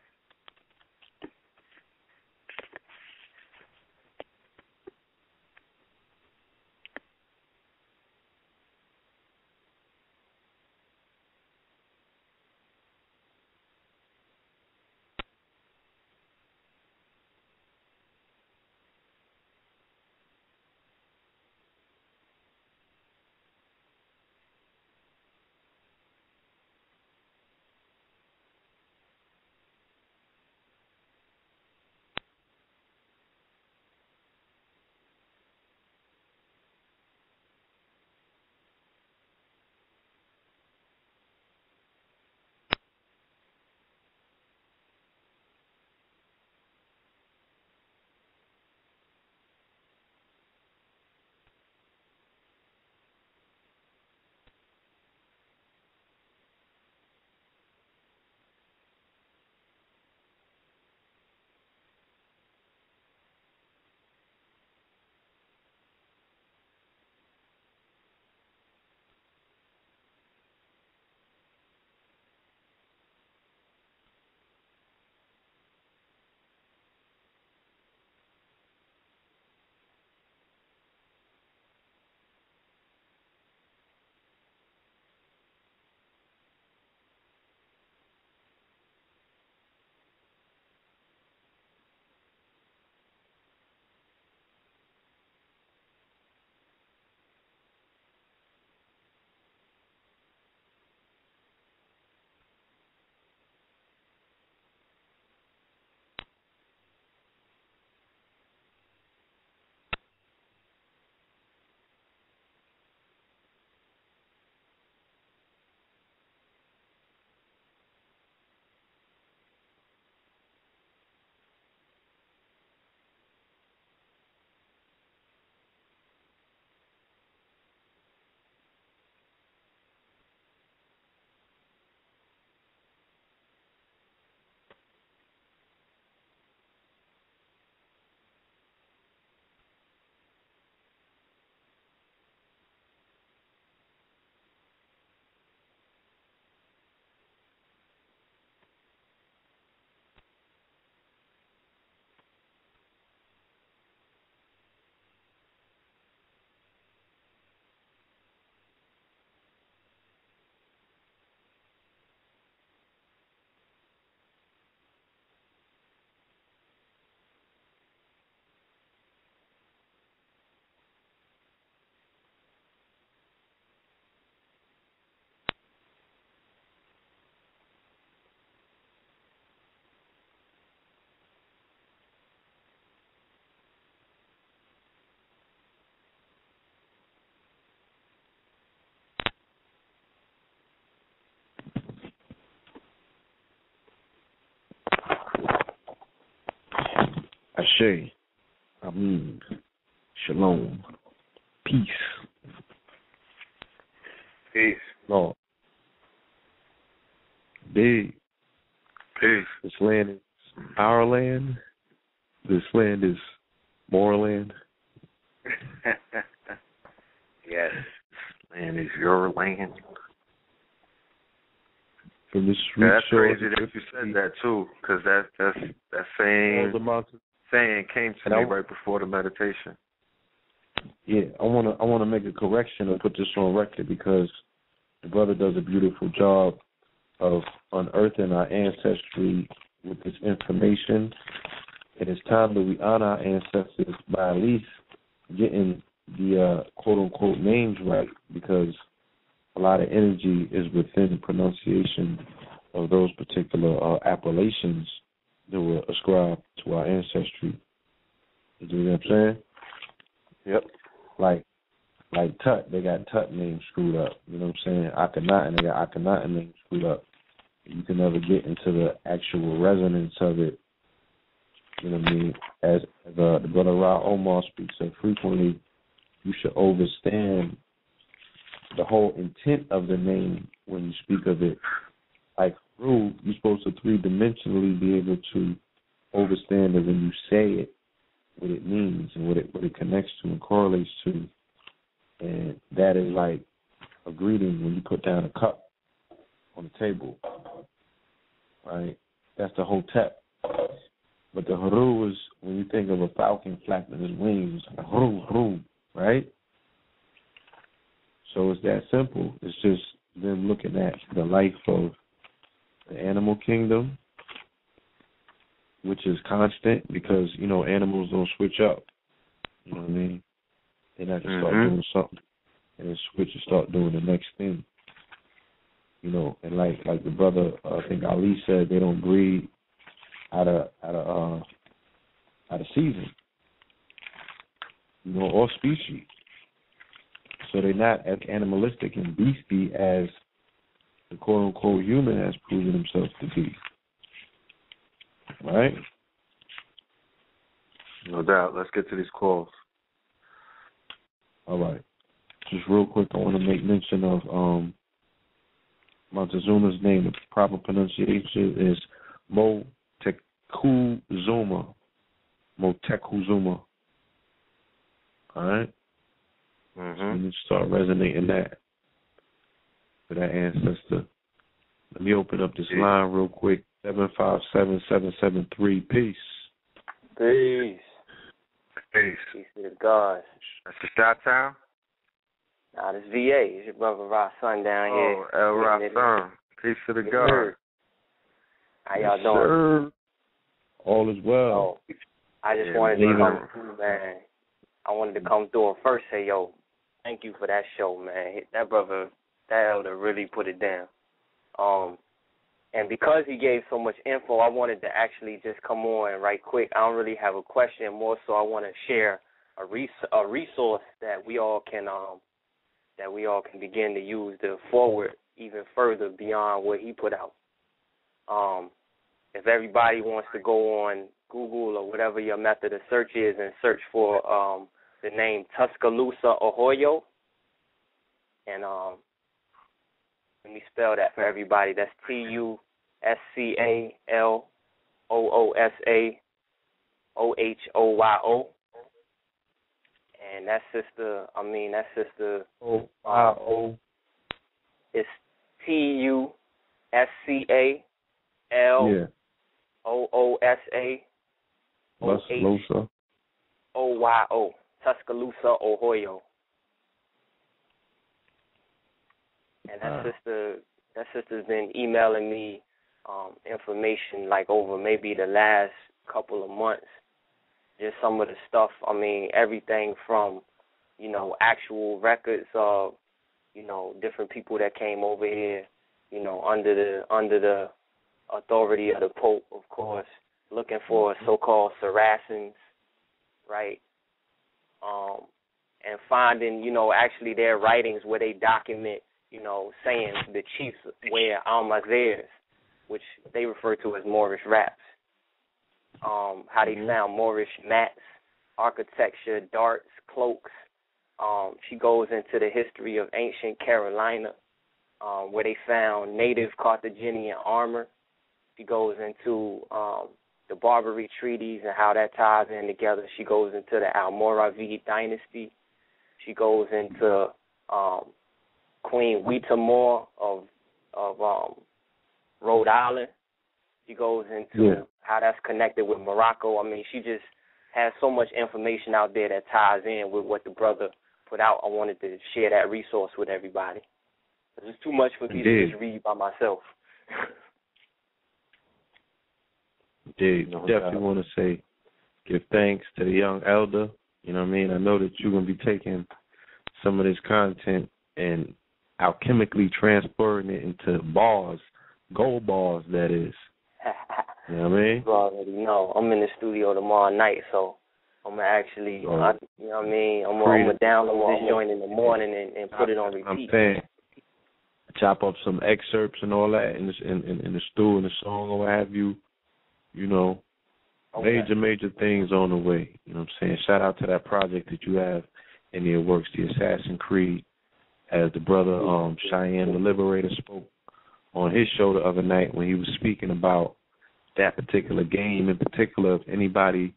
Ashe. Amin. Shalom. Peace. Peace. Lord. Big. Peace. This land is our land. This land is more land. Yes. Land is your land. From this that's crazy that you said that too, because that saying came to me right before the meditation. Yeah, I wanna make a correction and put this on record because the brother does a beautiful job of unearthing our ancestry with this information. And it's time that we honor our ancestors by at least getting the quote-unquote names right, because a lot of energy is within the pronunciation of those particular appellations that were ascribed to our ancestry. You know what I'm saying? Yep. Like Tut, they got Tut names screwed up. You know what I'm saying? Akhenaten, they got Akhenaten names screwed up. You can never get into the actual resonance of it. You know what I mean? As the brother Ra Omar speaks of frequently, you should understand the whole intent of the name when you speak of it. Like Ru, you're supposed to three-dimensionally be able to understand that when you say it, what it means and what it connects to and correlates to. And that is like a greeting when you put down a cup on the table, right? That's the hotep. But the haru is when you think of a falcon flapping his wings, it's like haru, haru, right? So it's that simple. It's just them looking at the life of the animal kingdom, which is constant because, you know, animals don't switch up. You know what I mean? They not just start doing something and then switch and start doing the next thing. You know, and like the brother, I think Ali said, they don't breed out of season, you know, or species. So they're not as animalistic and beastly as the quote-unquote human has proven himself to be. Right? No doubt. Let's get to these calls. All right. Just real quick, I want to make mention of Montezuma's name. The proper pronunciation is Motecuzuma. Motecuzuma. All right? So we need to start resonating that for that ancestor. Let me open up this line real quick. 757-773. Peace. Peace. Peace. Peace to the gods. That's the shot town? Nah, this VA. It's your brother Ross Son down here. Oh, El Ross Son. Peace to the gods. How y'all doing? Sir. All is well. Oh, I just wanted to come through, man. I wanted to come through and first say, yo, thank you for that show, man. That brother, that elder really put it down. And because he gave so much info, I wanted to actually just come on right quick. I don't really have a question, more so I want to share a resource that we all can begin to use to forward even further beyond what he put out. If everybody wants to go on Google or whatever your method of search is and search for the name Tuscaloosa Ohio, and let me spell that for everybody. That's TUSCALOOSAOHOYO. And that sister O-I-O. It's TUSCALOOSAOHOYO. Tuscaloosa, Ohio. And that sister's been emailing me information like over maybe the last couple of months. Just some of the stuff, I mean, everything from, you know, actual records of, you know, different people that came over here, you know, under the authority of the Pope, of course, looking for so-called Saracens, right? And finding, you know, actually their writings where they document, you know, saying the chiefs wear almazers, which they refer to as Moorish wraps. how they found Moorish mats, architecture, darts, cloaks. She goes into the history of ancient Carolina, where they found native Carthaginian armor. She goes into the Barbary treaties and how that ties in together. She goes into the Almoravid dynasty. She goes into Queen Wetamore of Rhode Island. She goes into how that's connected with Morocco. I mean, she just has so much information out there that ties in with what the brother put out. I wanted to share that resource with everybody. It's too much for me to just read by myself. Indeed. Definitely want to say, give thanks to the young elder. You know what I mean? I know that you're going to be taking some of this content and alchemically transferring it into bars, gold bars, that is. You know what I mean? You already know. I'm in the studio tomorrow night, so I'm going to actually, you know what I mean? I'm going to download this joint in the morning and put it on repeat. I'm saying, chop up some excerpts and all that in the stew and the song or what have you. You know, major things on the way. You know what I'm saying? Shout out to that project that you have in your works, the Assassin Creed, as the brother Cheyenne the Liberator spoke on his show the other night when he was speaking about that particular game in particular. If anybody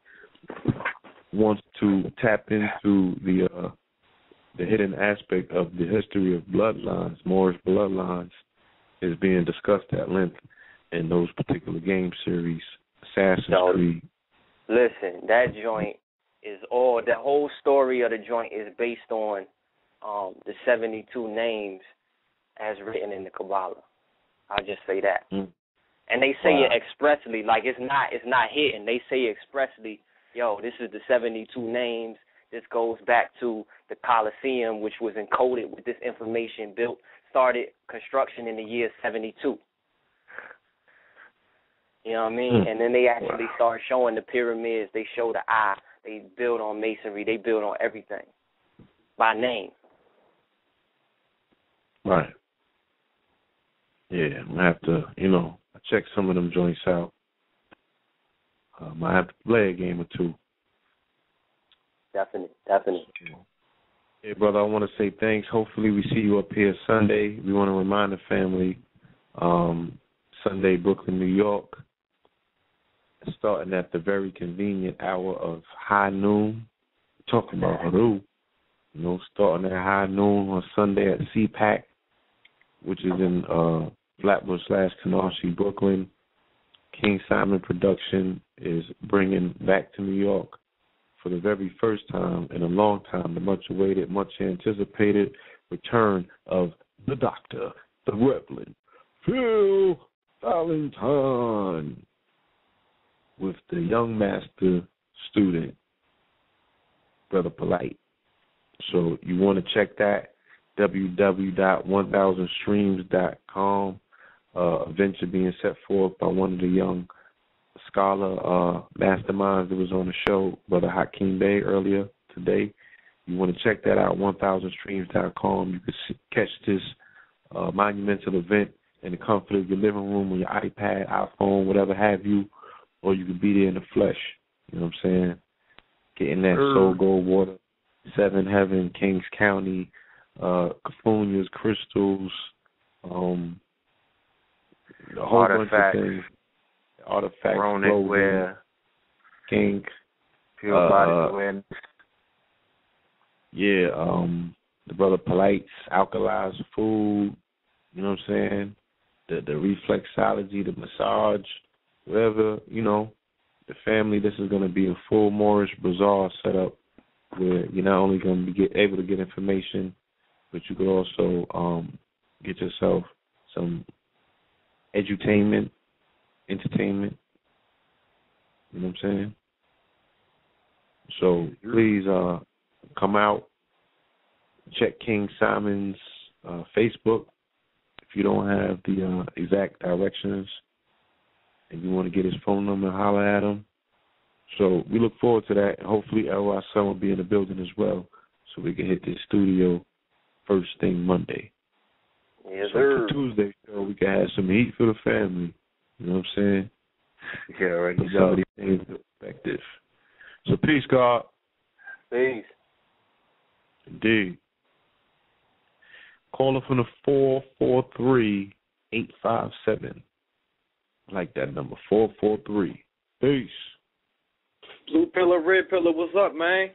wants to tap into the hidden aspect of the history of bloodlines, Moorish bloodlines, is being discussed at length in those particular game series, Assassin's Creed. Listen, that joint is the whole story of the joint is based on the 72 names as written in the Kabbalah. I'll just say that. And they say it expressly, like it's not hidden. They say expressly, yo, this is the 72 names. This goes back to the Colosseum, which was encoded with this information started construction in the year 72. You know what I mean? And then they actually start showing the pyramids. They show the eye. They build on masonry. They build on everything by name. Right. Yeah, I'm going to have to, check some of them joints out. I have to play a game or two. Definitely. Hey, brother, I want to say thanks. Hopefully we see you up here Sunday. We want to remind the family, Sunday, Brooklyn, New York, starting at the very convenient hour of high noon. We're talking about Haru, starting at high noon on Sunday at CPAC, which is in Flatbush/Canarsie, Brooklyn. King Simon Production is bringing back to New York for the very first time in a long time the much-awaited, much-anticipated return of the Doctor, the Reverend Phil Valentine, with the young master student, Brother Polite. So you want to check that, www.1000streams.com. Venture being set forth by one of the young scholar masterminds that was on the show, Brother Hakeem Bey, earlier today. You want to check that out, 1000streams.com. You can catch this monumental event in the comfort of your living room or your iPad, iPhone, whatever have you, or you can be there in the flesh. You know what I'm saying? Getting that Soul Gold Water, Seven Heaven, Kings County, Cafunias, crystals, a whole bunch of things. Artifacts, Ronic wear, King, pure body awareness. Yeah, the Brother Polite's alkalized food, you know what I'm saying? The reflexology, the massage, whatever, the family. This is going to be a full Moorish bazaar set up where you're not only going to be able to get information, but you could also get yourself some edutainment, entertainment. You know what I'm saying? So please come out, check King Simon's Facebook if you don't have the exact directions and you want to get his phone number and holler at him. So we look forward to that. Hopefully our son will be in the building as well so we can hit this studio first thing Monday. Yes, so sir. For Tuesday show, we can have some heat for the family. You know what I'm saying? Yeah, right. Some of these things perspective. So peace, God. Peace. Indeed. Caller from the 443-857. I like that number, 443. Peace. Blue Pillar, Red Pillar, what's up, man?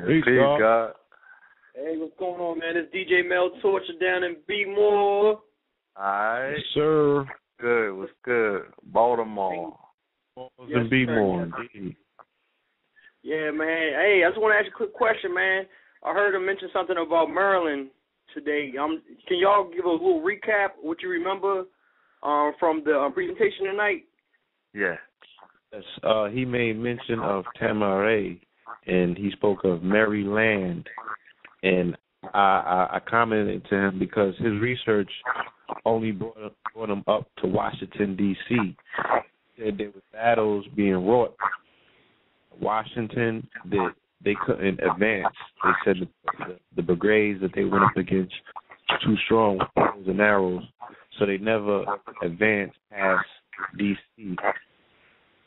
Peace, God. Hey, what's going on, man? It's DJ Mel Torture down in B-More. All right. Yes, sir. Good. What's good? Baltimore. Yes, B-More, indeed. Yeah, man. Hey, I just want to ask you a quick question, man. I heard him mention something about Maryland today. Can y'all give a little recap, what you remember from the presentation tonight? Yeah. Yes, he made mention of Tamaray, and he spoke of Maryland, and I commented to him because his research only brought him up to Washington, D.C. He said there were battles being wrought Washington that they couldn't advance. They said the brigades that they went up against were too strong with bows and arrows, so they never advanced past D.C.,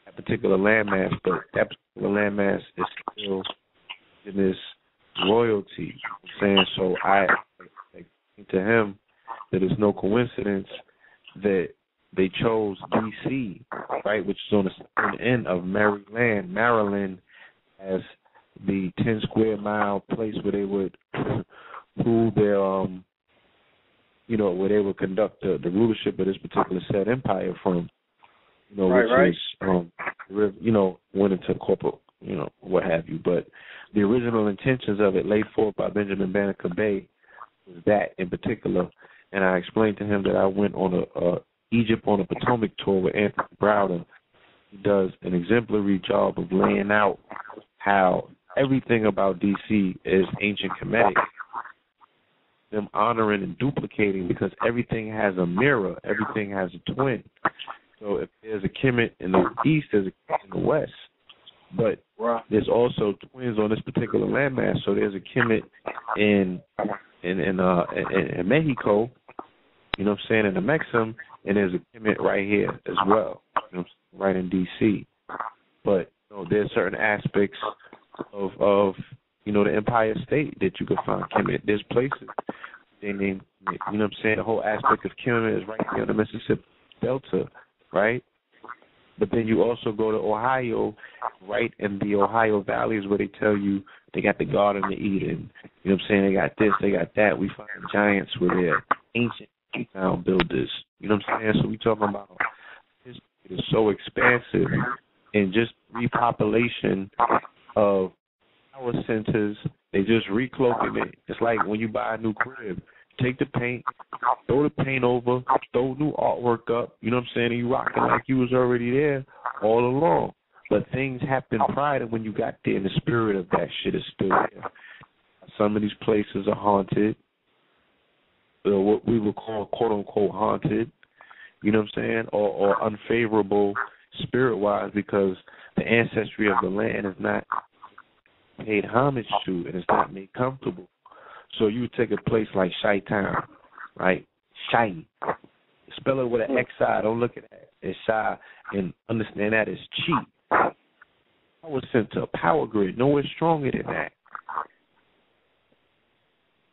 that particular landmass, but that particular landmass is still in this royalty. So I think to him that it's no coincidence that they chose D.C., right, which is on the end of Maryland, as the 10 square mile place where they would rule their, where they would conduct the rulership of this particular said empire from, which is, went into corporate, what have you. But the original intentions of it laid forth by Benjamin Banneker Bay was that in particular. And I explained to him that I went on a Egypt on a Potomac tour with Anthony Browder. He does an exemplary job of laying out how everything about D.C. is ancient Kemetic, them honoring and duplicating, because everything has a mirror, everything has a twin. So if there's a Kemet in the east, there's a Kemet in the west. But there's also twins on this particular landmass. So there's a Kemet in Mexico, in the Mexim, and there's a Kemet right here as well, right in D.C. But there's certain aspects of the Empire State that you can find Kemet. There's places they name, the whole aspect of Kemet is right here on the Mississippi Delta, right? But then you also go to Ohio, right in the Ohio valleys where they tell you they got the Garden of Eden. They got this, they got that. We find giants where they're ancient town builders. So we talking about history is so expansive, and just repopulation of power centers, they just recloaking it. It's like when you buy a new crib. Take the paint, throw the paint over, throw new artwork up, and you rocking like you was already there all along. But things happen prior to when you got there, and the spirit of that shit is still there. Some of these places are haunted, what we would call quote-unquote haunted, or unfavorable spirit-wise, because the ancestry of the land is not paid homage to, and it's not made comfortable. So you take a place like Chi-Town, right? Chi. Spell it with an X-I. Don't look at that. It's Chi, and understand that it's Chi. Power center, power grid, nowhere stronger than that.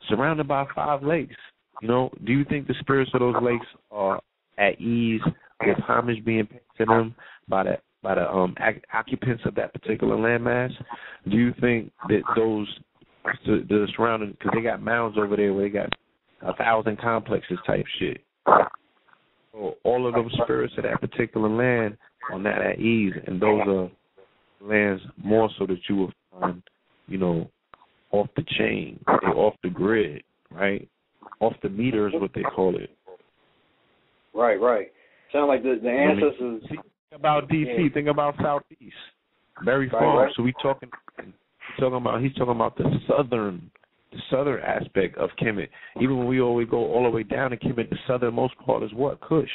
Surrounded by 5 lakes. Do you think the spirits of those lakes are at ease with homage being paid to them by the occupants of that particular landmass? Do you think that the surrounding, because they got mounds over there where they got 1,000 complexes type shit. So all of those spirits of that particular land are not at ease, and those are lands more so that you will find, off the chain, they're off the grid, right? Off the meter is what they call it. Right. Sound like the ancestors. Think about D.C. Think about Southeast. Very far. Right. So he's talking about the southern aspect of Kemet. Even when we always go all the way down to Kemet, the southernmost part is what? Kush.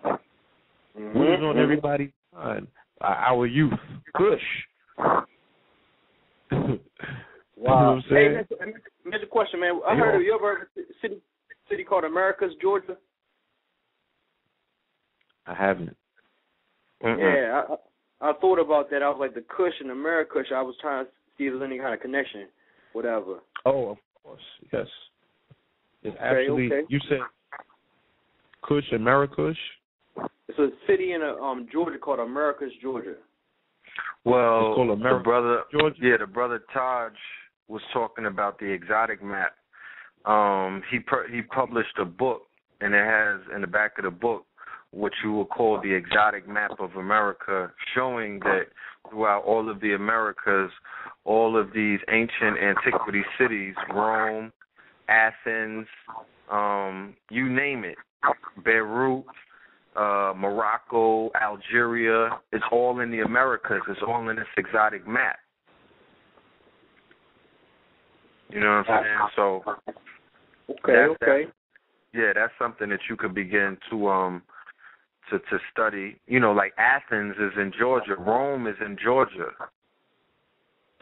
Mm-hmm. What is on everybody's mind? Our youth. Kush. Wow. You know what I'm saying? Hey, here's a question, man. I heard of you ever heard of a city called Americus, Georgia? I haven't. Yeah, I thought about that. I was like, the Kush and the Americush. I was trying to see if there's any kind of connection, whatever. Oh, of course, yes. It's actually, you said Kush, Americush? It's a city in Georgia called Americus, Georgia. Well, the brother, Georgia? Yeah, the brother Taj was talking about the exotic map. He published a book, and it has in the back of the book what you would call the exotic map of America, showing that throughout all of the Americas, all of these ancient antiquity cities, Rome, Athens, you name it, Beirut, Morocco, Algeria, it's all in the Americas. It's all in this exotic map. You know what I'm saying? So, that's something that you could begin to study. You know, like Athens is in Georgia, Rome is in Georgia.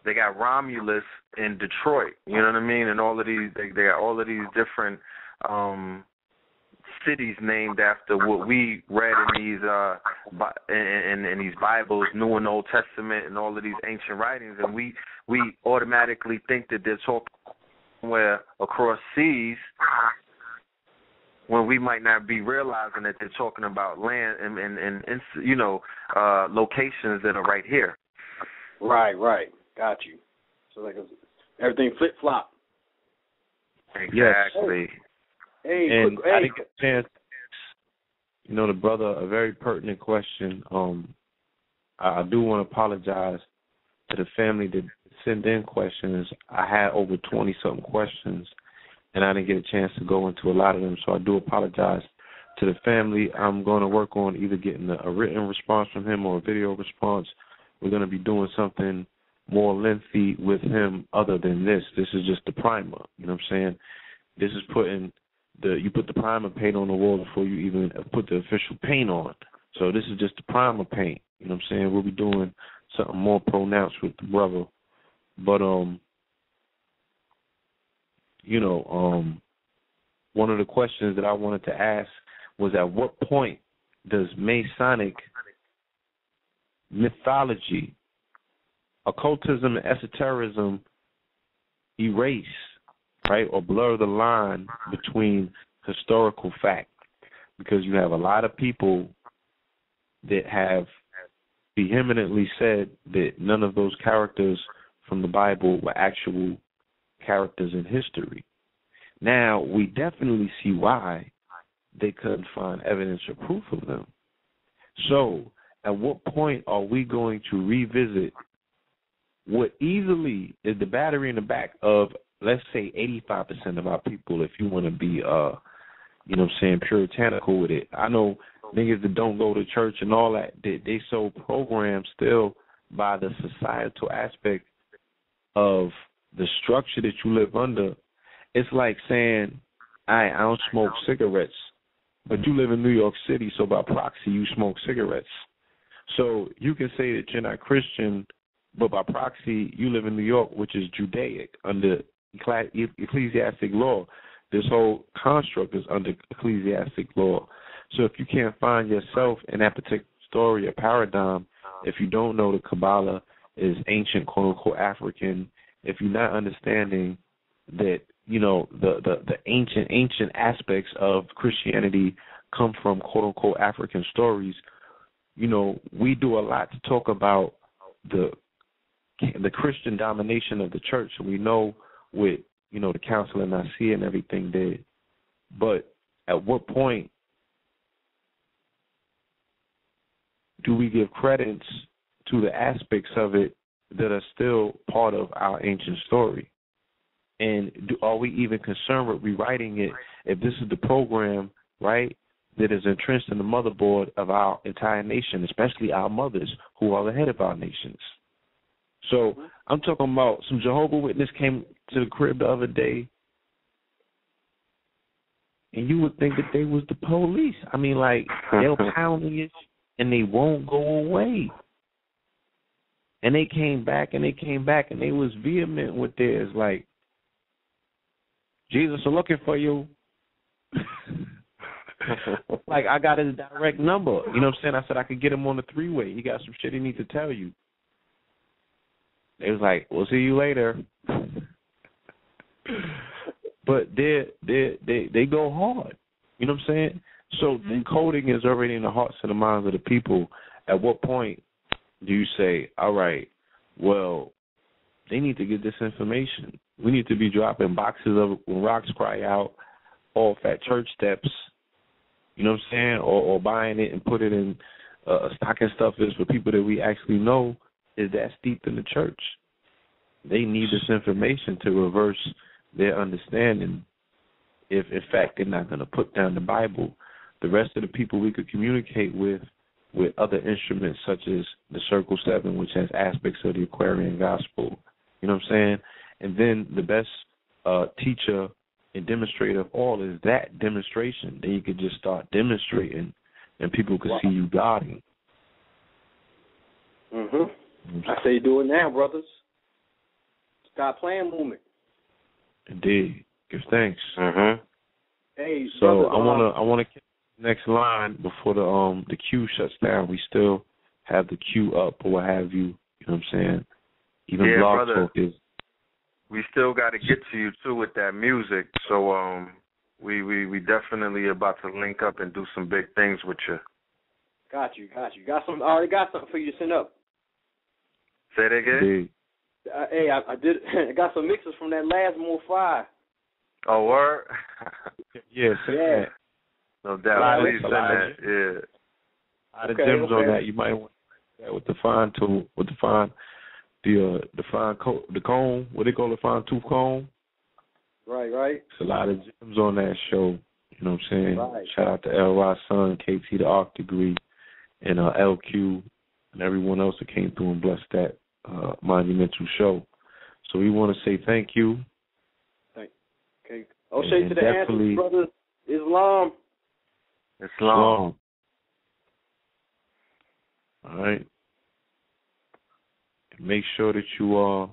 They got Romulus in Detroit. You know what I mean? And all of these, they got all of these different cities named after what we read in these in these Bibles, New and Old Testament, and all of these ancient writings, and we automatically think that they're talking somewhere across seas, when we might not be realizing that they're talking about land and locations that are right here. Right. Got you. So like everything flip flop. Exactly. Hey, and I didn't get a chance. You know, the brother, a very pertinent question. I do want to apologize to the family that sent in questions. I had over 20-something questions, and I didn't get a chance to go into a lot of them, so I do apologize to the family. I'm going to work on either getting a written response from him or a video response. We're going to be doing something more lengthy with him other than this. This is just the primer, you know what I'm saying? This is you put the primer paint on the wall before you even put the official paint on. So this is just the primer paint, you know what I'm saying? We'll be doing something more pronounced with the brother. But, one of the questions that I wanted to ask was, at what point does Masonic mythology, occultism, and esotericism erase, right, or blur the line between historical fact? Because you have a lot of people that have vehemently said that none of those characters from the Bible were actual characters in history. Now, we definitely see why they couldn't find evidence or proof of them. So, at what point are we going to revisit what easily is the battery in the back of, let's say, 85% of our people, if you want to be, puritanical with it? I know niggas that don't go to church and all that, they so programmed still by the societal aspect of the structure that you live under. It's like saying, I don't smoke cigarettes, but you live in New York City, so by proxy you smoke cigarettes. So you can say that you're not Christian, but by proxy you live in New York, which is Judaic, under ecclesiastic law. This whole construct is under ecclesiastic law. So if you can't find yourself in that particular story or paradigm, if you don't know the Kabbalah is ancient, quote-unquote, African, if you're not understanding that, the ancient aspects of Christianity come from, quote-unquote, African stories, we do a lot to talk about the Christian domination of the church. And we know with, the Council of Nicaea and everything did. But at what point do we give credence to the aspects of it that are still part of our ancient story? And are we even concerned with rewriting it if this is the program, right, that is entrenched in the motherboard of our entire nation, especially our mothers who are the head of our nations? So I'm talking about some Jehovah's Witness came to the crib the other day, and you would think that they was the police. I mean, like, they'll pounding it, and they won't go away. And they came back, and they was vehement with theirs, like, Jesus are looking for you. Like, I got his direct number. You know what I'm saying? I said I could get him on the three-way. He got some shit he needs to tell you. They was like, we'll see you later. But they go hard. You know what I'm saying? So encoding is already in the hearts and the minds of the people. At what point do you say, all right, well, they need to get this information. We need to be dropping boxes of When Rocks Cry Out off at church steps, you know what I'm saying, or buying it and put it in stocking stuffers for people that we actually know is that steeped in the church. They need this information to reverse their understanding if, in fact, they're not going to put down the Bible. The rest of the people we could communicate with other instruments such as the Circle 7, which has aspects of the Aquarian Gospel. You know what I'm saying? And then the best teacher and demonstrator of all is that demonstration. Then you could just start demonstrating, and people could see you guarding. I say do it now, brothers. Stop playing movement. Indeed. Give thanks. Hey, so brothers, I wanna catch the next line before the queue shuts down. We still have the queue up or what have you. You know what I'm saying? Even Blog Talk is. We still got to get to you too with that music. So we definitely about to link up and do some big things with you. Got you. I already got something for you to send up. Say that again. Hey, I did. I got some mixes from that last More Fire. Oh, word? Yeah. No doubt. Please send that. Yeah. A lot of gems on that. You might want to do that with the fine tool, with the fine comb. What they call the fine tooth comb? Right. It's a lot of gems on that show. You know what I'm saying? Right. Shout out to L.Y. Son, KT the Arc Degree, and LQ, and everyone else that came through and blessed that monumental show. So we want to say thank you. Okay. O'Shea to the answers, brother. Islam. All right. Make sure that you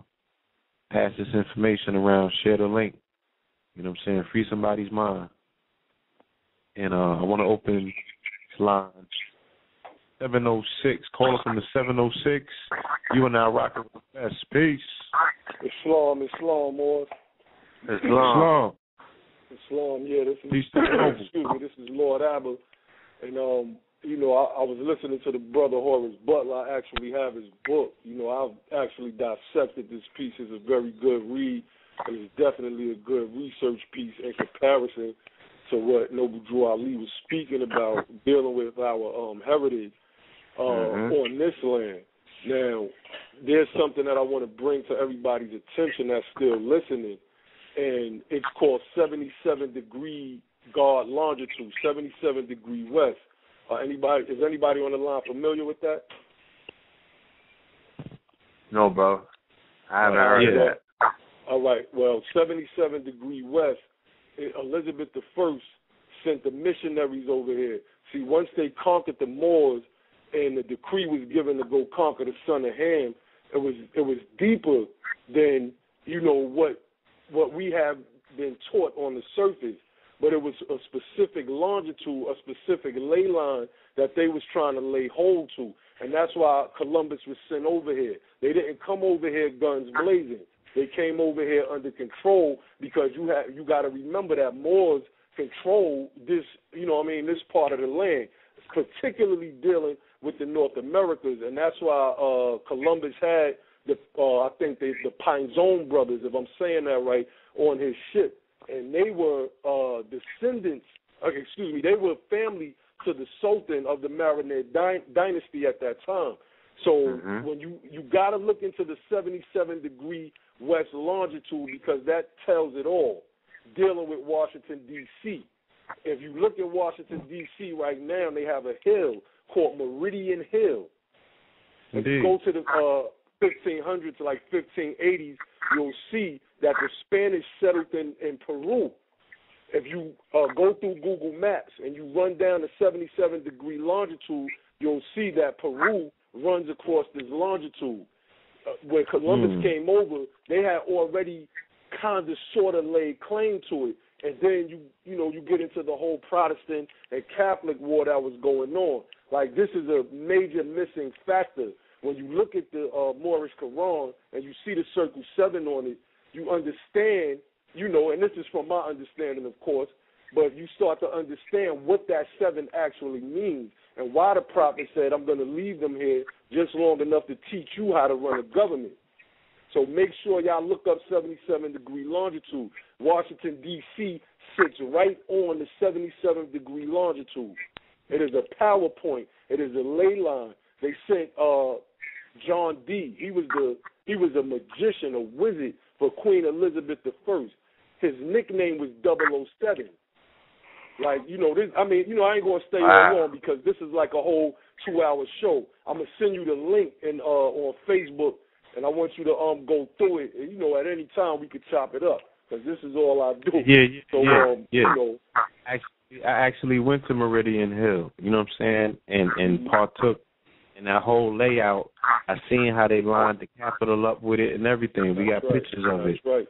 pass this information around. Share the link. You know what I'm saying? Free somebody's mind. And I want to open this line. 706. Call us from the 706. You and I rocking with the best. Peace. Islam, Morris. Islam. Yeah, this is this is Lord Abba. And I was listening to the brother Horace Butler. I actually have his book. I've actually dissected this piece. It's a very good read. And it's definitely a good research piece in comparison to what Noble Drew Ali was speaking about, dealing with our heritage on this land. Now, there's something that I want to bring to everybody's attention that's still listening, and it's called 77-degree guard longitude, 77-degree west. Is anybody on the line familiar with that? No, bro. I haven't heard of that. All right. Well, 77-degree west, Elizabeth I sent the missionaries over here. See, once they conquered the Moors and the decree was given to go conquer the son of Ham, it was deeper than, what we have been taught on the surface. But it was a specific longitude, a specific ley line that they was trying to lay hold to. And that's why Columbus was sent over here. They didn't come over here guns blazing. They came over here under control because you got to remember that Moors control this, this part of the land, particularly dealing with the North Americas. And that's why Columbus had the Pinzon brothers, if I'm saying that right, on his ship. And they were descendants, they were family to the Sultan of the Marinid dynasty at that time. So when you got to look into the 77-degree west longitude, because that tells it all, dealing with Washington, D.C. If you look at Washington, D.C. right now, they have a hill called Meridian Hill. If you go to the 1500s to like 1580s, you'll see that the Spanish settled in Peru. If you go through Google Maps and you run down the 77-degree longitude, you'll see that Peru runs across this longitude. When Columbus came over, they had already kind of sort of laid claim to it. And then you get into the whole Protestant and Catholic war that was going on. Like, this is a major missing factor. When you look at the Moorish Quran and you see the circle 7 on it, you understand, and this is from my understanding, of course, but you start to understand what that 7 actually means and why the prophet said, I'm going to leave them here just long enough to teach you how to run a government. So make sure y'all look up 77-degree longitude. Washington, D.C. sits right on the 77-degree longitude. It is a PowerPoint. It is a ley line. They sent John D. He was a magician, a wizard for Queen Elizabeth I. His nickname was 007. Like, this. I mean, I ain't gonna stay on long because this is like a whole 2-hour show. I'm gonna send you the link on Facebook, and I want you to go through it. And, at any time we could chop it up because this is all I do. I actually went to Meridian Hill. You know what I'm saying? And partook in that whole layout. I seen how they lined the Capitol up with it and everything. We got pictures of it. That's right.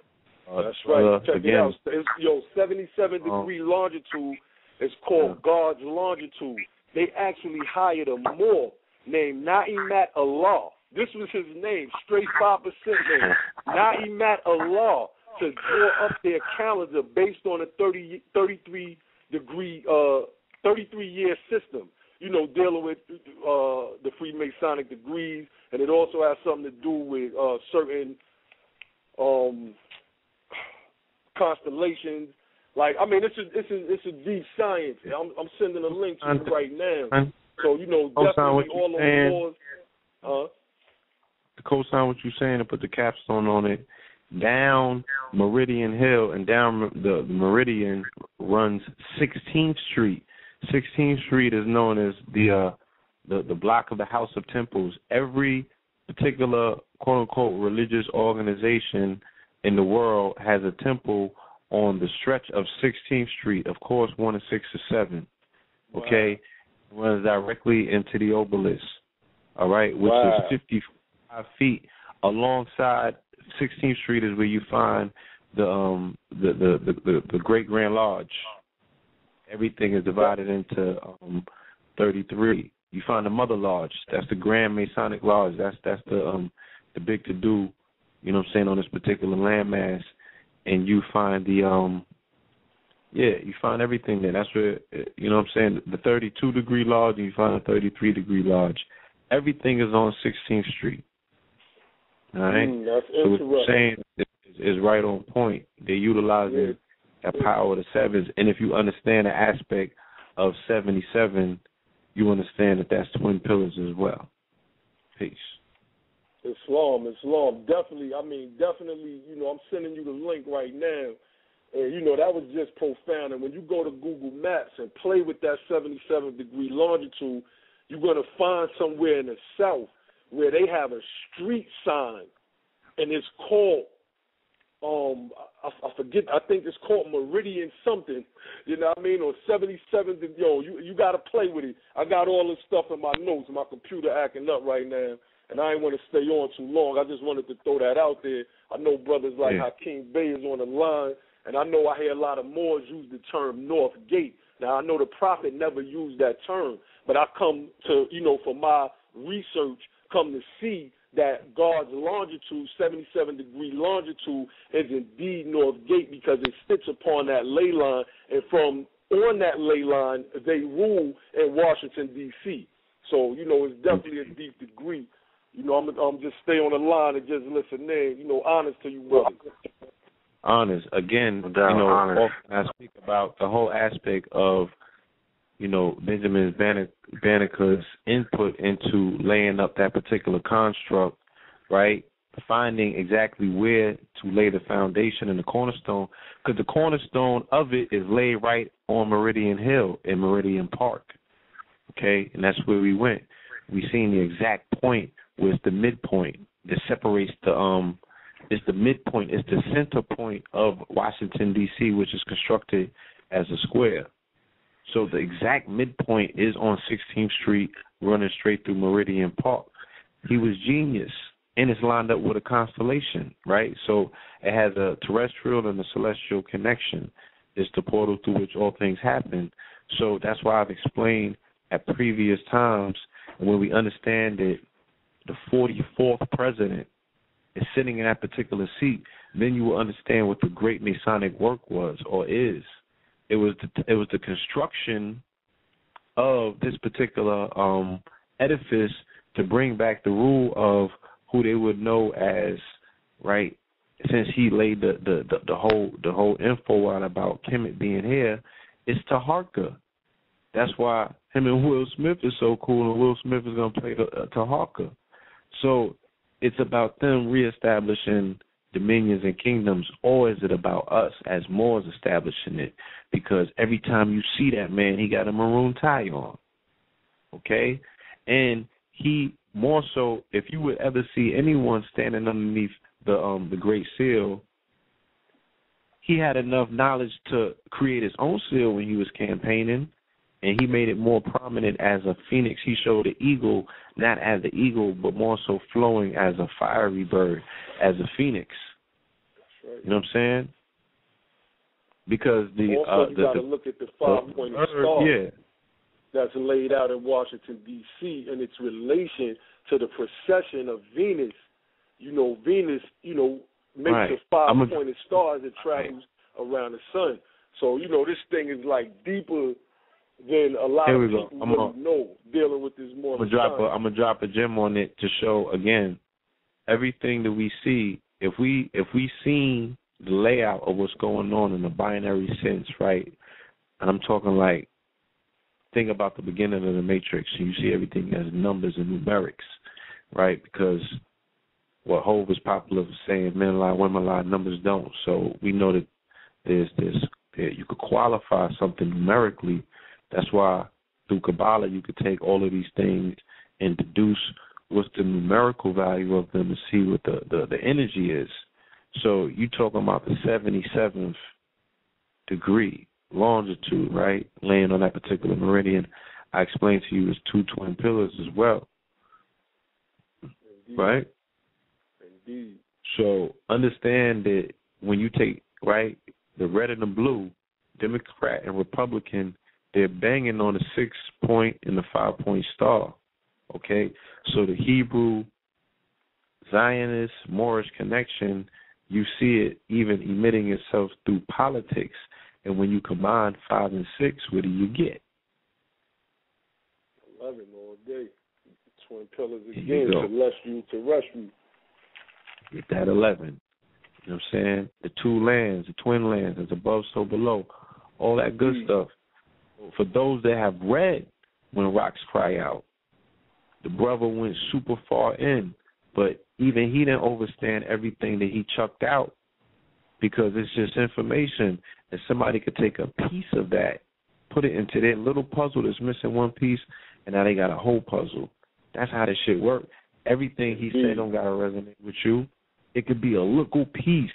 That's right. Check it out. It's, 77-degree longitude is called God's longitude. They actually hired a Moor named Naimat Allah. This was his name, straight 5% name. Naimat Allah, to draw up their calendar based on a 33-year system. Dealing with the Freemasonic degrees, and it also has something to do with certain constellations. Like, I mean, it's a deep science. I'm sending a link to you right now. So definitely all those laws. To co-sign what you're saying and put the capstone on it. Down Meridian Hill and down the Meridian runs 16th Street. 16th Street is known as the block of the House of Temples. Every particular quote-unquote religious organization in the world has a temple on the stretch of 16th Street, of course, 1 and 6 or 7. Okay? It runs directly into the obelisk, all right, which is 55 feet. Alongside 16th Street is where you find the Great Grand Lodge. Everything is divided into 33. You find the Mother Lodge. That's the Grand Masonic Lodge. That's the big to do. You know what I'm saying, on this particular landmass, and you find you find everything there. That's where, you know what I'm saying, the 32-degree lodge, and you find the 33-degree lodge. Everything is on 16th Street. All right? That's so what you're saying is right on point. They're utilizing that power of the sevens, and if you understand the aspect of 77, you understand that that's twin pillars as well. Peace. Islam, definitely. I'm sending you the link right now, and that was just profound. And when you go to Google Maps and play with that 77-degree longitude, you're gonna find somewhere in the south where they have a street sign, and it's called I forget. I think it's called Meridian something. You know what I mean? Or 77. You got to play with it. I got all this stuff in my notes. My computer acting up right now. And I ain't want to stay on too long. I just wanted to throw that out there. I know brothers like Hakeem Bey is on the line, and I know I hear a lot of Moors use the term North Gate. Now, I know the Prophet never used that term, but I come to, for my research, come to see that God's longitude, 77-degree longitude, is indeed North Gate because it sits upon that ley line, and from on that ley line, they rule in Washington, D.C. So, it's definitely a deep degree. I'm just stay on the line and just listen in. Honest to you, brother. Honest. Again, often I speak about the whole aspect of, Benjamin Banneker's input into laying up that particular construct, right? Finding exactly where to lay the foundation and the cornerstone, because the cornerstone of it is laid right on Meridian Hill in Meridian Park, okay? And that's where we went. We seen the exact point where it's the midpoint that separates it's the midpoint, it's the center point of Washington, D.C., which is constructed as a square. So the exact midpoint is on 16th Street, running straight through Meridian Park. He was genius, and it's lined up with a constellation, right? So it has a terrestrial and a celestial connection. is the portal through which all things happen. So that's why I've explained at previous times, when we understand that the 44th president is sitting in that particular seat, then you will understand what the great Masonic work was or is. It was the construction of this particular edifice to bring back the rule of who they would know as, right, since he laid the whole info out about Kemet being here, it's Taharka. That's why him and Will Smith is so cool, and Will Smith is going to play Taharka. So it's about them reestablishing dominions and kingdoms, or is it about us as Moors establishing it? Because every time you see that man, he got a maroon tie on, okay? And he more so, if you would ever see anyone standing underneath the Great Seal, he had enough knowledge to create his own seal when he was campaigning, and he made it more prominent as a phoenix. He showed the eagle not as the eagle, but more so flowing as a fiery bird, as a phoenix. That's right. You know what I'm saying? Because also you got to look at the 5-pointed star that's laid out in Washington, D.C., and its relation to the precession of Venus. Venus, makes a 5-pointed star as it travels around the sun. So, this thing is like deeper than a lot of people really know dealing with this more. I'm gonna drop a gem on it to show again everything that we see. If we seen the layout of what's going on in the binary sense, right? And I'm talking like, think about the beginning of the Matrix. You see everything as numbers and numerics, right? Because what Hov is popular for saying, men lie, women lie, numbers don't. So we know that there's you could qualify something numerically. That's why through Kabbalah you could take all of these things and deduce what's the numerical value of them and see what the energy is. So you talking about the 77th degree longitude, right? Laying on that particular meridian. I explained to you as 2 twin pillars as well. Indeed. Right? Indeed. So understand that when you take, right, the red and the blue, Democrat and Republican, they're banging on the 6-point and the 5-point star. Okay? So the Hebrew, Zionist, Moorish connection, you see it even emitting itself through politics. And when you combine 5 and 6, what do you get? 11 all day. Twin pillars again, celestial, terrestrial. Get that 11. You know what I'm saying? The 2 lands, the twin lands, it's above, so below. All that good stuff. For those that have read When Rocks Cry Out, the brother went super far in, but even he didn't understand everything that he chucked out, because it's just information, and somebody could take a piece of that, put it into their little puzzle that's missing one piece, and now they got a whole puzzle. That's how this shit works. Everything he said don't got to resonate with you. It could be a little piece.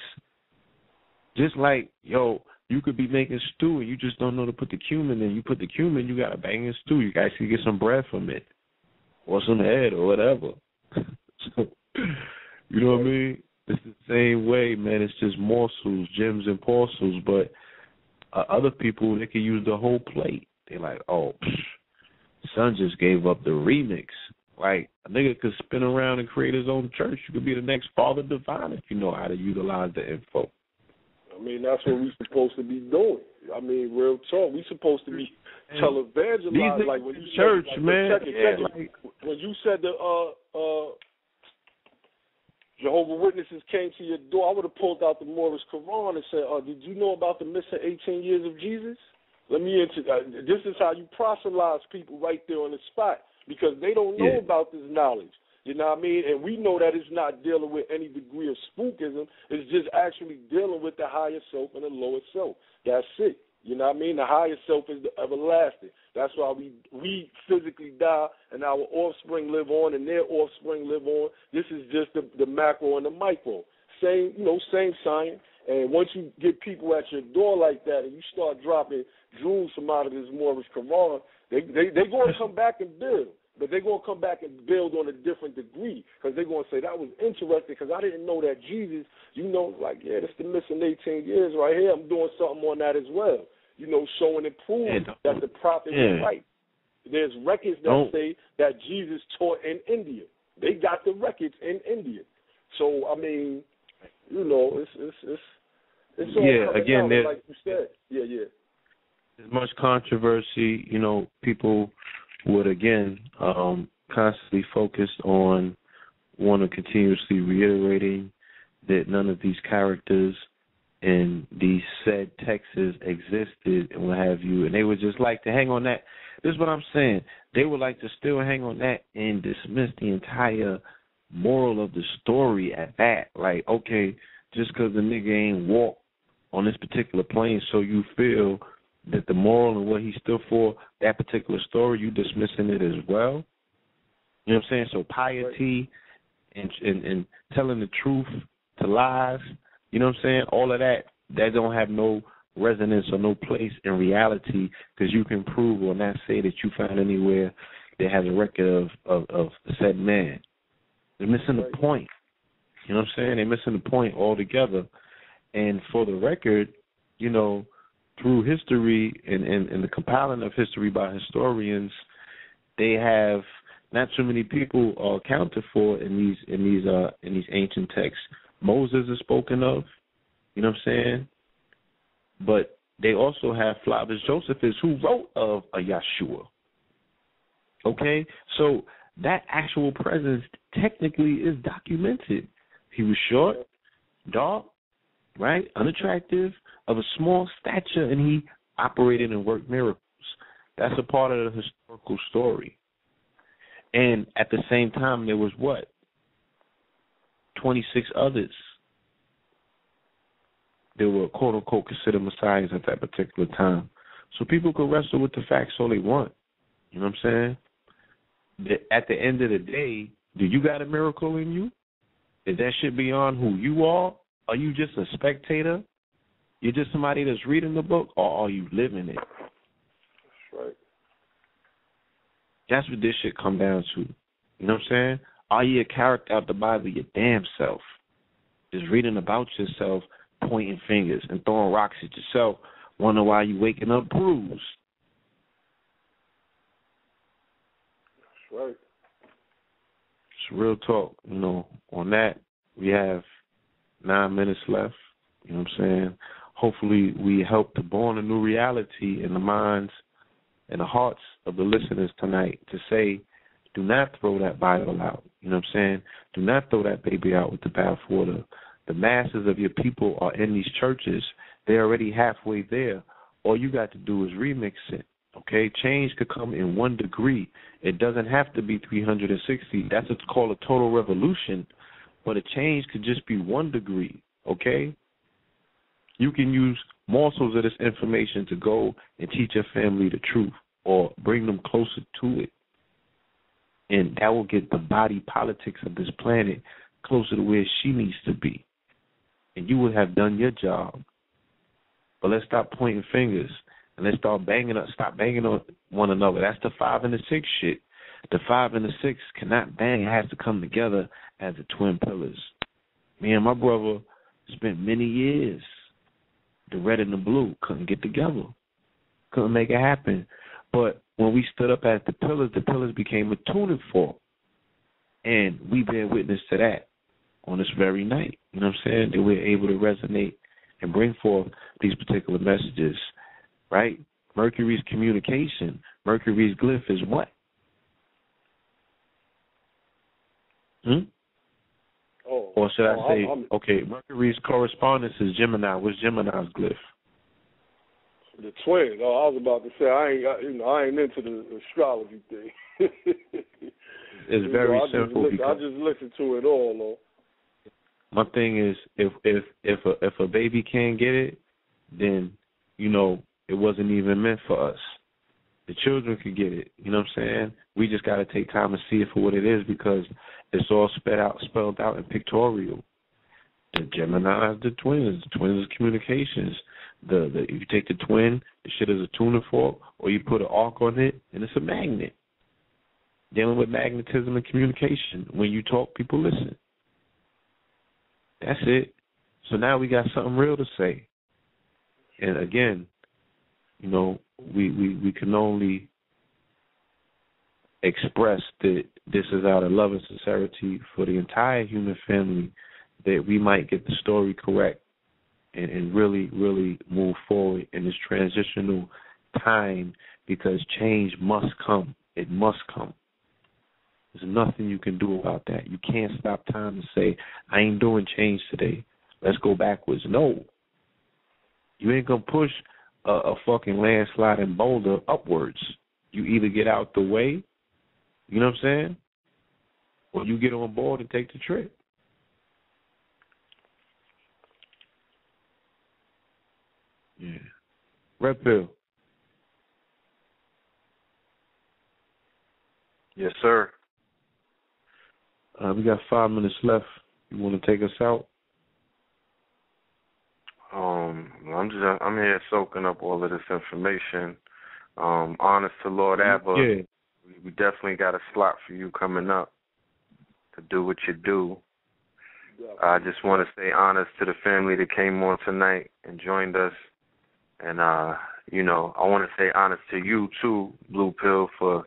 Just like, you could be making stew and you just don't know to put the cumin in. You put the cumin, you got a banging stew. You actually get some bread from it or some head or whatever. So, you know what I mean? It's the same way, man. It's just morsels, gems and parcels. But other people, they can use the whole plate. They're like, son just gave up the remix. Like, a nigga could spin around and create his own church. You could be the next Father Divine if you know how to utilize the info. I mean, that's what we're supposed to be doing. I mean, real talk. We're supposed to be televangelizing. Like when you church, said, man. When you said the Jehovah's Witnesses came to your door, I would have pulled out the Moorish Quran and said, did you know about the missing 18 years of Jesus? Let me this is how you proselytize people right there on the spot, because they don't know about this knowledge. You know what I mean? And we know that it's not dealing with any degree of spookism. It's just actually dealing with the higher self and the lower self. That's it. You know what I mean? The higher self is the everlasting. That's why we physically die and our offspring live on and their offspring live on. This is just the macro and the micro. Same science. And once you get people at your door like that and you start dropping jewels from out of this Moorish Quran, they going to come back and build. But they're going to come back and build on a different degree because they're going to say, that was interesting because I didn't know that Jesus, like, yeah, that's the missing 18 years right here. I'm doing something on that as well, showing and proving that the prophet was right. There's records that say that Jesus taught in India. They got the records in India. So, I mean, it's all again, out, like you said. Yeah. There's much controversy. People would, again, constantly focus on continuously reiterating that none of these characters in these said texts existed and what have you. And they would just like to hang on that. This is what I'm saying. They would like to still hang on that and dismiss the entire moral of the story at that. Like, okay, just because the nigga ain't walk on this particular plane, so you feel that the moral and what he stood for, that particular story, you dismissing it as well. You know what I'm saying? So piety and telling the truth to lies, you know what I'm saying? All of that don't have no resonance or no place in reality because you can prove or not say that you found anywhere that has a record of said man. They're missing the point. You know what I'm saying? They're missing the point altogether. And for the record, through history and the compiling of history by historians, they have not too many people accounted for in these ancient texts. Moses is spoken of, you know what I'm saying? But they also have Flavius Josephus who wrote of a Yeshua. Okay? So that actual presence technically is documented. He was short, dark, right, unattractive, of a small stature, and he operated and worked miracles. That's a part of the historical story. And at the same time, there was 26 others that were, quote-unquote, considered messiahs at that particular time. So people could wrestle with the facts all they want. You know what I'm saying? At the end of the day, do you got a miracle in you? Is that shit beyond who you are? Are you just a spectator? You're just somebody that's reading the book, or are you living it? That's right. That's what this shit come down to. You know what I'm saying? Are you a character out the Bible, your damn self? Just reading about yourself, pointing fingers and throwing rocks at yourself, wonder why you waking up bruised. That's right. It's real talk. On that, we have 9 minutes left. You know what I'm saying? Hopefully we help to born a new reality in the minds and the hearts of the listeners tonight to say, do not throw that Bible out. You know what I'm saying? Do not throw that baby out with the bathwater. The masses of your people are in these churches. They're already halfway there. All you got to do is remix it. Okay? Change could come in 1 degree. It doesn't have to be 360. That's what's called a total revolution. But a change could just be 1 degree. Okay? You can use morsels of this information to go and teach your family the truth or bring them closer to it. And that will get the body politics of this planet closer to where she needs to be. And you would have done your job. But let's stop pointing fingers and let's stop banging on one another. That's the 5 and the 6 shit. The 5 and the 6 cannot bang. It has to come together as the twin pillars. Me and my brother spent many years, the red and the blue, couldn't get together. Couldn't make it happen. But when we stood up as the pillars became a tuning fork. And we bear witness to that on this very night. You know what I'm saying? That we're able to resonate and bring forth these particular messages, right? Mercury's communication, Mercury's glyph is what? Or should I say, okay, Mercury's correspondence is Gemini. What's Gemini's glyph? The twin. Oh, I was about to say I ain't into the astrology thing. It's very simple. I just listen to it all, though. My thing is, if a baby can't get it, then it wasn't even meant for us. The children could get it. You know what I'm saying? We just got to take time to see it for what it is because it's all spelled out in pictorial. The Gemini is the twins. The twins is communications. If you take the twin, the shit is a tuning fork, or you put an arc on it, and it's a magnet. dealing with magnetism and communication. When you talk, people listen. That's it. So now we got something real to say. And again, you know, we can only express that this is out of love and sincerity for the entire human family, that we might get the story correct and really, really move forward in this transitional time, because change must come. It must come. There's nothing you can do about that. You can't stop time and say, I ain't doing change today. Let's go backwards. No. You ain't going to push a fucking landslide and boulder upwards. You either get out the way, you know what I'm saying, or you get on board and take the trip. Yeah. Red Pill. Yes, sir. We got 5 minutes left. You want to take us out? I'm here soaking up all of this information. Honest to Lord Abba, yeah. We definitely got a slot for you coming up to do what you do. I just want to say honest to the family that came on tonight and joined us. And, you know, I want to say honest to you, too, Blue Pill, for,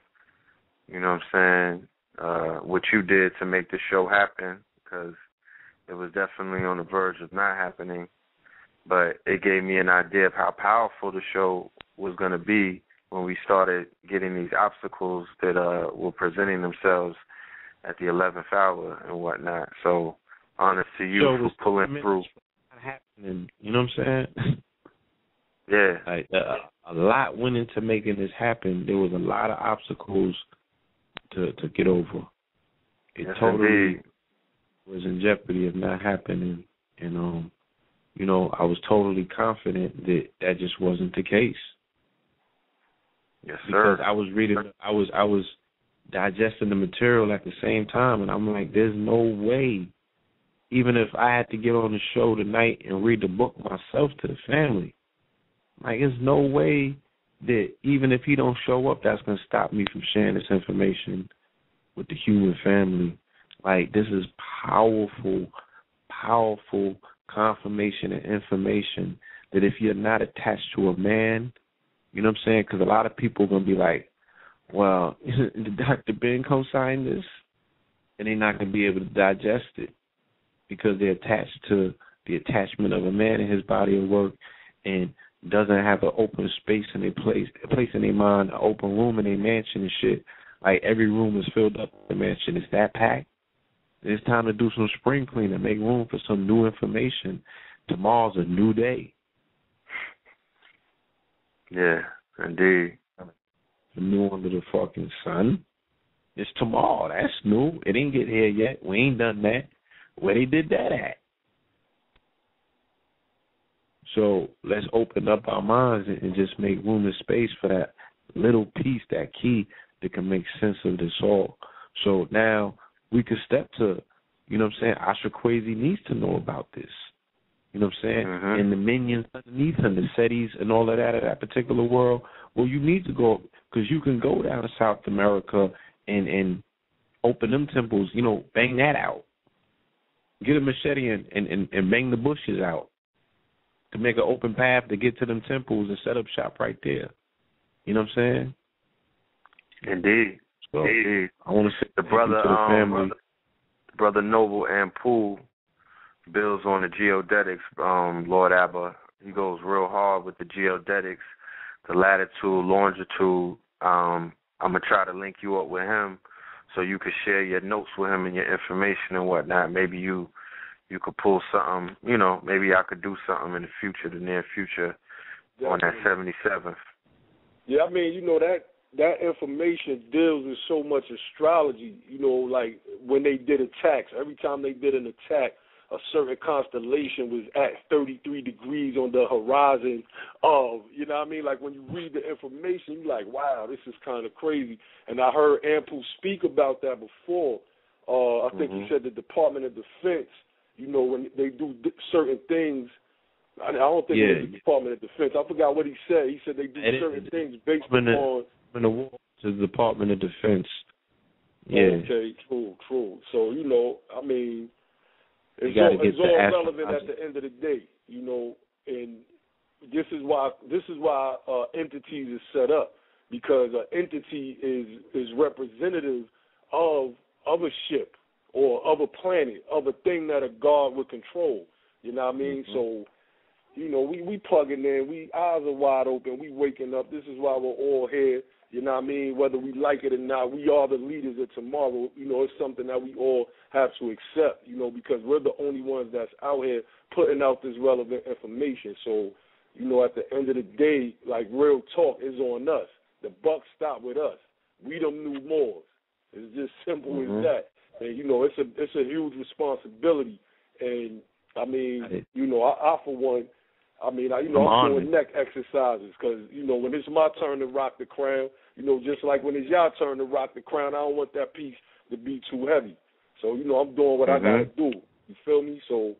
you know what I'm saying, what you did to make the show happen, because it was definitely on the verge of not happening. But it gave me an idea of how powerful the show was going to be when we started getting these obstacles that were presenting themselves at the 11th hour and whatnot. So, honest to you for pulling through. Happening, you know what I'm saying? Yeah. Like, a lot went into making this happen. There was a lot of obstacles to get over. It yes, totally indeed. was in jeopardy of not happening. And, you know, I was totally confident that that just wasn't the case. Yes, sir. Because I was reading, I was digesting the material at the same time, and I'm like, there's no way, even if I had to get on the show tonight and read the book myself to the family, like, there's no way that even if he don't show up, that's going to stop me from sharing this information with the human family. Like, this is powerful, powerful confirmation and information that if you're not attached to a man, you know what I'm saying? Because a lot of people are going to be like, well, did Dr. Ben co-sign this? And they're not going to be able to digest it because they're attached to the attachment of a man in his body of work and doesn't have an open space in their place in their mind, an open room in their mansion and shit. Like, every room is filled up in the mansion. It's that packed. It's time to do some spring cleaning, make room for some new information. Tomorrow's a new day. Yeah, indeed. New under the fucking sun. It's tomorrow. That's new. It didn't get here yet. We ain't done that. Where they did that at? So let's open up our minds and just make room and space for that little piece, that key that can make sense of this all. So now we can step to, you know what I'm saying, Asha Kwesi needs to know about this. You know what I'm saying? Mm-hmm. And the minions underneath him, the SETIs and all of that particular world. Well, you need to go, because you can go down to South America and open them temples, you know, bang that out. Get a machete and bang the bushes out to make an open path to get to them temples and set up shop right there. You know what I'm saying? Indeed. So, indeed. I want to say the brother, brother Noble Ampool builds on the geodetics, Lord Abba. He goes real hard with the geodetics, the latitude, longitude. I'm going to try to link you up with him so you could share your notes with him and your information and whatnot. Maybe you could pull something, you know, maybe I could do something in the future, the near future, on that 77th. Yeah, I mean, you know, that information deals with so much astrology, you know, like when they did attacks, every time they did an attack, a certain constellation was at 33 degrees on the horizon of, you know what I mean? Like when you read the information, you're like, wow, this is kind of crazy. And I heard Ampool speak about that before. I think he said the Department of Defense, you know, when they do certain things, I don't think it was the Department of Defense. I forgot what he said. He said they do certain things based upon... In the war to the Department of Defense, Yeah. Okay, true. So, you know, I mean, it's all relevant at the end of the day, you know, and this is why entities is set up, because an entity is representative of a ship or of a planet, of a thing that a god would control. You know what I mean? Mm-hmm. So, you know, we plugging in, we eyes are wide open, we waking up. This is why we're all here. You know what I mean? Whether we like it or not, we are the leaders of tomorrow. You know, it's something that we all have to accept, you know, because we're the only ones that's out here putting out this relevant information. So, you know, at the end of the day, like, real talk is on us. The buck stopped with us. We them new Moors. It's just simple as that. And, you know, it's a huge responsibility. And, I mean, you know, I for one, I'm doing neck exercises because, you know, when it's my turn to rock the crown, you know, just like when it's your turn to rock the crown, I don't want that piece to be too heavy. So, you know, I'm doing what I got to do. You feel me? So,